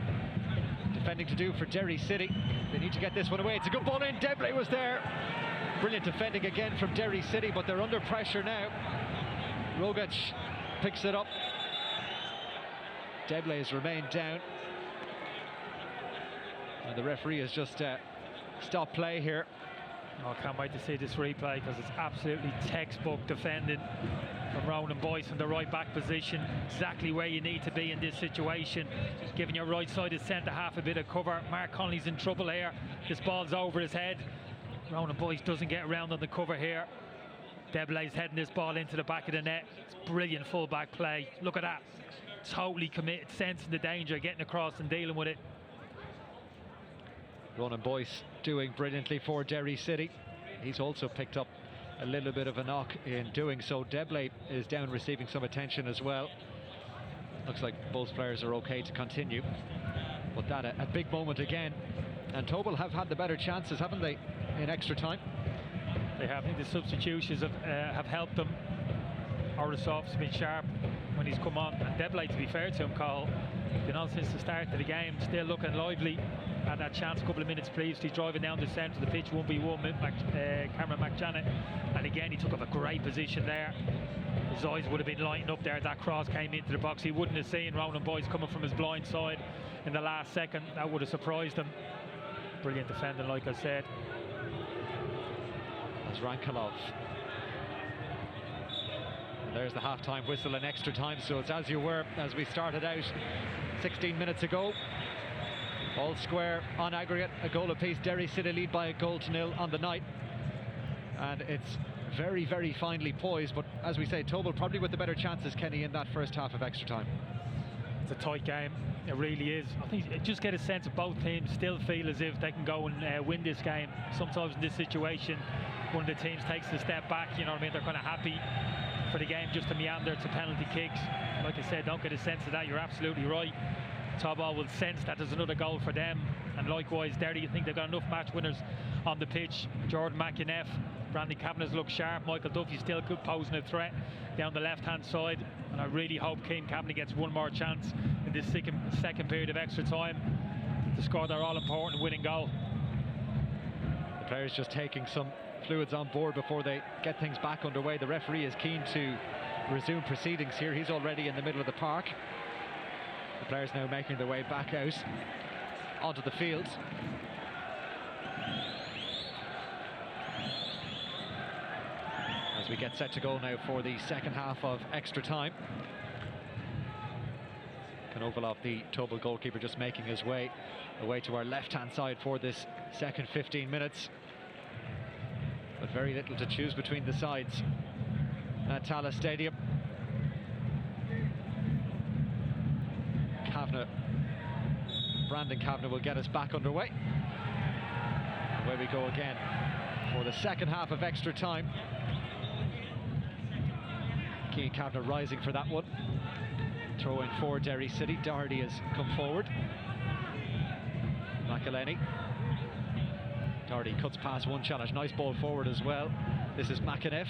defending to do for Derry City. They need to get this one away. It's a good ball in. Deblay was there. Brilliant defending again from Derry City, but they're under pressure now. Rogic picks it up. Deblay has remained down. And the referee has just stopped play here. Oh, I can't wait to see this replay because it's absolutely textbook defending from Ronan Boyce in the right back position. Exactly where you need to be in this situation. Giving your right sided centre half a bit of cover. Mark Connolly's in trouble here. This ball's over his head. Ronan Boyce doesn't get around on the cover here. Deblay's heading this ball into the back of the net. It's brilliant full back play. Look at that. Totally committed, sensing the danger, getting across and dealing with it. Ronan Boyce doing brilliantly for Derry City. He's also picked up a little bit of a knock in doing so. Deblay is down receiving some attention as well. Looks like both players are okay to continue. But that a big moment again. And Tobol have had the better chances, haven't they, in extra time? They have. I think the substitutions have helped them. Orisov's been sharp when he's come on. And Deblay, to be fair to him, Cole, been on since the start of the game, still looking lively. Had that chance a couple of minutes previously, driving down the centre of the pitch, 1v1 with Cameron McJanet. And again, he took up a great position there. His eyes would have been lighting up there. That cross came into the box. He wouldn't have seen Ronan Boyce coming from his blind side in the last second. That would have surprised him. Brilliant defending, like I said. As Rankalov. And there's the half-time whistle and extra time, so it's as you were as we started out 16 minutes ago. All square on aggregate, a goal apiece. Derry City lead by 1-0 on the night. And it's very, very finely poised, but as we say, Tobol probably with the better chances, Kenny, in that first half of extra time. It's a tight game, it really is. I think you just get a sense of both teams still feel as if they can go and win this game. Sometimes in this situation, one of the teams takes a step back, you know what I mean, they're kind of happy for the game just to meander to penalty kicks. Like I said, don't get a sense of that, you're absolutely right. Tobol will sense that there's another goal for them, and likewise Derry, I think they've got enough match winners on the pitch. Jordan McInnes, Brandon Kavanagh's look sharp, Michael Duffy still posing a threat down the left hand side, and I really hope Keane Kavanagh gets one more chance in this second period of extra time to score their all-important winning goal. The players just taking some fluids on board before they get things back underway. The referee is keen to resume proceedings here. He's already in the middle of the park. The players now making their way back out onto the field. As we get set to go now for the second half of extra time. Konovalov, the Tobol goalkeeper, just making his way away to our left-hand side for this second 15 minutes. But very little to choose between the sides at Tallaght Stadium. Brandon Kavanagh will get us back underway. Away we go again for the second half of extra time. Keane Kavanagh rising for that one. Throw in for Derry City. Doherty has come forward. McElhenney. Doherty cuts past one challenge. Nice ball forward as well. This is McInnes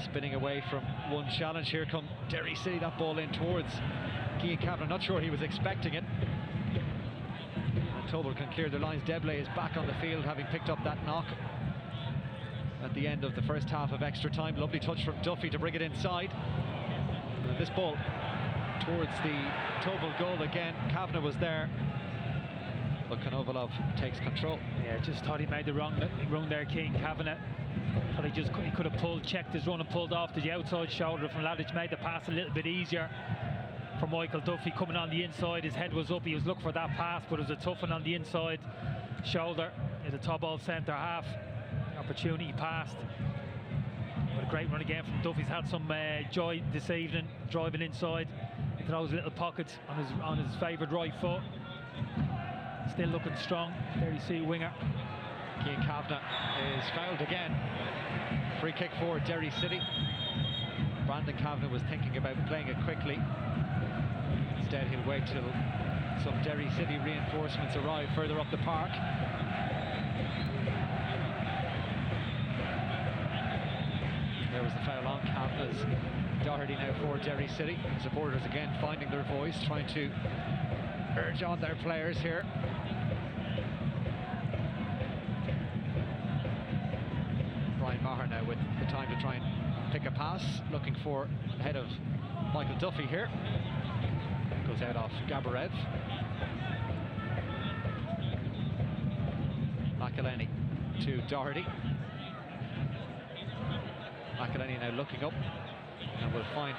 spinning away from one challenge. Here come Derry City. That ball in towards Keane Kavanagh. Not sure he was expecting it. And Tobol can clear their lines. Deblay is back on the field, having picked up that knock at the end of the first half of extra time. Lovely touch from Duffy to bring it inside. And this ball towards the Tobol goal again. Kavanagh was there, but Konovalov takes control. Yeah, just thought he made the wrong run there, Keane Kavanagh. Thought he could have checked his run and pulled off to the outside shoulder from Ladich, made the pass a little bit easier for Michael Duffy coming on the inside. His head was up, he was looking for that pass, but it was a tough one on the inside shoulder. The Tobol centre half opportunity passed. But a great run again from Duffy. He's had some joy this evening driving inside into those little pockets on his favoured right foot. Still looking strong. There you see winger. Keane Kavanagh is fouled again. Free kick for Derry City. Brandon Kavanagh was thinking about playing it quickly. Instead he'll wait till some Derry City reinforcements arrive further up the park. There was the foul on Kavanagh's. Doherty now for Derry City. Supporters again finding their voice, trying to urge on their players here. now with the time to try and pick a pass, looking for ahead of Michael Duffy here. Goes out off Gabarev. McElhenney to Doherty. McElhenney now looking up and will find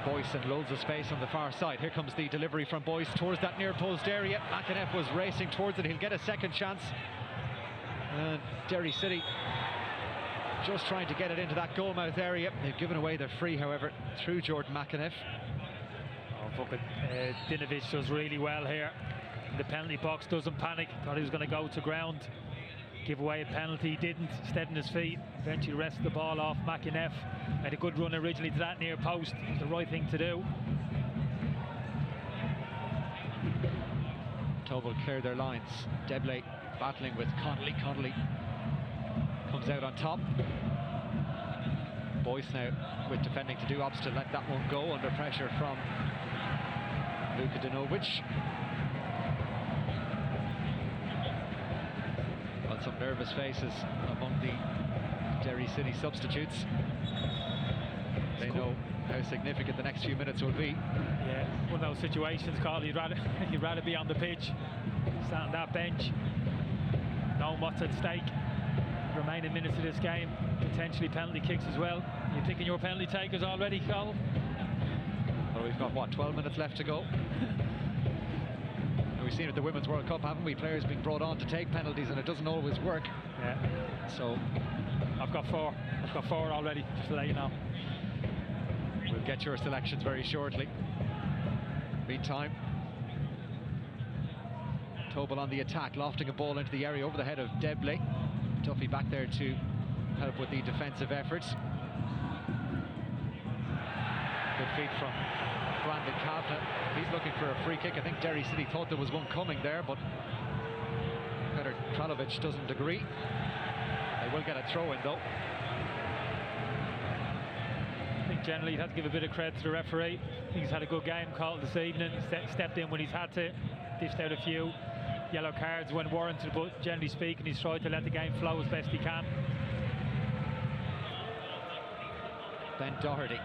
Boyce and loads of space on the far side. Here comes the delivery from Boyce towards that near post area. McEneff was racing towards it. He'll get a second chance. And Derry City just trying to get it into that goalmouth area. They've given away their free, however, through Jordan McEneff. Oh, Dinovich does really well here. In the penalty box, doesn't panic. Thought he was going to go to ground, give away a penalty, didn't. Steadied on his feet, eventually wrestled the ball off McEneff. Made a good run originally to that near post. It was the right thing to do. Tobol cleared their lines. Debley battling with Connolly. Connolly comes out on top. Boyce now with defending to do, opts to let that one go under pressure from Luka Dinovic. Got some nervous faces among the Derry City substitutes. They know how significant the next few minutes will be. Yeah, one of those situations, Carl, you'd rather be on the pitch, stand on that bench, knowing what's at stake. Remaining minutes of this game, potentially penalty kicks as well. You picking your penalty takers already, Carl? Well, we've got, what, 12 minutes left to go? And we've seen at the Women's World Cup, haven't we? Players being brought on to take penalties and it doesn't always work. Yeah. So I've got four already, just to let you know. We'll get your selections very shortly. Meantime, Tobol on the attack, lofting a ball into the area over the head of Debley. Duffy back there to help with the defensive efforts. Good feet from Brandon Kavanagh. He's looking for a free kick. I think Derry City thought there was one coming there, but Petr Kralovic doesn't agree. They will get a throw in though. I think generally you'd have to give a bit of credit to the referee. I think he's had a good game called this evening. Stepped in when he's had to, dished out a few yellow cards when warranted, but generally speaking he's tried to let the game flow as best he can. Ben Doherty.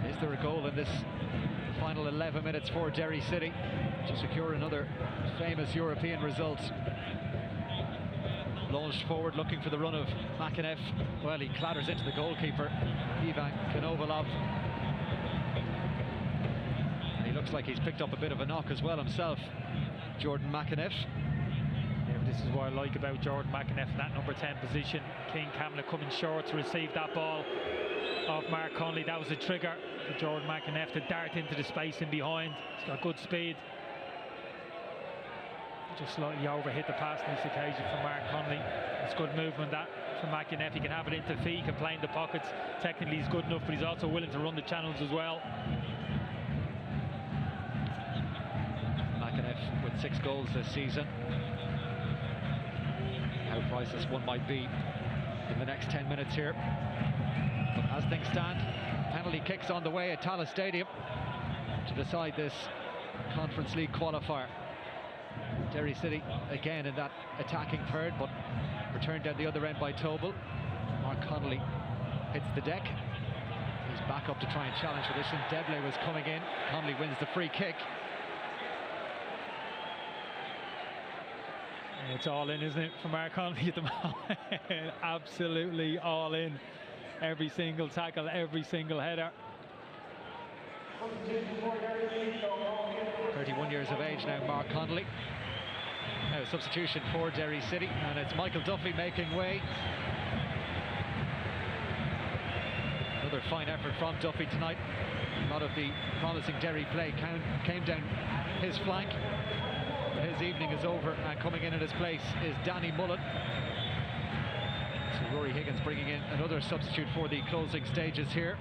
Is there a goal in this final 11 minutes for Derry City to secure another famous European result? Launched forward looking for the run of McEneff. Well, he clatters into the goalkeeper, Ivan Konovalov. And he looks like he's picked up a bit of a knock as well himself, Jordan McEneff. Yeah, but this is what I like about Jordan McEneff in that number 10 position. King Kavanagh coming short to receive that ball off Mark Connolly. That was a trigger for Jordan McEneff to dart into the space in behind. He's got good speed. Just slightly overhit the pass on this occasion for Mark Connolly. It's good movement that from McEneff. He can have it into feet, he can play in the pockets. Technically he's good enough, but he's also willing to run the channels as well. McEneff with 6 goals this season. How priceless one might be in the next 10 minutes here. But as things stand, penalty kicks on the way at Tallaght Stadium to decide this Conference League qualifier. Derry City again in that attacking third, but returned down the other end by Tobol. Mark Connolly hits the deck. He's back up to try and challenge for this one. Debley was coming in. Connolly wins the free kick. It's all in, isn't it, for Mark Connolly at the moment? Absolutely all in. Every single tackle, every single header. 31 years of age now, Mark Connolly. Now substitution for Derry City, and it's Michael Duffy making way. Another fine effort from Duffy tonight. A lot of the promising Derry play came down his flank. His evening is over, and coming in his place is Danny Mullen. So Rory Higgins bringing in another substitute for the closing stages here.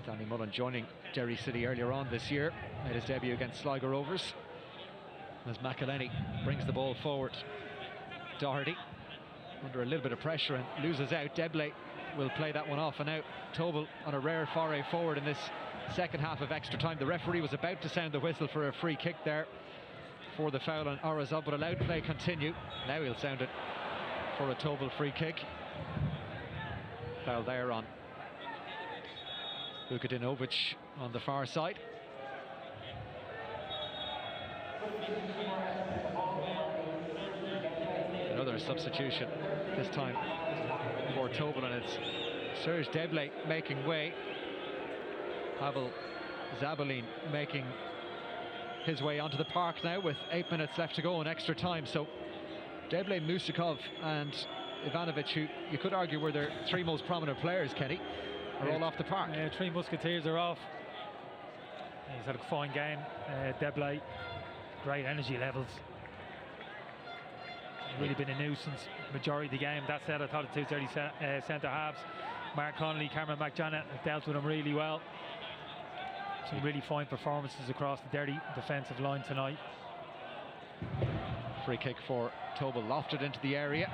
Danny Mullen joining Derry City earlier on this year, made his debut against Sligo Rovers. As McElhenney brings the ball forward. Doherty under a little bit of pressure and loses out. Debley will play that one off, and out Tobol on a rare foray forward in this second half of extra time. The referee was about to sound the whistle for a free kick there for the foul on Orazov, but allowed play continue. Now he'll sound it for a Tobol free kick. Foul there on Vukadinovic on the far side. Another substitution, this time for Tobol, and it's Serge Deblay making way. Pavel Zabalin making his way onto the park now with 8 minutes left to go in extra time. So Deblay, Musakov and Ivanovic, who you could argue were their three most prominent players, Kenny, are all off the park. Three Musketeers are off. He's had a fine game. Deblay, great energy levels. Really been a nuisance majority of the game. That said, I thought the two Derry centre halves, Mark Connolly, Cameron McJanet, have dealt with him really well. Some really fine performances across the Derry defensive line tonight. Free kick for Tobol, lofted into the area.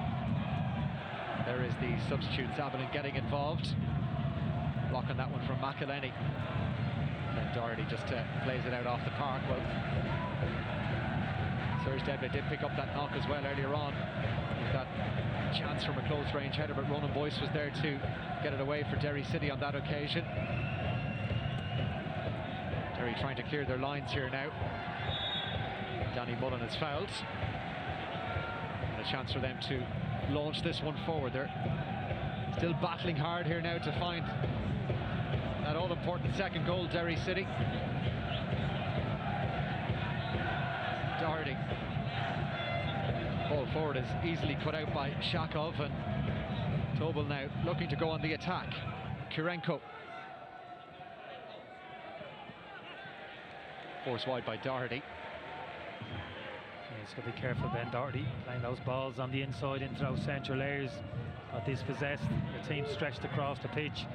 There is the substitute Zabalin getting involved, blocking that one from McElhenney. And Doherty just plays it out off the park. Well, Serge Deblay did pick up that knock as well earlier on. That chance from a close range header, but Ronan Boyce was there to get it away for Derry City on that occasion. Derry trying to clear their lines here now. Danny Mullen is fouled. And a chance for them to launch this one forward. They're still battling hard here now to find that all-important second goal, Derry City. Doherty. Ball forward is easily cut out by Shakov, and Tobol now looking to go on the attack. Kurenko. Forced wide by Doherty. He's got to be careful, Ben Doherty, playing those balls on the inside into those central areas. Got dispossessed, the team stretched across the pitch.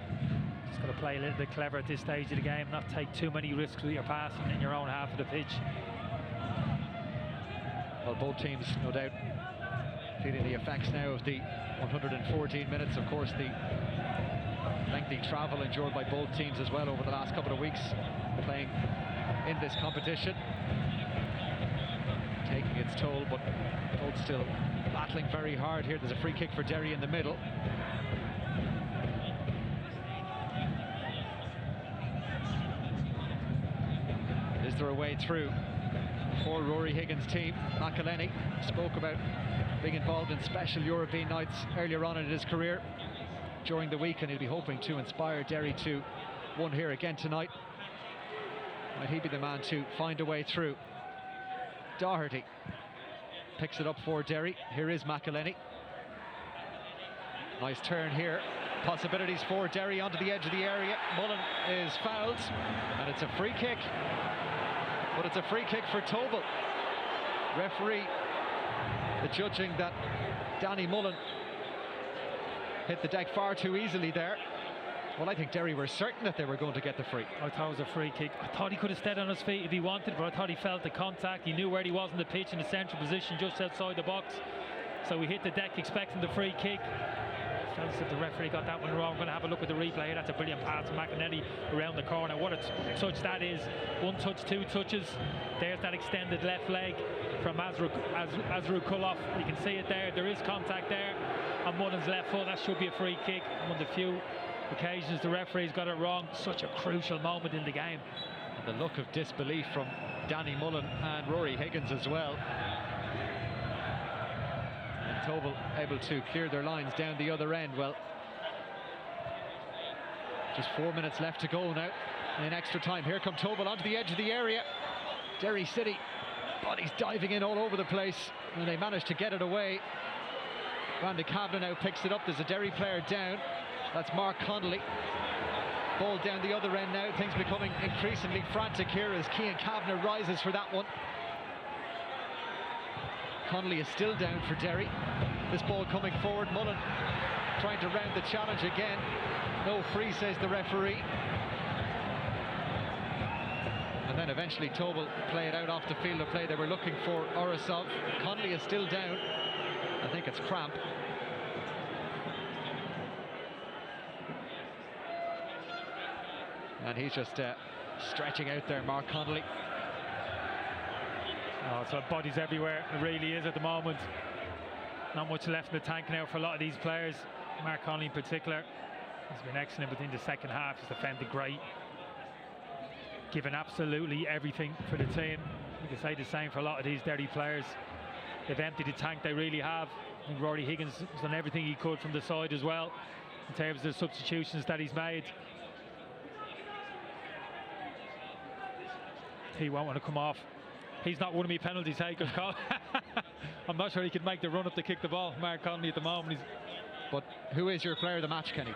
Just got to play a little bit clever at this stage of the game, not take too many risks with your passing in your own half of the pitch. Well, both teams, no doubt, feeling the effects now of the 114 minutes. Of course, the lengthy travel endured by both teams as well over the last couple of weeks, playing in this competition. Taking its toll, but both still battling very hard here. There's a free kick for Derry in the middle. Is there a way through for Rory Higgins' team? McElhenney spoke about being involved in special European nights earlier on in his career during the week, and he'll be hoping to inspire Derry to win here again tonight. Might he be the man to find a way through? Doherty picks it up for Derry. Here is McElhenney. Nice turn here. Possibilities for Derry onto the edge of the area. Mullen is fouled, and it's a free kick. But it's a free kick for Tobol. Referee judging that Danny Mullen hit the deck far too easily there. Well, I think Derry were certain that they were going to get the free. I thought it was a free kick. I thought he could have stayed on his feet if he wanted, but I thought he felt the contact. He knew where he was in the pitch, in the central position just outside the box. So he hit the deck expecting the free kick. I felt as if the referee got that one wrong. I'm going to have a look at the replay here. That's a brilliant pass from McElhenney around the corner. What a touch that is. One touch, two touches. There's that extended left leg from Azru Kulov. You can see it there. There is contact there on Mullen's left foot. That should be a free kick. One of the few occasions the referee's got it wrong. Such a crucial moment in the game. And the look of disbelief from Danny Mullen and Rory Higgins as well. And Tobol able to clear their lines down the other end. Well, just 4 minutes left to go now in extra time. Here come Tobol onto the edge of the area. Derry City bodies diving in all over the place, and they managed to get it away. Randy Kavanagh now picks it up. There's a Derry player down. That's Mark Connolly. Ball down the other end now. Things becoming increasingly frantic here as Cian Kavanagh rises for that one. Connolly is still down for Derry. This ball coming forward. Mullen trying to round the challenge again. No free, says the referee. And then eventually Tobol play it out off the field of play. They were looking for Orazov. Connolly is still down. I think it's cramp. And he's just Stretching out there, Mark Connolly. Oh, so bodies everywhere. It really is at the moment. Not much left in the tank now for a lot of these players. Mark Connolly in particular has been excellent within the second half. He's defended great. Given absolutely everything for the team. You can say the same for a lot of these Derry players. They've emptied the tank, they really have. I think Rory Higgins has done everything he could from the side as well, in terms of the substitutions that he's made. He won't want to come off. He's not one of me penalty takers, Colin. I'm not sure he could make the run up to kick the ball, Mark Connolly, at the moment. But who is your player of the match, Kenny?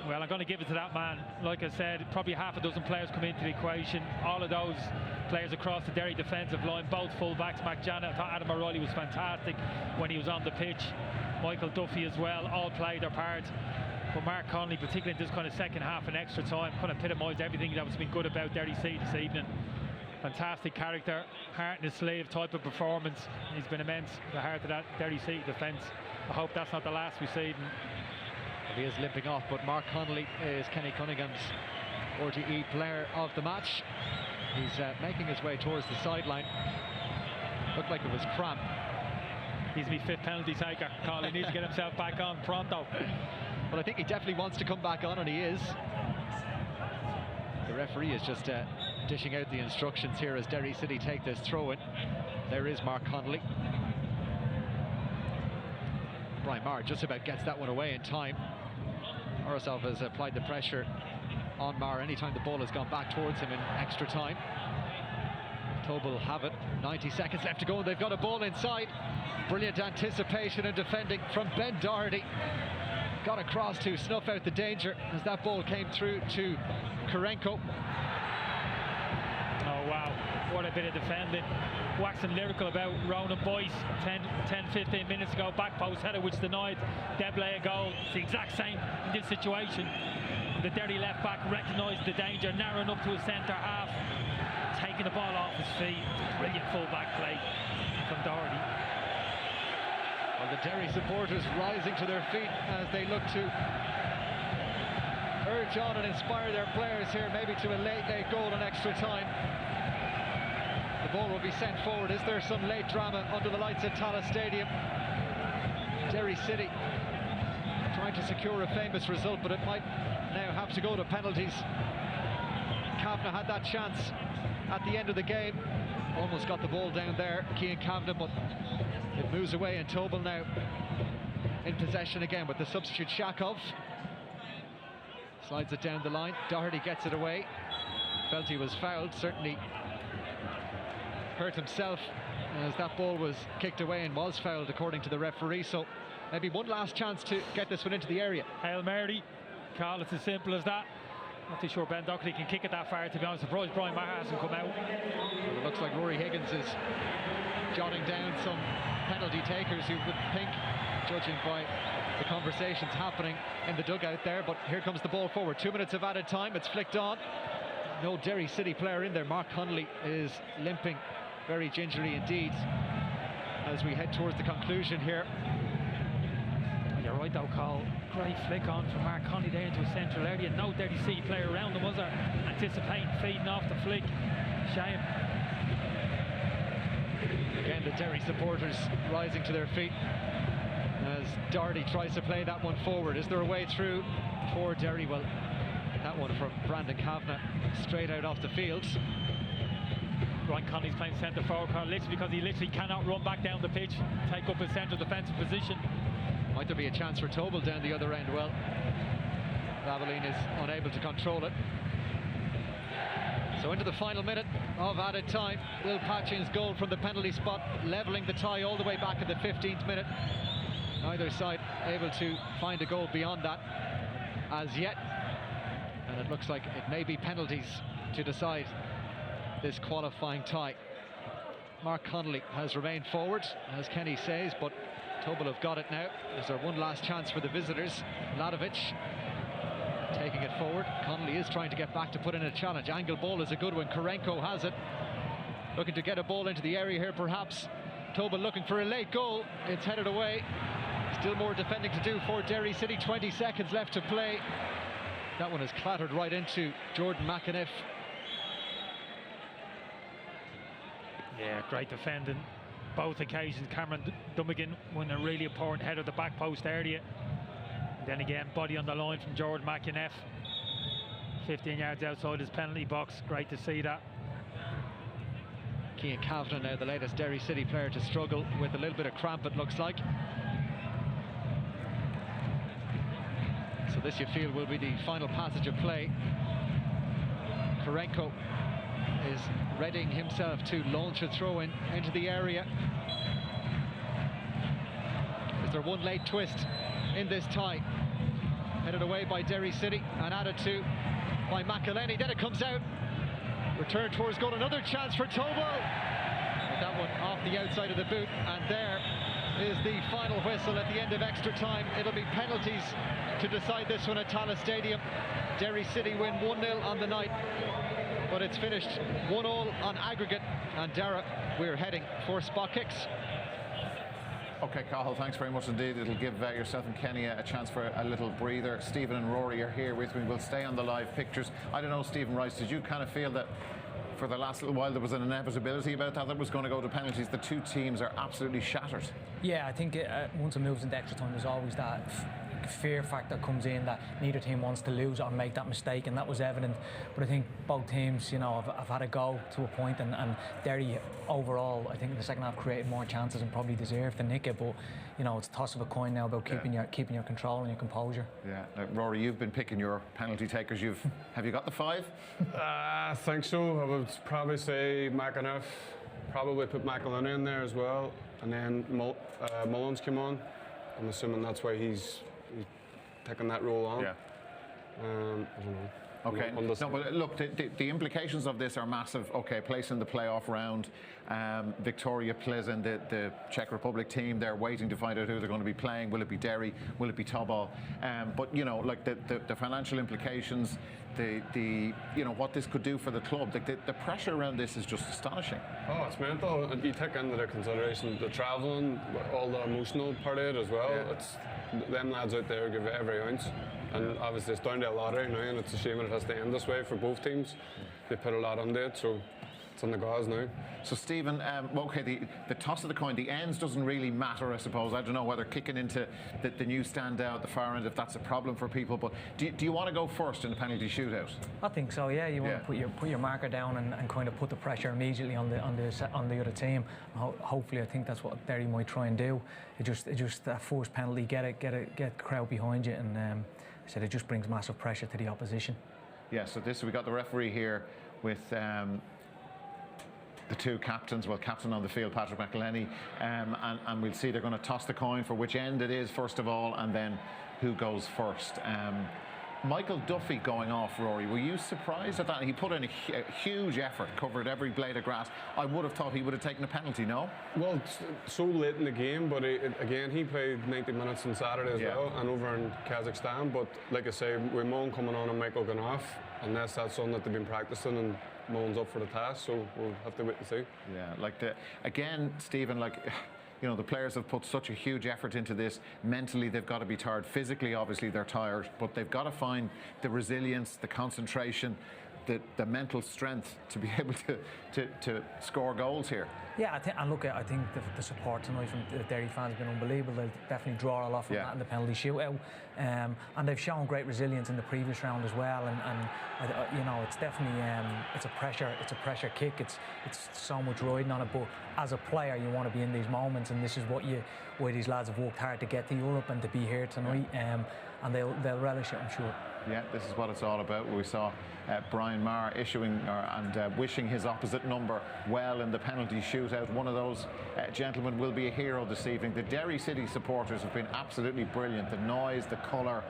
Well, I'm going to give it to that man. Like I said, probably half a dozen players come into the equation. All of those players across the Derry defensive line, both full-backs. Mac Janet, I thought Adam O'Reilly was fantastic when he was on the pitch. Michael Duffy as well, all played their part. But Mark Connolly, particularly in this kind of second half and extra time, kind of epitomised everything that was been good about Derry City this evening. Fantastic character, heart in his sleeve type of performance. He's been immense, the heart of that Derry City defence. I hope that's not the last we see. He is limping off, but Mark Connolly is Kenny Cunningham's RTE player of the match. He's making his way towards the sideline. Looked like it was cramp. He's my fifth penalty taker. Colin needs to get himself back on pronto. Well, I think he definitely wants to come back on, and he is. The referee is just dishing out the instructions here as Derry City take this throw-in. There is Mark Connolly. Brian Maher just about gets that one away in time. Orosov has applied the pressure on Maher anytime the ball has gone back towards him in extra time. Tobol have it, 90 seconds left to go, and they've got a ball inside. Brilliant anticipation and defending from Ben Doherty. Got across to snuff out the danger as that ball came through to Kurenko. Oh wow, what a bit of defending. Waxing lyrical about Ronan Boyce 10-15 minutes ago, back post header which denied Deblay a goal. It's the exact same in this situation. The Derry left back recognised the danger, narrowing up to his centre half, taking the ball off his feet. Brilliant full back play from Doherty. Well, the Derry supporters rising to their feet as they look to urge on and inspire their players here, maybe to a late goal in extra time. The ball will be sent forward. Is there some late drama under the lights at Tallaght Stadium? Derry City trying to secure a famous result, but it might now have to go to penalties. Kavanagh had that chance at the end of the game. Almost got the ball down there, Cian Kavanagh, but it moves away, and Tobol now in possession again with the substitute Shakov. Slides it down the line. Doherty gets it away. Felt he was fouled, certainly hurt himself as that ball was kicked away and was fouled according to the referee. So maybe one last chance to get this one into the area. Hail Mary, Carl, it's as simple as that. Not too sure Ben Doherty can kick it that far, to be honest. Surprised Brian Maher hasn't come out. Well, it looks like Rory Higgins is jotting down some penalty takers, who would think, judging by the conversations happening in the dugout there. But here comes the ball forward. 2 minutes of added time. It's flicked on. No Derry City player in there. Mark Connolly is limping very gingerly indeed as we head towards the conclusion here. You're right though, Carl. Great flick on from Mark Connolly there into a central area. No Derry City player around him, was there? Anticipating feeding off the flick. Shame. Again, the Derry supporters rising to their feet as Doherty tries to play that one forward. Is there a way through for Derry? Well, that one from Brandon Kavanagh straight out off the field. Brian Connolly's playing centre forward, literally because he literally cannot run back down the pitch, take up his centre defensive position. Might there be a chance for Tobol down the other end? Well, Raveline is unable to control it. So into the final minute of added time. Will Patchin's goal from the penalty spot, levelling the tie all the way back in the 15th minute. Neither side able to find a goal beyond that as yet. And it looks like it may be penalties to decide this qualifying tie. Mark Connolly has remained forward, as Kenny says, but Tobol have got it now. Is there one last chance for the visitors? Ladovic taking it forward. Connolly is trying to get back to put in a challenge. Angle ball is a good one. Kurenko has it. Looking to get a ball into the area here, perhaps. Tobol looking for a late goal. It's headed away. Still more defending to do for Derry City. 20 seconds left to play. That one is clattered right into Jordan McAniff. Yeah, great defending. Both occasions, Cameron Dummigan won a really important header at the back post area. And then again, body on the line from George McInneff. 15 yards outside his penalty box. Great to see that. Cian Kavanagh now the latest Derry City player to struggle with a little bit of cramp, it looks like. So this, you feel, will be the final passage of play. Karenko is readying himself to launch a throw in into the area. Is there one late twist in this tie? Headed away by Derry City and added to by McElhenney. Then it comes out. Return towards goal. Another chance for Tobol. But that one off the outside of the boot. And there is the final whistle at the end of extra time. It'll be penalties to decide this one at Tallaght Stadium. Derry City win 1-0 on the night, but it's finished 1-1 on aggregate. And Dara, we're heading for spot kicks. Okay, Cathal, thanks very much indeed. It'll give yourself and Kenny a chance for a little breather. Stephen and Rory are here with me. We'll stay on the live pictures. I don't know, Stephen Rice, did you kind of feel that for the last little while there was an inevitability about that was going to go to penalties? The two teams are absolutely shattered. Yeah, I think once it moves into extra time, there's always that fear factor comes in that neither team wants to lose or make that mistake, and that was evident. But I think both teams, have had a go to a point, and Derry overall, I think in the second half created more chances and probably deserved to nick it. But it's a toss of a coin now about keeping your control and your composure. Yeah, Rory, you've been picking your penalty takers. Have you got the 5? I think so. I would probably say McInneff. Probably put McElhenney in there as well, and then Mullins came on. I'm assuming that's why he's taking that role on. Yeah. I don't know. Okay. No, but look, the implications of this are massive. Okay, placing the playoff round. Victoria Plzeň, the Czech Republic team, they're waiting to find out who they're going to be playing. Will it be Derry? Will it be Tobol? But like the financial implications, what this could do for the club. The pressure around this is just astonishing. Oh, it's mental. And you take into consideration the travelling, all the emotional part of it as well. Yeah. It's them lads out there give it every ounce. And obviously it's down to a lottery now, and it's a shame it has to end this way for both teams. They put a lot into it, so it's on the guys now. So Stephen, okay, the toss of the coin, the ends doesn't really matter, I suppose. I don't know whether kicking into the new stand out at the far end, if that's a problem for people, but do you want to go first in the penalty shootout? I think so, yeah. You want to put your marker down and kind of put the pressure immediately on the other team. Hopefully, I think that's what Derry might try and do. It just that forced penalty, get the crowd behind you, and so it just brings massive pressure to the opposition. Yeah, so we got the referee here with the two captains, captain on the field, Patrick McElhenney, and we'll see they're going to toss the coin for which end it is first of all, and then who goes first. Michael Duffy going off, Rory, were you surprised at that? He put in a huge effort, covered every blade of grass. I would have thought he would have taken a penalty, no? Well, it's so late in the game, but again, he played 90 minutes on Saturday as well, and over in Kazakhstan. But like I say, with Mullen coming on and Michael going off, unless that's something that they've been practicing and Mullen's up for the task, so we'll have to wait and see. Yeah, again, Stephen, the players have put such a huge effort into this. Mentally, they've got to be tired. Physically, obviously, they're tired. But they've got to find the resilience, the concentration, the mental strength to be able to score goals here. Yeah, I think the support tonight from the Derry fans has been unbelievable. They'll definitely draw a lot from that in the penalty shootout, and they've shown great resilience in the previous round as well. And it's definitely it's a pressure kick. It's so much riding on it. But as a player, you want to be in these moments, and this is why these lads have worked hard to get to Europe and to be here tonight. And they'll relish it, I'm sure. Yeah, this is what it's all about. We saw Brian Maher issuing and wishing his opposite number well in the penalty shootout. One of those gentlemen will be a hero this evening. The Derry City supporters have been absolutely brilliant. The noise, the colour,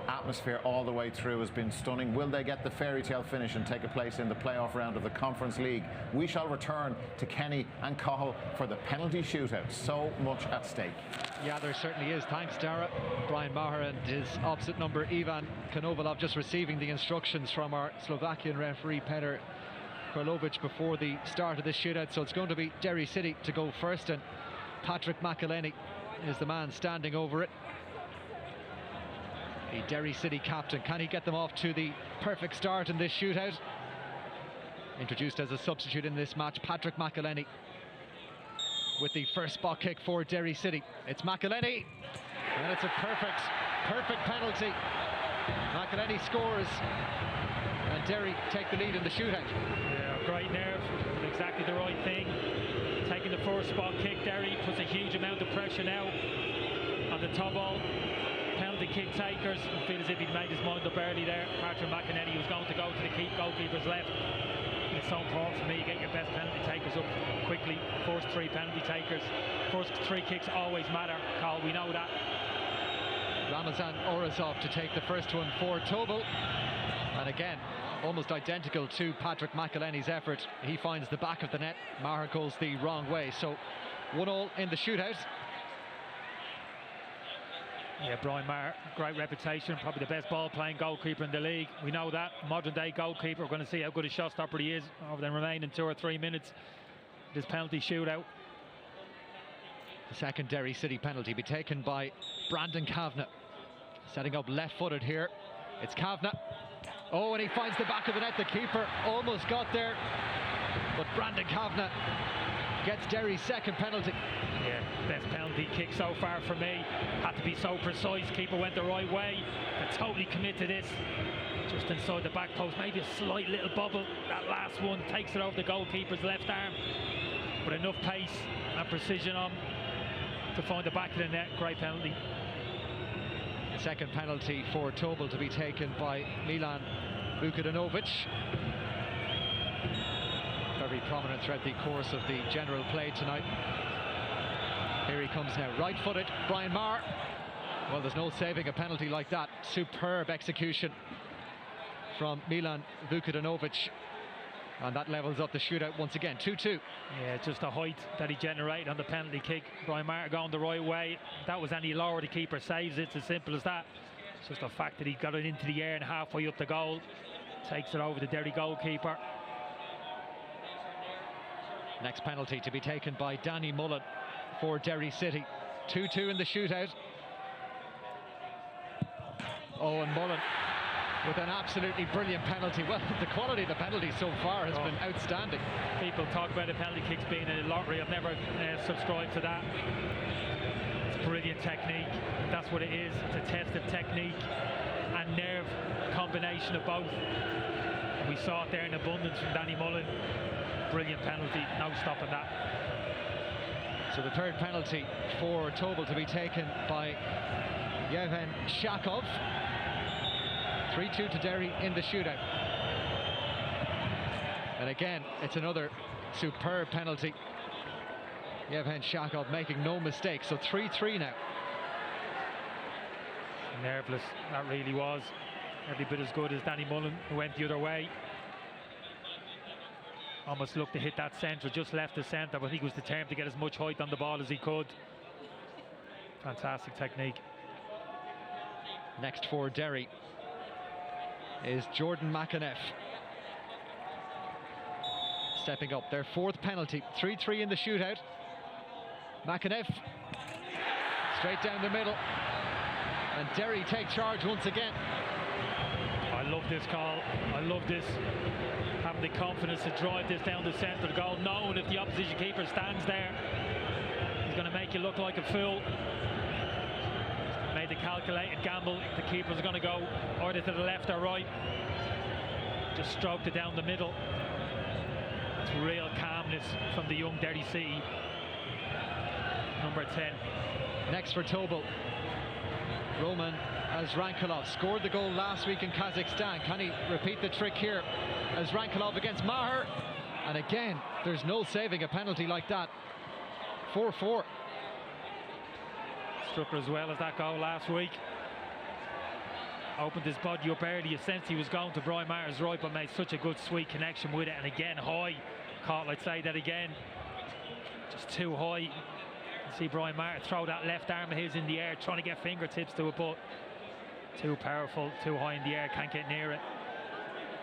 atmosphere all the way through has been stunning. Will they get the fairy tale finish and take a place in the playoff round of the Conference League? We shall return to Kenny and Cathal for the penalty shootout. So much at stake. Yeah, there certainly is. Thanks, Dara. Brian Maher and his opposite number, Ivan Konovalov, just receiving the instructions from our Slovakian referee, Petr Karlovic, before the start of this shootout. So it's going to be Derry City to go first, and Patrick McElhenney is the man standing over it. The Derry City captain. Can he get them off to the perfect start in this shootout? Introduced as a substitute in this match, Patrick McElhenney with the first spot kick for Derry City. It's McElhenney, and it's a perfect penalty. McElhenney scores, and Derry take the lead in the shootout. Yeah, great nerve, exactly the right thing. Taking the first spot kick, Derry puts a huge amount of pressure now on the Tobol penalty kick takers. I feel as if he'd made his mind up early there. Patrick McElhenney was going to go to the goalkeeper's left. It's so important for me, get your best penalty takers up quickly. First three penalty takers, first three kicks always matter, Carl, we know that. Ramazan Orazov to take the first one for Tobol. And again, almost identical to Patrick McElhenney's effort. He finds the back of the net. Maher goes the wrong way. So 1-1 in the shootout. Yeah, Brian Maher, great reputation, probably the best ball-playing goalkeeper in the league. We know that. Modern-day goalkeeper. We're going to see how good a shot stopper he is over the remaining 2 or 3 minutes. This penalty shootout. The second Derry City penalty be taken by Brandon Kavanagh. Setting up left-footed here. It's Kavanagh. Oh, and he finds the back of the net. The keeper almost got there, but Brandon Kavanagh gets Derry's second penalty. Yeah, best penalty kick so far for me. Had to be so precise. Keeper went the right way. And totally commit to this. Just inside the back post. Maybe a slight little bubble. That last one takes it over the goalkeeper's left arm. But enough pace and precision on to find the back of the net. Great penalty. Second penalty for Tobol to be taken by Milan Vukadinovic. Very prominent throughout the course of the general play tonight. Here he comes now, right-footed, Brian Maher. Well, there's no saving a penalty like that. Superb execution from Milan Vukadinovic. And that levels up the shootout once again, 2-2. Yeah, just the height that he generated on the penalty kick. Brian Maher going the right way. If that was any lower, the keeper saves it. It's as simple as that. It's just the fact that he got it into the air and halfway up the goal. Takes it over the Derry goalkeeper. Next penalty to be taken by Danny Mullen for Derry City. 2-2 in the shootout. Oh, and Mullen with an absolutely brilliant penalty. Well, the quality of the penalty so far has been outstanding. People talk about the penalty kicks being a lottery. I've never subscribed to that. It's brilliant technique. That's what it is. It's a test of technique and nerve, combination of both. We saw it there in abundance from Danny Mullen. Brilliant penalty, no stopping that. So the third penalty for Tobol to be taken by Yevhen Shakov. 3-2 to Derry in the shootout. And again, it's another superb penalty. Yevhen Shakov making no mistake. So 3-3 now. Nerveless, that really was. Every bit as good as Danny Mullen, who went the other way. Almost looked to hit that centre, just left the centre, but I think he was determined to get as much height on the ball as he could. Fantastic technique. Next for Derry is Jordan McAneff. Stepping up, their fourth penalty. 3-3 in the shootout. McAneff straight down the middle, and Derry take charge once again. I love this call. I love this. Having the confidence to drive this down the centre of the goal, knowing if the opposition keeper stands there, he's going to make you look like a fool. Made the calculated gamble. The keepers are going to go either to the left or right. Just stroked it down the middle. It's real calmness from the young Derry City. Number 10. Next for Tobol, Roman Azrankalov scored the goal last week in Kazakhstan. Can he repeat the trick here? Azrankalov against Maher, and again there's no saving a penalty like that. 4-4. Struck as well as that goal last week. Opened his body up early. You sensed he was going to Brian Maher's right, but made such a good sweet connection with it. And again, high. Caught, I'd say that again. Just too high. You see Brian Maher throw that left arm of his in the air, trying to get fingertips to it, but too powerful, too high in the air, can't get near it.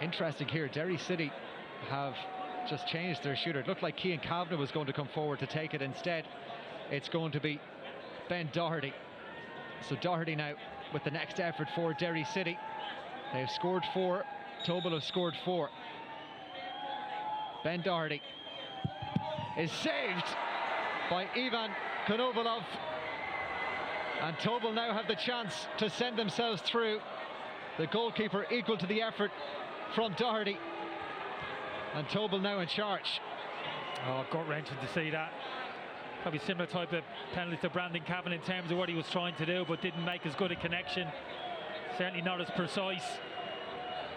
Interesting here, Derry City have just changed their shooter. It looked like Cian Kavanagh was going to come forward to take it. Instead, it's going to be Ben Doherty. So Doherty now with the next effort for Derry City. They've scored 4, Tobol have scored 4. Ben Doherty is saved. by Ivan Konovalov. And Tobol now have the chance to send themselves through. The goalkeeper equal to the effort from Doherty. And Tobol now in charge. Oh, gut-wrenching to see that. Probably similar type of penalty to Brandon Cavan in terms of what he was trying to do, but didn't make as good a connection. Certainly not as precise.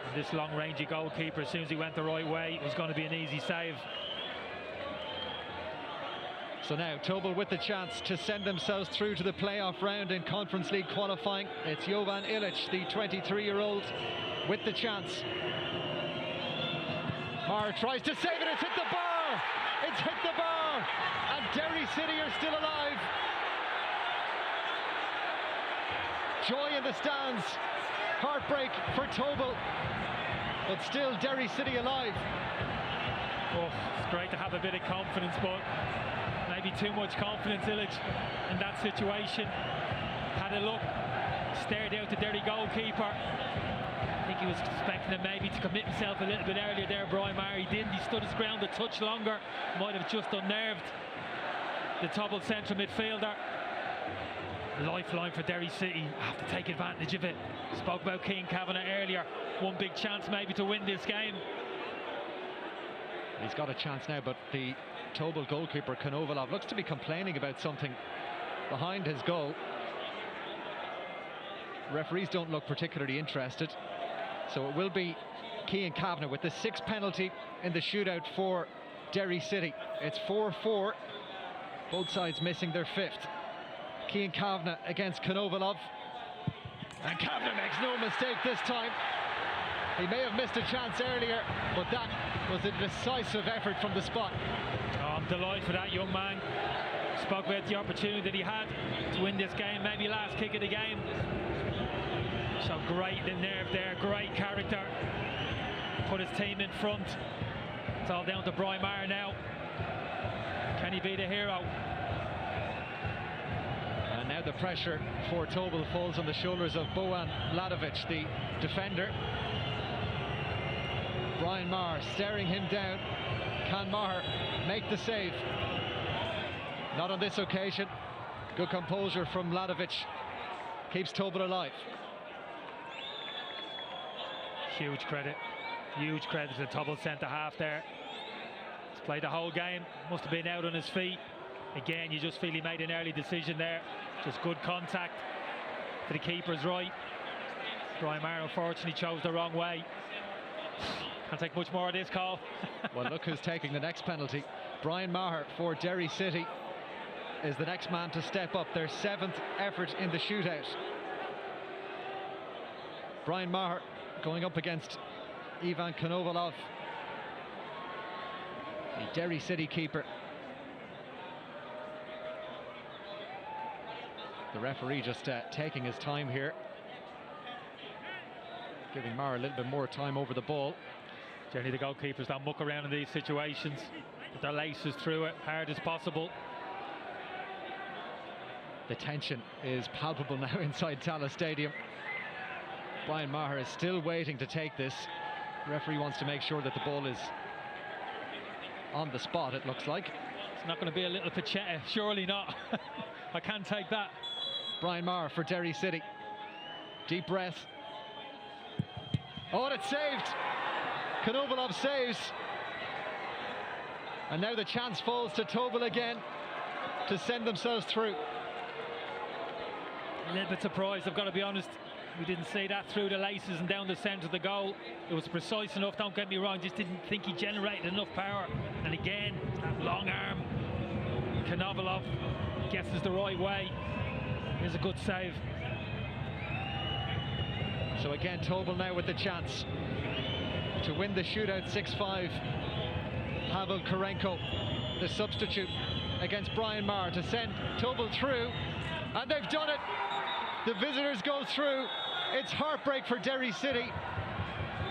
And this long-rangey goalkeeper, as soon as he went the right way, it was going to be an easy save. So now Tobol with the chance to send themselves through to the playoff round in Conference League qualifying. It's Jovan Ilic, the 23-year-old, with the chance. Maher tries to save it, it's hit the bar! It's hit the bar! And Derry City are still alive. Joy in the stands. Heartbreak for Tobol. But still Derry City alive. Oh, it's great to have a bit of confidence, but maybe too much confidence, Ilic, in that situation. Had a look, stared out the Derry goalkeeper. I think he was expecting him maybe to commit himself a little bit earlier there. Brian Maher, he didn't. He stood his ground a touch longer. Might have just unnerved the Tobol central midfielder. Lifeline for Derry City. Have to take advantage of it. Spoke about Keane Kavanagh earlier. One big chance maybe to win this game. He's got a chance now, but the Tobol goalkeeper Konovalov looks to be complaining about something behind his goal. Referees don't look particularly interested. So it will be Keane Kavanagh with the 6th penalty in the shootout for Derry City. It's 4-4. Both sides missing their 5th. Keane Kavanagh against Konovalov. And Kavanagh makes no mistake this time. He may have missed a chance earlier, but that was a decisive effort from the spot. Oh, I'm delighted for that young man. Spoke about the opportunity that he had to win this game, maybe last kick of the game. So great the nerve there, great character. Put his team in front. It's all down to Brian Maher now. Can he be the hero? And now the pressure for Tobol falls on the shoulders of Bojan Mladovic, the defender. Brian Maher staring him down. Can Maher make the save? Not on this occasion. Good composure from Mladovic. Keeps Tobol alive. Huge credit to the Tobol centre-half there. He's played the whole game, must have been out on his feet. Again, you just feel he made an early decision there. Just good contact to the keeper's right. Brian Maher unfortunately chose the wrong way. Can't take much more of this call. Well, look who's taking the next penalty. Brian Maher for Derry City is the next man to step up. Their 7th effort in the shootout. Brian Maher going up against Ivan Konovalov, the Derry City keeper. The referee just taking his time here, giving Maher a little bit more time over the ball. Generally the goalkeepers don't muck around in these situations, put their laces through it hard as possible. The tension is palpable now inside Tallaght Stadium. Brian Maher is still waiting to take this. The referee wants to make sure that the ball is on the spot, it looks like. It's not going to be a little Pachetta, surely not. I can't take that. Brian Maher for Derry City. Deep breath. Oh, and it's saved. Konovalov saves. And now the chance falls to Tobol again to send themselves through. A little bit surprised, I've got to be honest. We didn't see that through the laces and down the centre of the goal. It was precise enough, don't get me wrong, just didn't think he generated enough power. And again, that long arm. Konovalov guesses the right way. Here's a good save. So again, Tobol now with the chance to win the shootout 6-5. Pavel Korenko, the substitute, against Brian Maher to send Tobol through. And they've done it. The visitors go through. It's heartbreak for Derry City.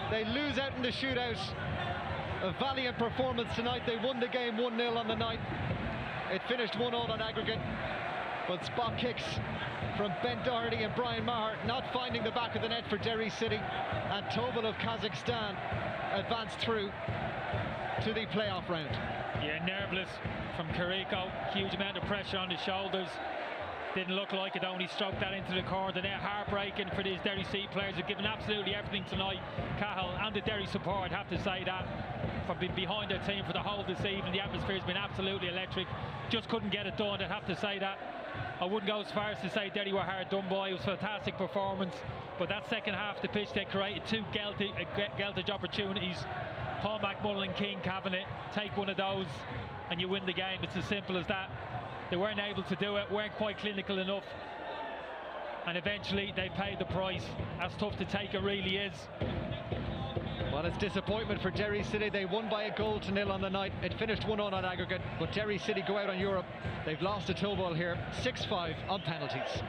They lose out in the shootout. A valiant performance tonight. They won the game 1-0 on the night. It finished 1-1 on aggregate. But spot kicks from Ben Doherty and Brian Maher not finding the back of the net for Derry City. And Tobol of Kazakhstan advanced through. to the playoff round. Yeah, nerveless from Carrico. Huge amount of pressure on his shoulders. Didn't look like it, only stroked that into the corner. Now heartbreaking for these Derry City players who've given absolutely everything tonight. Cahill and the Derry support, have to say that, from being behind their team for the whole this evening. The atmosphere's been absolutely electric. Just couldn't get it done, I'd have to say that. I wouldn't go as far as to say Derry were hard done by. It was a fantastic performance, but that second half of the pitch, they created two Geltage opportunities. Paul McMullen, King, Cabinet, take one of those and you win the game. It's as simple as that. They weren't able to do it, weren't quite clinical enough, and eventually they paid the price. As tough to take it really is. Well, it's disappointment for Derry City. They won by 1-0 on the night. It finished 1-1 on aggregate, but Derry City go out on Europe. They've lost to Tobol here, 6-5 on penalties.